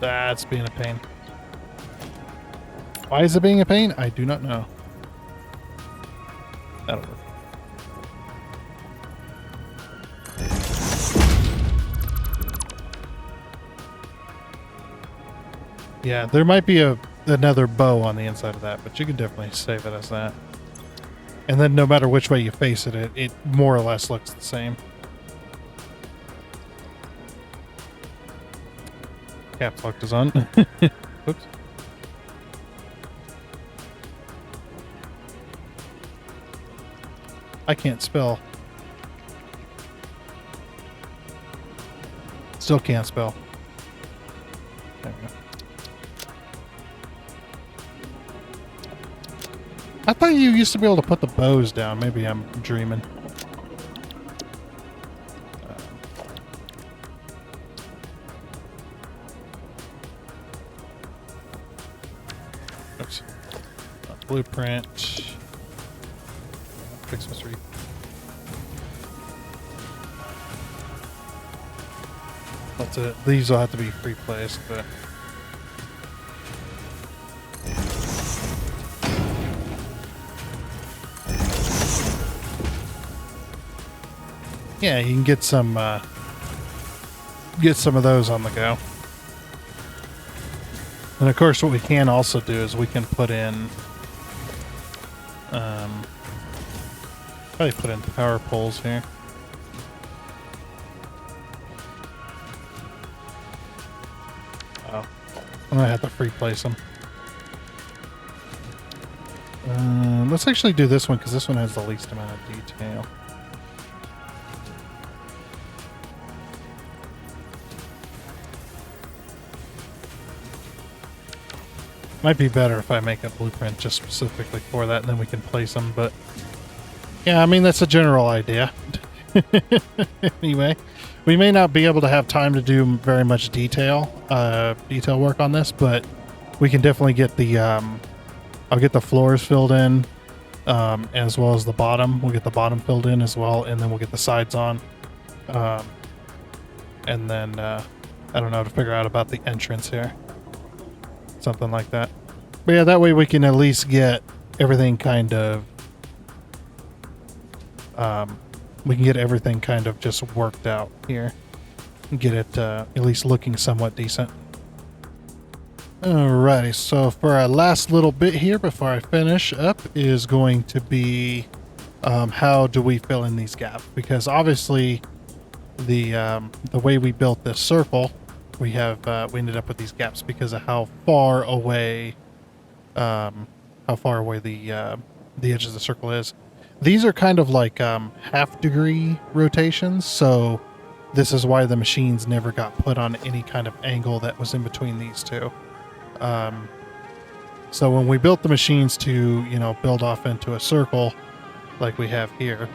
That's being a pain. Why is it being a pain? I do not know. That'll work. Yeah, there might be another bow on the inside of that, but you can definitely save it as that. And then no matter which way you face it, it more or less looks the same. Caps lock is on. Oops. I can't spell. Still can't spell. There we go. I thought you used to be able to put the bows down. Maybe I'm dreaming. Oops. Blueprint. Ficsmas 3. That's it. These will have to be replaced, but... yeah, you can get some of those on the go. And of course, what we can also do is we can put in, probably put in power poles here. Oh, I'm gonna have to free place them. Let's actually do this one because this one has the least amount of detail. Might be better if I make a blueprint just specifically for that, and then we can place them, but... yeah, I mean, that's a general idea. Anyway, we may not be able to have time to do very much detail work on this, but we can definitely get the... I'll get the floors filled in, as well as the bottom. We'll get the bottom filled in as well, and then we'll get the sides on. And then, I don't know, to figure out about the entrance here. something like that. But yeah, that way we can at least get everything kind of just worked out here and get it at least looking somewhat decent. Alrighty, so for our last little bit here before I finish up is going to be how do we fill in these gaps, because obviously the way we built this circle, we ended up with these gaps because of how far away the edge of the circle is. These are kind of like half-degree rotations, so this is why the machines never got put on any kind of angle that was in between these two. So when we built the machines to, build off into a circle like we have here,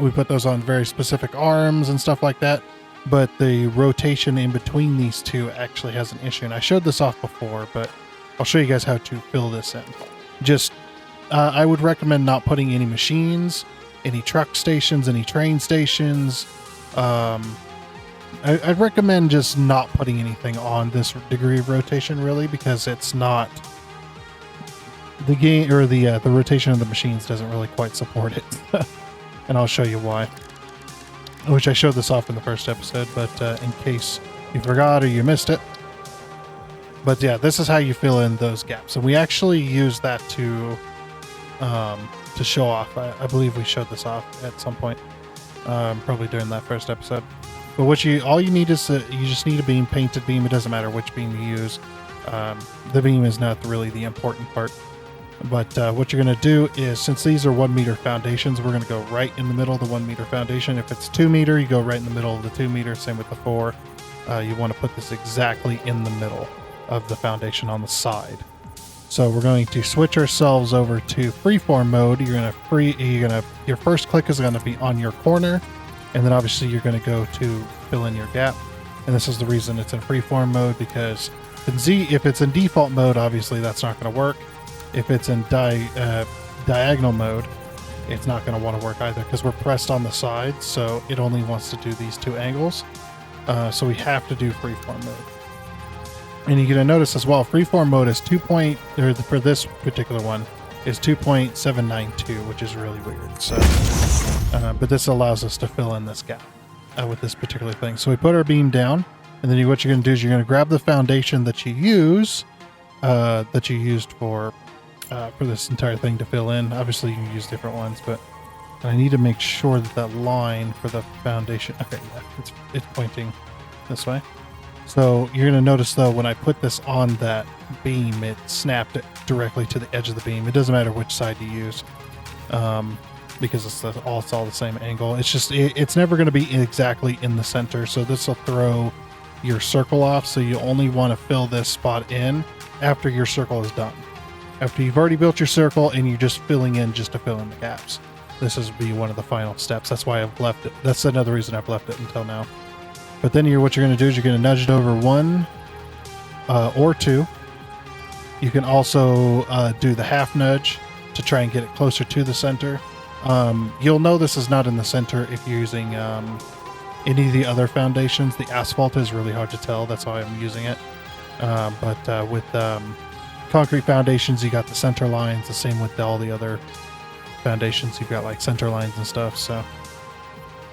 we put those on very specific arms and stuff like that, but the rotation in between these two actually has an issue. And I showed this off before, but I'll show you guys how to fill this in. Just, I would recommend not putting any machines, any truck stations, any train stations. I'd recommend just not putting anything on this degree of rotation, really, because it's not the game, or the rotation of the machines doesn't really quite support it. And I'll show you why. Which I showed this off in the first episode, but in case you forgot or you missed it. But yeah, this is how you fill in those gaps, and we actually use that to show off. I believe we showed this off at some point, probably during that first episode. But all you need is you just need a beam, painted beam. It doesn't matter which beam you use. The beam is not really the important part. But what you're going to do is, since these are 1 meter foundations, we're going to go right in the middle of the 1 meter foundation. If it's 2 meter, you go right in the middle of the 2 meter. Same with the 4. You want to put this exactly in the middle of the foundation on the side. So we're going to switch ourselves over to freeform mode. Your first click is going to be on your corner. And then obviously you're going to go to fill in your gap. And this is the reason it's in freeform mode, because if it's in default mode, obviously that's not going to work. If it's in diagonal mode, it's not going to want to work either, because we're pressed on the side, so it only wants to do these two angles. So we have to do freeform mode. And you're going to notice as well, freeform mode is for this particular one, is 2.792, which is really weird. So, but this allows us to fill in this gap with this particular thing. So we put our beam down, and then what you're going to do is you're going to grab the foundation that you used for this entire thing to fill in. Obviously, you can use different ones, but I need to make sure that line for the foundation. Okay, yeah, it's pointing this way. So you're going to notice, though, when I put this on that beam, it snapped it directly to the edge of the beam. It doesn't matter which side you use, because it's all the same angle. It's just it's never going to be exactly in the center. So this will throw your circle off. So you only want to fill this spot in after your circle is done. After you've already built your circle and you're just filling in just to fill in the gaps. This is be one of the final steps. That's why I've left it. That's another reason I've left it until now. But then what you're going to do is you're going to nudge it over 1 or 2. You can also do the half nudge to try and get it closer to the center. You'll know this is not in the center if you're using any of the other foundations. The asphalt is really hard to tell. That's why I'm using it. But with concrete foundations, you got the center lines. The same with all the other foundations. You've got like center lines and stuff. So,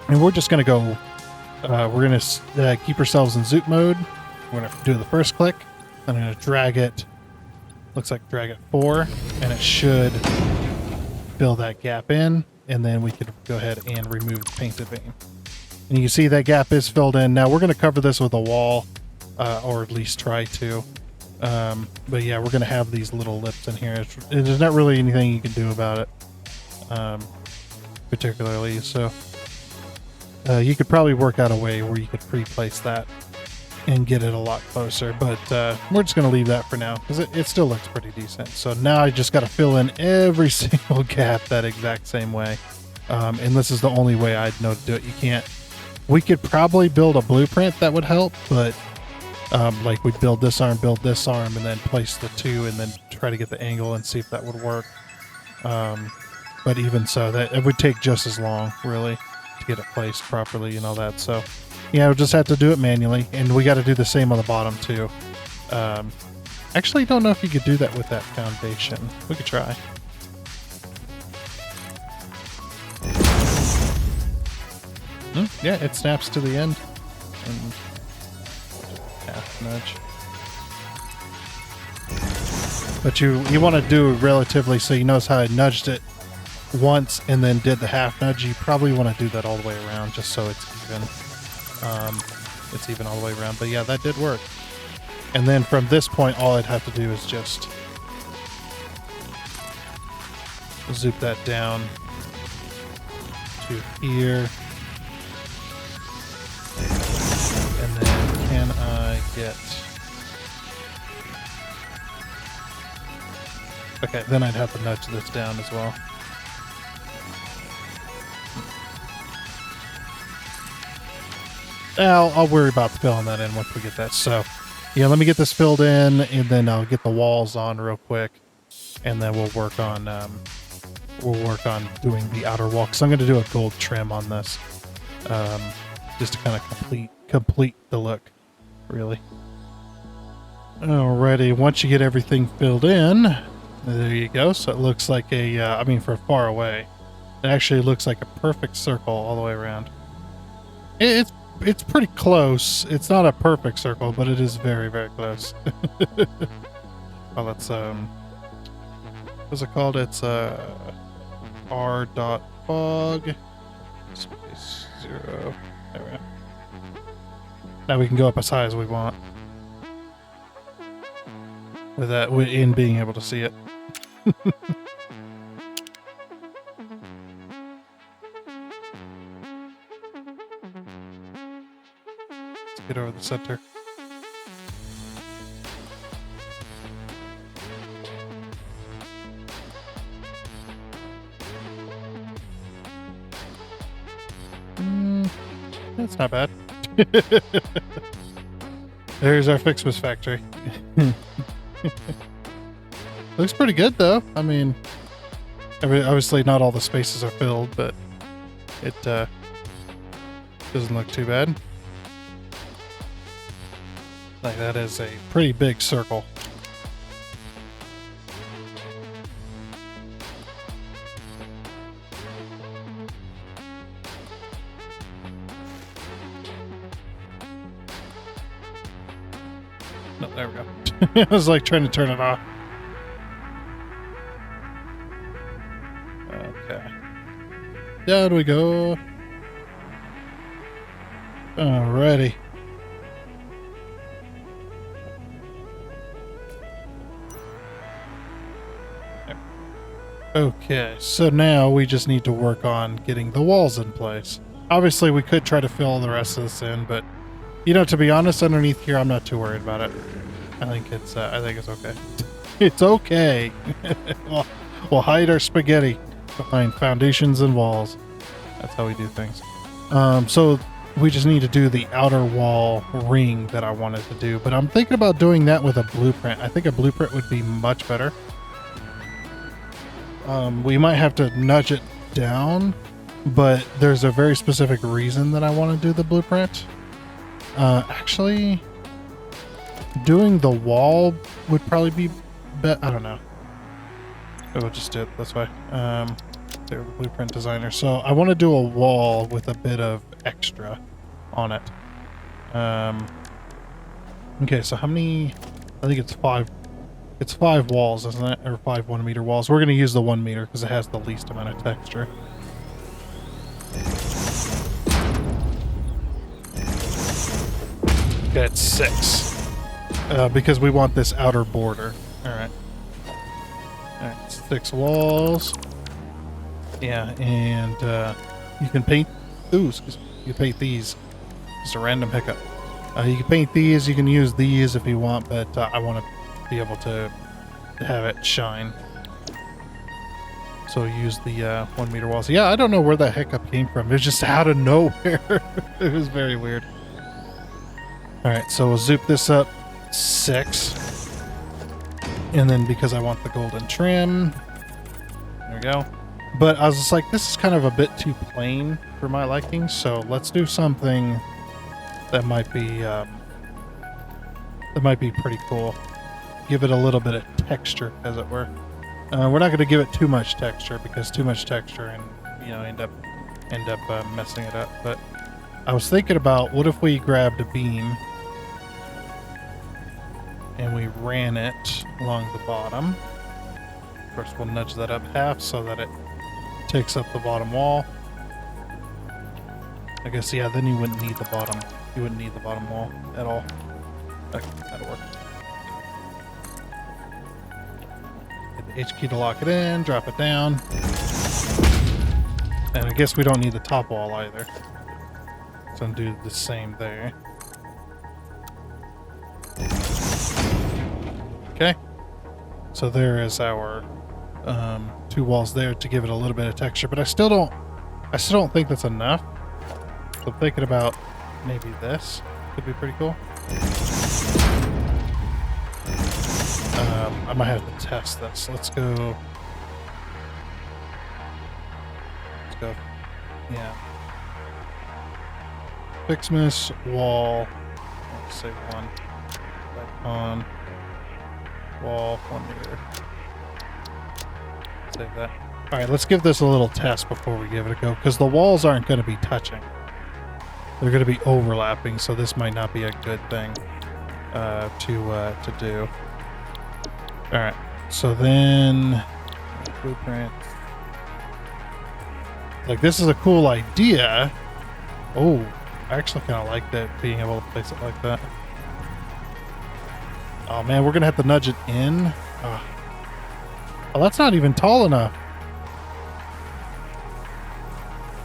and we're just going to go. We're going to keep ourselves in zoop mode. We're going to do the first click. I'm going to drag it. Looks like drag it 4, and it should fill that gap in. And then we could go ahead and remove the painted beam. And you can see that gap is filled in. Now we're going to cover this with a wall, or at least try to. But yeah, we're going to have these little lips in here. There's not really anything you can do about it, particularly. So you could probably work out a way where you could pre-place that and get it a lot closer. But we're just going to leave that for now because it still looks pretty decent. So now I just got to fill in every single gap that exact same way. And this is the only way I'd know to do it. You can't. We could probably build a blueprint that would help, but like we'd build this arm, and then place the two, and then try to get the angle and see if that would work. But even so, that it would take just as long, really, to get it placed properly and all that. So yeah, we'll just have to do it manually, and we got to do the same on the bottom too. Actually, don't know if you could do that with that foundation. We could try. Yeah, it snaps to the end. And half nudge. But you want to do it relatively, so you notice how I nudged it once and then did the half nudge. You probably want to do that all the way around just so it's even. It's even all the way around. But yeah, that did work. And then from this point, all I'd have to do is just zoop that down to here. And then can I get... Okay, then I'd have to nudge this down as well. I'll worry about filling that in once we get that. So, yeah, let me get this filled in, and then I'll get the walls on real quick, and then we'll work on doing the outer wall. Because I'm going to do a gold trim on this, just to kind of complete the look, really. Alrighty, once you get everything filled in, there you go. So it looks like a, I mean, for far away, it actually looks like a perfect circle all the way around. It's pretty close. It's not a perfect circle, but it is very, very close. Well, it's, what's it called? It's, r.AOG space 0. There we go. Now we can go up as high as we want. With that, in being able to see it. Let's get over the center. That's not bad. There's our Ficsmas factory. Looks pretty good, though. I mean, obviously not all the spaces are filled, but it doesn't look too bad. Like, that is a pretty big circle. No, there we go. I was like trying to turn it off. Okay. Down we go. Alrighty. Okay, so now we just need to work on getting the walls in place. Obviously, we could try to fill the rest of this in, but you know, to be honest, underneath here, I'm not too worried about it. I think it's okay. It's okay. We'll hide our spaghetti behind foundations and walls. That's how we do things. So we just need to do the outer wall ring that I wanted to do, but I'm thinking about doing that with a blueprint. I think a blueprint would be much better. We might have to nudge it down, but there's a very specific reason that I want to do the blueprint. Actually, doing the wall would probably be I don't know. We'll just do it this way. They're the blueprint designer. So I want to do a wall with a bit of extra on it. Okay, so how many? I think it's 5. It's 5 walls, isn't it? Or 5 1-meter walls. We're going to use the 1 meter because it has the least amount of texture. Okay, it's 6. Because we want this outer border. Alright. Alright, 6 walls. Yeah, and you can paint... Ooh, excuse me. You can paint these. Just a random hiccup. You can paint these. You can use these if you want, but I want to be able to have it shine. So use the 1 meter walls. Yeah, I don't know where that hiccup came from. It was just out of nowhere. It was very weird. Alright, so we'll zoop this up 6. And then because I want the golden trim, there we go. But I was just like, this is kind of a bit too plain for my liking, so let's do something that might be pretty cool. give it a little bit of texture, as it were. We're not going to give it too much texture, because too much texture and end up messing it up. But I was thinking about, what if we grabbed a beam and we ran it along the bottom. Of course, we'll nudge that up half so that it takes up the bottom wall. I guess, yeah, then you wouldn't need the bottom. You wouldn't need the bottom wall at all. Okay, that'll work. Hit the H key to lock it in, drop it down. And I guess we don't need the top wall either. So I'm do the same there. Okay. So there is our 2 walls there to give it a little bit of texture, but I still don't think that's enough. So I'm thinking about maybe this could be pretty cool. I might have to test this. Let's go. Yeah. Ficsmas wall. Let's say 1. Back on. Wall 1 meter. Save that. All right, let's give this a little test before we give it a go, because the walls aren't going to be touching. They're going to be overlapping, so this might not be a good thing to do. All right, so then blueprint. Like, this is a cool idea. Oh, I actually kind of like that, being able to place it like that. Oh man, we're gonna have to nudge it in. Oh, that's not even tall enough.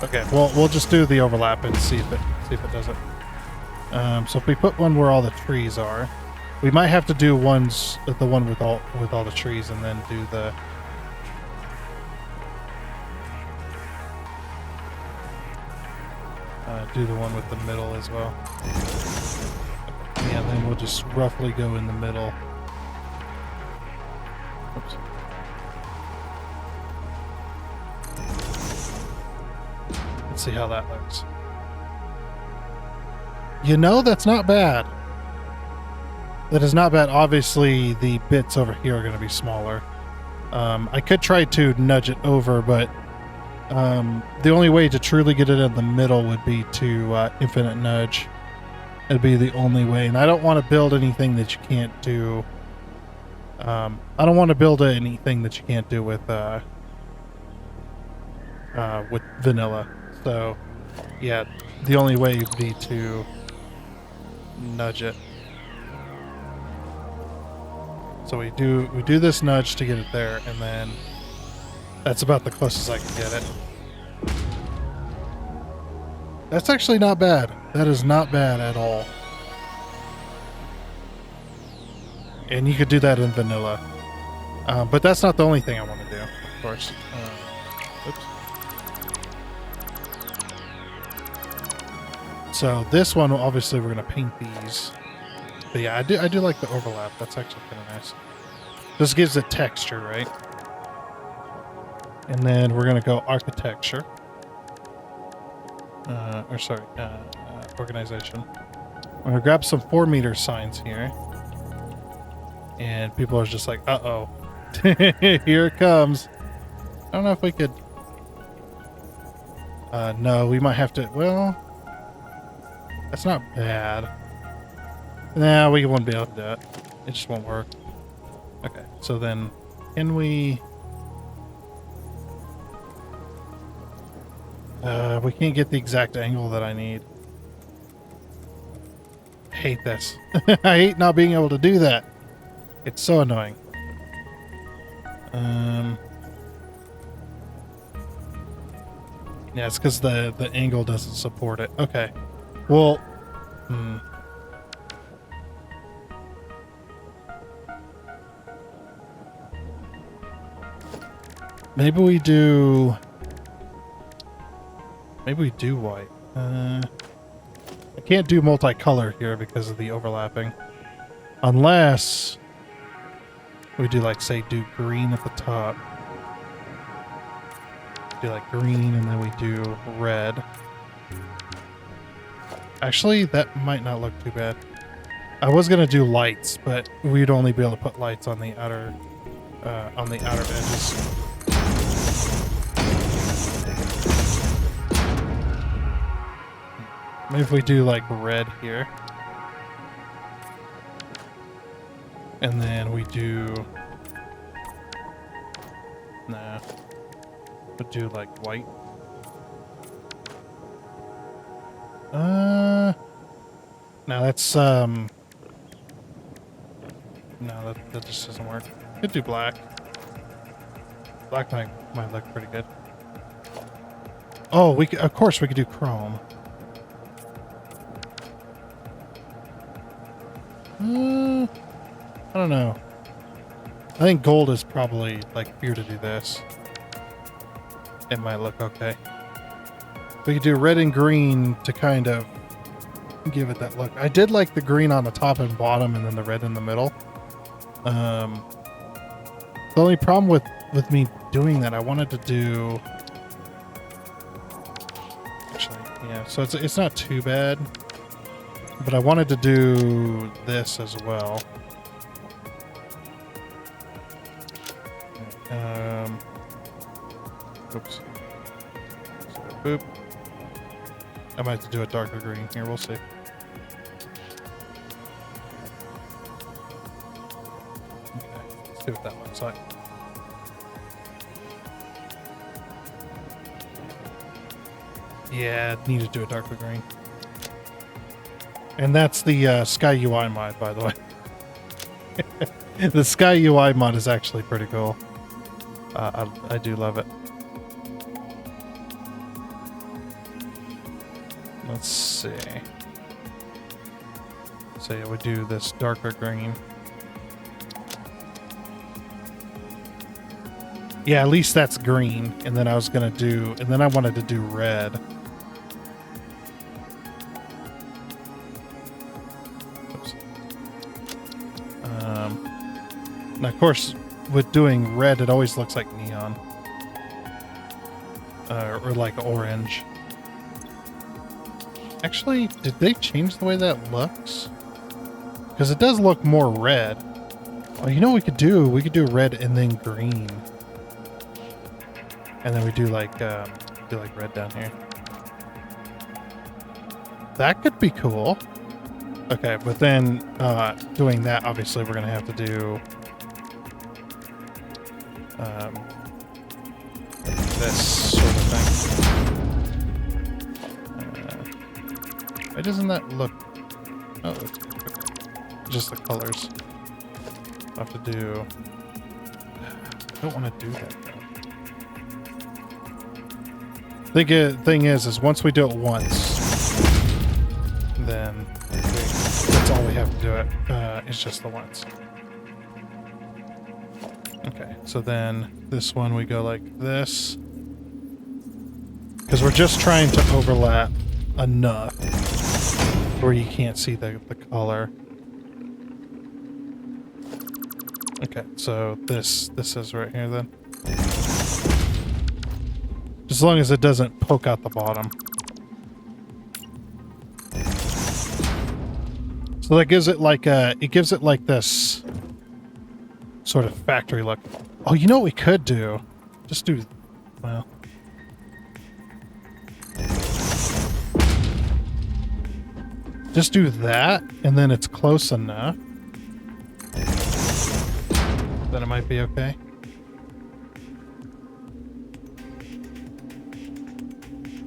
Okay, well, we'll just do the overlap and see if it does it. So if we put one where all the trees are, we might have to do the one with all the trees, and then do the one with the middle as well. Yeah, then we'll just roughly go in the middle. Oops. Let's see how that looks. That's not bad. That is not bad. Obviously, the bits over here are going to be smaller. I could try to nudge it over, but the only way to truly get it in the middle would be to infinite nudge. It'd be the only way, and I don't want to build anything that you can't do. I don't want to build anything that you can't do with vanilla. So, yeah, the only way would be to nudge it. So we do this nudge to get it there, and then that's about the closest I can get it. That's actually not bad. That is not bad at all. And you could do that in vanilla. But that's not the only thing I want to do, of course. Oops. So this one, obviously, we're going to paint these. But yeah, I do like the overlap. That's actually kind of nice. This gives it texture, right? And then we're going to go architecture. Organization. I'm going to grab some 4-meter signs here. And people are just like, uh-oh. Here it comes. I don't know if we could... no, we might have to... Well... That's not bad. Nah, we won't be able to do it. It just won't work. Okay, so then... Can we... we can't get the exact angle that I need. I hate this. I hate not being able to do that. It's so annoying. Yeah, it's because the angle doesn't support it. Okay. Well, maybe we do white. I can't do multicolor here because of the overlapping. Unless we do, like, say, do green at the top. Do, like, green, and then we do red. Actually, that might not look too bad. I was gonna do lights, but we'd only be able to put lights on the outer edges. Maybe if we do like red here. And then we do... Nah. We'll do like white. No, that's, no, that just doesn't work. Could do black. Black might look pretty good. Oh, of course we could do chrome. I don't know. I think gold is probably like here to do this. It might look okay. We could do red and green to kind of give it that look. I did like the green on the top and bottom and then the red in the middle. The only problem with me doing that, I wanted to do... Actually, yeah, so it's not too bad. But I wanted to do this as well. Oops. So, boop. I might have to do a darker green here. We'll see. Okay, let's see what that looks like. Yeah, need to do a darker green. And that's the Sky UI mod, by the way. The Sky UI mod is actually pretty cool. I do love it. Let's see. So yeah, we do this darker green. Yeah, at least that's green. And then I wanted to do red. Oops. Now of course, with doing red, it always looks like neon. Or like orange. Actually, did they change the way that looks? Because it does look more red. Oh, you know what we could do? We could do red and then green. And then we do like red down here. That could be cool. Okay, but then doing that, obviously we're gonna have to do this sort of thing. Why doesn't that look... Oh, okay. Just the colors. I'll have to do... I don't want to do that, though. Thing is once we do it once, then that's all we have to do it. It's just the once. Okay, so then this one we go like this. Because we're just trying to overlap enough where you can't see the color. Okay, so this is right here then. As long as it doesn't poke out the bottom. So that gives it like this sort of factory look. Oh, you know what we could do? Just do, well. Just do that, and then it's close enough. Then it might be okay.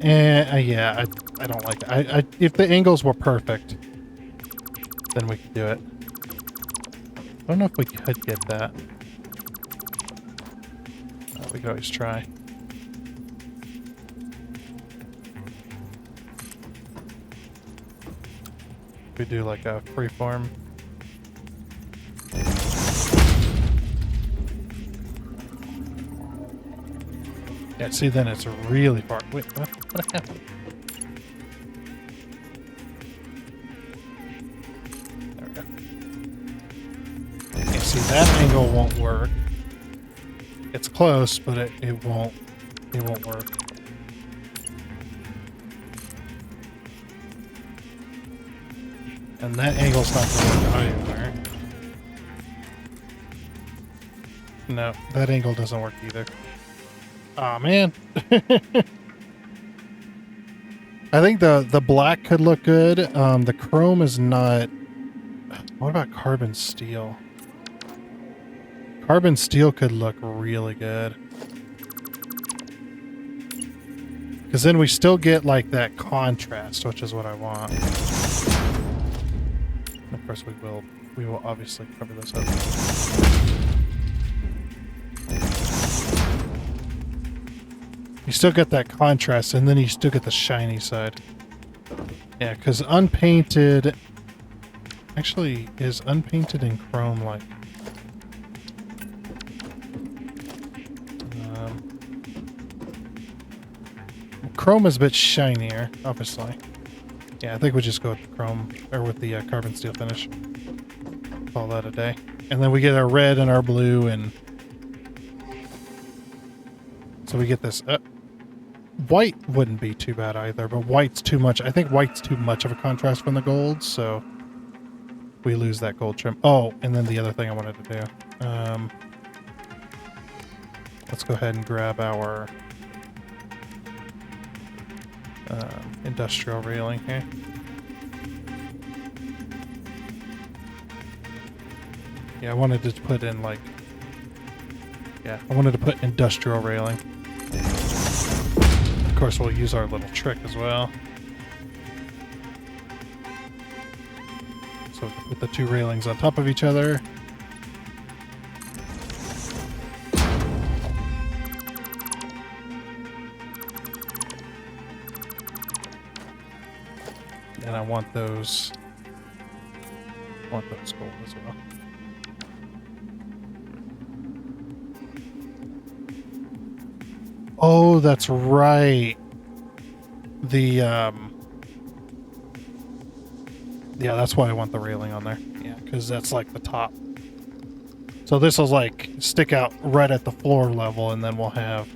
Yeah, I don't like it. If the angles were perfect, then we could do it. I don't know if we could get that. We could always try. We do like a freeform. Yeah, see, then it's really far. Wait, what happened? There we go. Yeah, see, that angle won't work. It's close, but it won't work. And that angle's not going to work either. No, that angle doesn't work either. Aw, man. I think the black could look good. The chrome is not... What about carbon steel? Carbon steel could look really good. Because then we still get, like, that contrast, which is what I want. And of course, we will obviously cover this up. You still get that contrast, and then you still get the shiny side. Yeah, because unpainted... Actually, is unpainted in chrome, like... Chrome is a bit shinier, obviously. Yeah, I think we just go with the chrome, or with the carbon steel finish. Call that a day. And then we get our red and our blue, and... So we get this... white wouldn't be too bad either, but white's too much. I think white's too much of a contrast from the gold, so... We lose that gold trim. Oh, and then the other thing I wanted to do. Let's go ahead and grab our... industrial railing here. Yeah, I wanted to put in like... Yeah, I wanted to put industrial railing. Of course, we'll use our little trick as well. So we can put the two railings on top of each other. And I want those gold as well. Oh, that's right. Yeah, that's why I want the railing on there. Yeah, because that's like the top. So this will like stick out right at the floor level, and then we'll have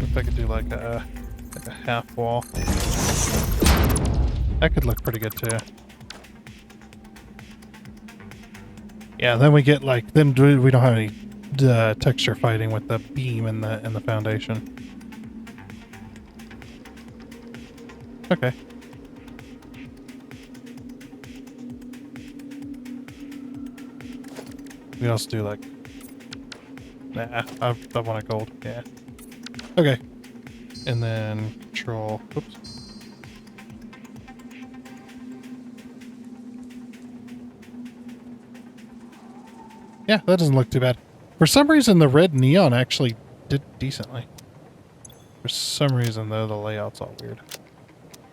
if I could do like a half wall. That could look pretty good too. Yeah, then we get like, then we don't have any texture fighting with the beam and the foundation. Okay. We also do like, nah, I want a gold. Yeah. Okay. And then control. Oops. Yeah, that doesn't look too bad. For some reason, the red neon actually did decently. For some reason, though, the layout's all weird.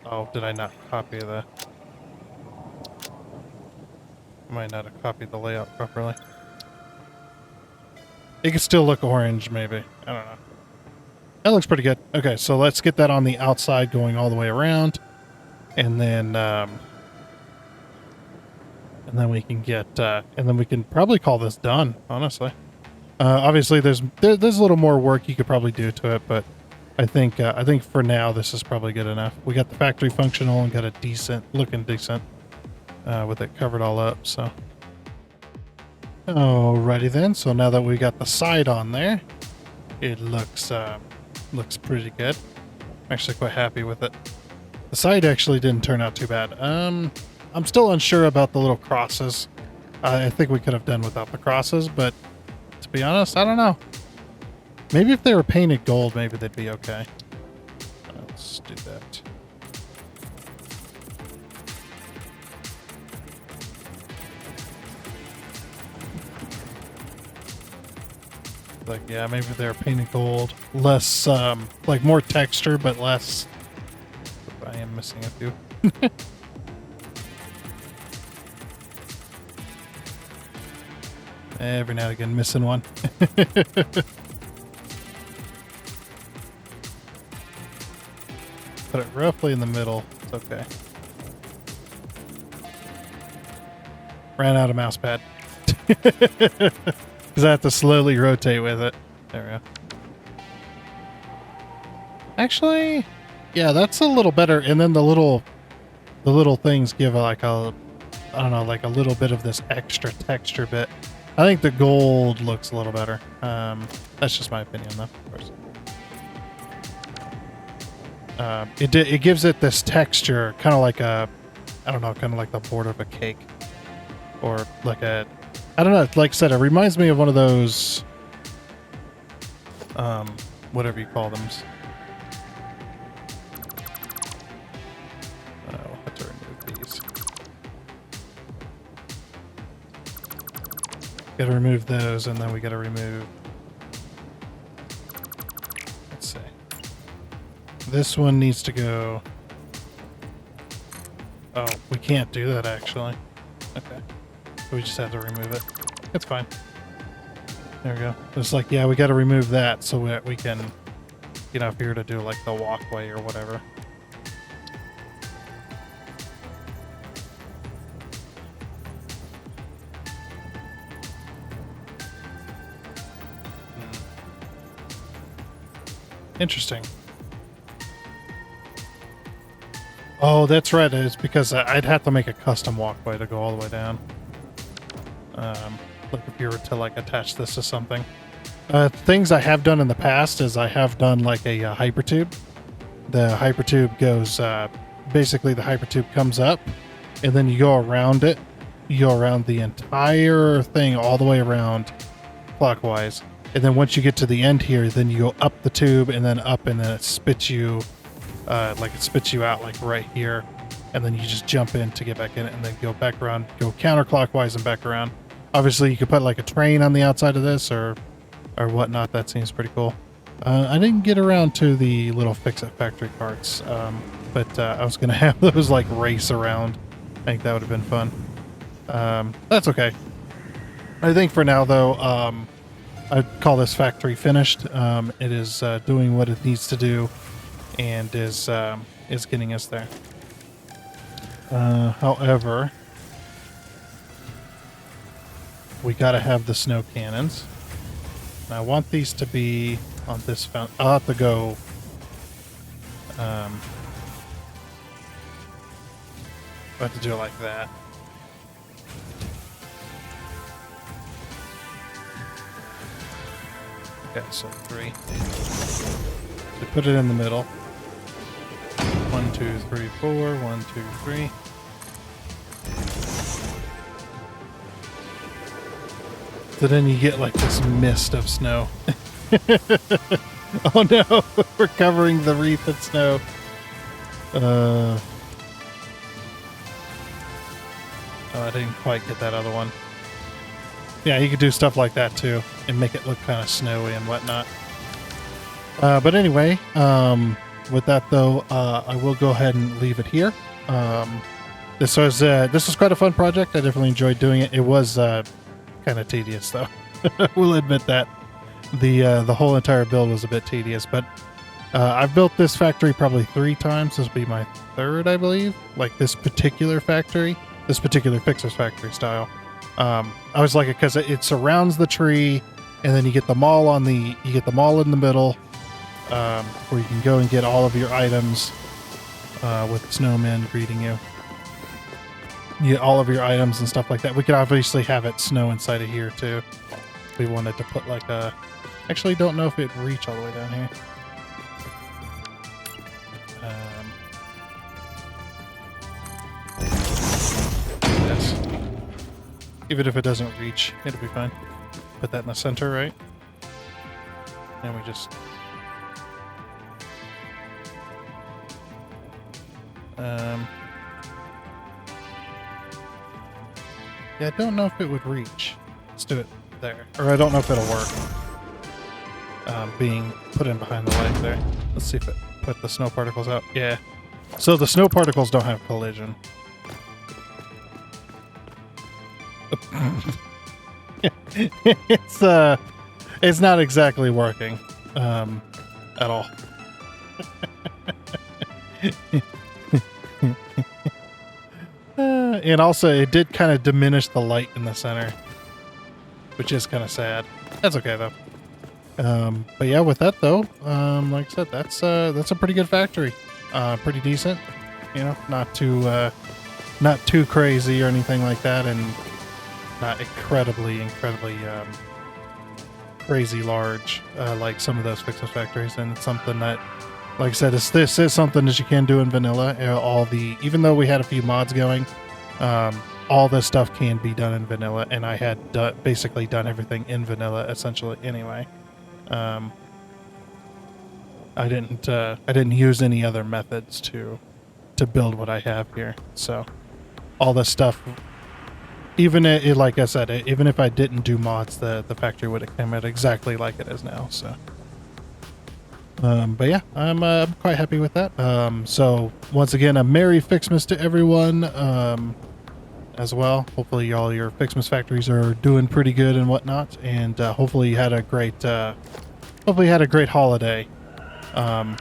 Oh, did I not copy the... I might not have copied the layout properly. It could still look orange, maybe. I don't know. That looks pretty good. Okay, so let's get that on the outside going all the way around. And then we can get, and then we can probably call this done, honestly. Obviously, there's a little more work you could probably do to it, but I think for now this is probably good enough. We got the factory functional and got a looking decent with it covered all up. So, alrighty then. So now that we got the side on there, it looks pretty good. I'm actually quite happy with it. The side actually didn't turn out too bad. I'm still unsure about the little crosses. I think we could have done without the crosses, but to be honest, I don't know. Maybe if they were painted gold, maybe they'd be okay. Let's do that. Like, yeah, maybe they're painted gold. Less, like more texture, but less. I am missing a few. Every now and again, missing one. Put it roughly in the middle. It's okay. Ran out of mouse pad. Because I have to slowly rotate with it. There we go. Actually, yeah, that's a little better. And then the little things give like a, I don't know, like a little bit of this extra texture bit. I think the gold looks a little better. That's just my opinion, though, of course. It gives it this texture, kind of like a, I don't know, kind of like the border of a cake, or like a, I don't know. Like I said, it reminds me of one of those, whatever you call them. I'll have to remove these. Got to remove those, and then we got to remove. Let's see. This one needs to go. Oh, we can't do that actually. Okay. We just have to remove it. It's fine. There we go. It's like, yeah, we got to remove that so that we can get up here to do like the walkway or whatever. Interesting. Oh, that's right. It's because I'd have to make a custom walkway to go all the way down. Like if you were to like attach this to something. Things I have done in the past is I have done like a hypertube. The hypertube goes, basically the hypertube comes up and then you go around it. You go around the entire thing all the way around clockwise. And then once you get to the end here, then you go up the tube and then up, and then it spits you, like it spits you out like right here. And then you just jump in to get back in it and then go back around, go counterclockwise and back around. Obviously you could put like a train on the outside of this or whatnot. That seems pretty cool. I didn't get around to the little Fix-It-Factory carts, but I was going to have those like race around. I think that would have been fun. That's okay. I think for now though, I'd call this factory finished. It is doing what it needs to do and is getting us there. However, we got to have the snow cannons. And I want these to be on this fountain. I'll have to go. I have to do it like that. Okay, so 3. So put it in the middle. 1, 2, 3, 4. 1, 2, 3. So then you get like this mist of snow. Oh no, we're covering the wreath in snow. Oh, I didn't quite get that other one. Yeah, you could do stuff like that too and make it look kind of snowy and whatnot. But anyway, with that though, I will go ahead and leave it here. This was quite a fun project. I definitely enjoyed doing it. It was kind of tedious though. We'll admit that. The whole entire build was a bit tedious, but I've built this factory probably 3 times. This will be my 3rd, I believe. Like this particular factory, this particular Ficsmas factory style. I was like it because it surrounds the tree, and then you get the mall in the middle, where you can go and get all of your items with the snowmen greeting you. You get all of your items and stuff like that. We could obviously have it snow inside of here too. If we wanted to put like a. Actually, don't know if it'd reach all the way down here. Yes. Even if it doesn't reach, it'll be fine. Put that in the center, right? And we just... Yeah, I don't know if it would reach. Let's do it there. Or I don't know if it'll work. Being put in behind the light there. Let's see if it put the snow particles out. Yeah. So the snow particles don't have collision. It's not exactly working at all. And also it did kind of diminish the light in the center, which is kind of sad. That's okay though. But yeah, with that though, like I said, that's a pretty good factory. Pretty decent, you know, not too crazy or anything like that, and not incredibly crazy large like some of those Ficsmas factories. And it's something that, like I said, this is something that you can do in vanilla. Even though we had a few mods going, all this stuff can be done in vanilla, and I had basically done everything in vanilla essentially anyway. I didn't use any other methods to build what I have here. So all this stuff, even like I said, even if I didn't do mods, the factory would have come out exactly like it is now. So, but yeah, I'm quite happy with that. So once again, a Merry Ficsmas to everyone, as well. Hopefully all your Ficsmas factories are doing pretty good and whatnot, and hopefully you had a great holiday, a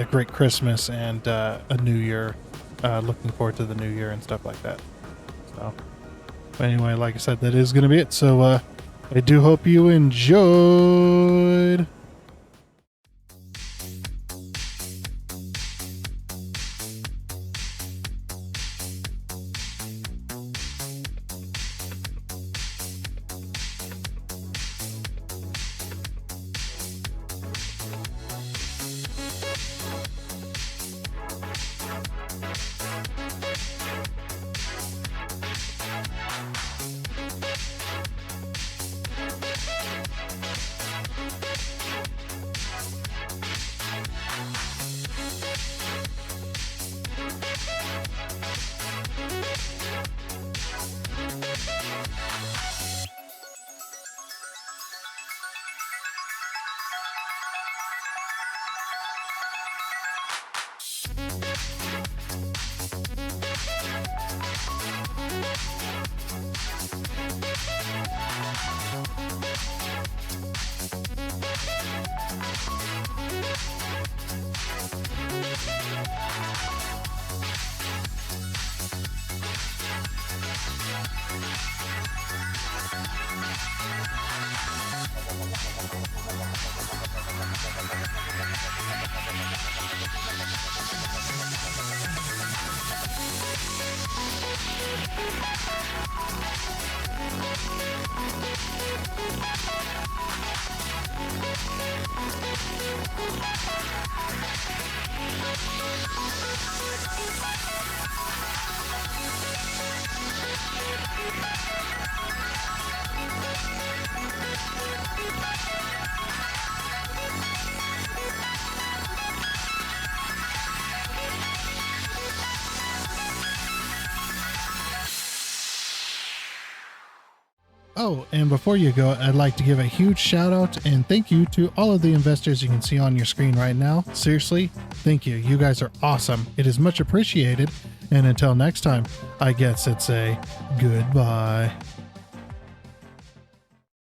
great Christmas, and a New Year. Looking forward to the New Year and stuff like that. So, but anyway, like I said, that is going to be it. So I do hope you enjoyed. Oh, and before you go, I'd like to give a huge shout out and thank you to all of the investors you can see on your screen right now. Seriously, thank you. You guys are awesome. It is much appreciated. And until next time, I guess it's a goodbye.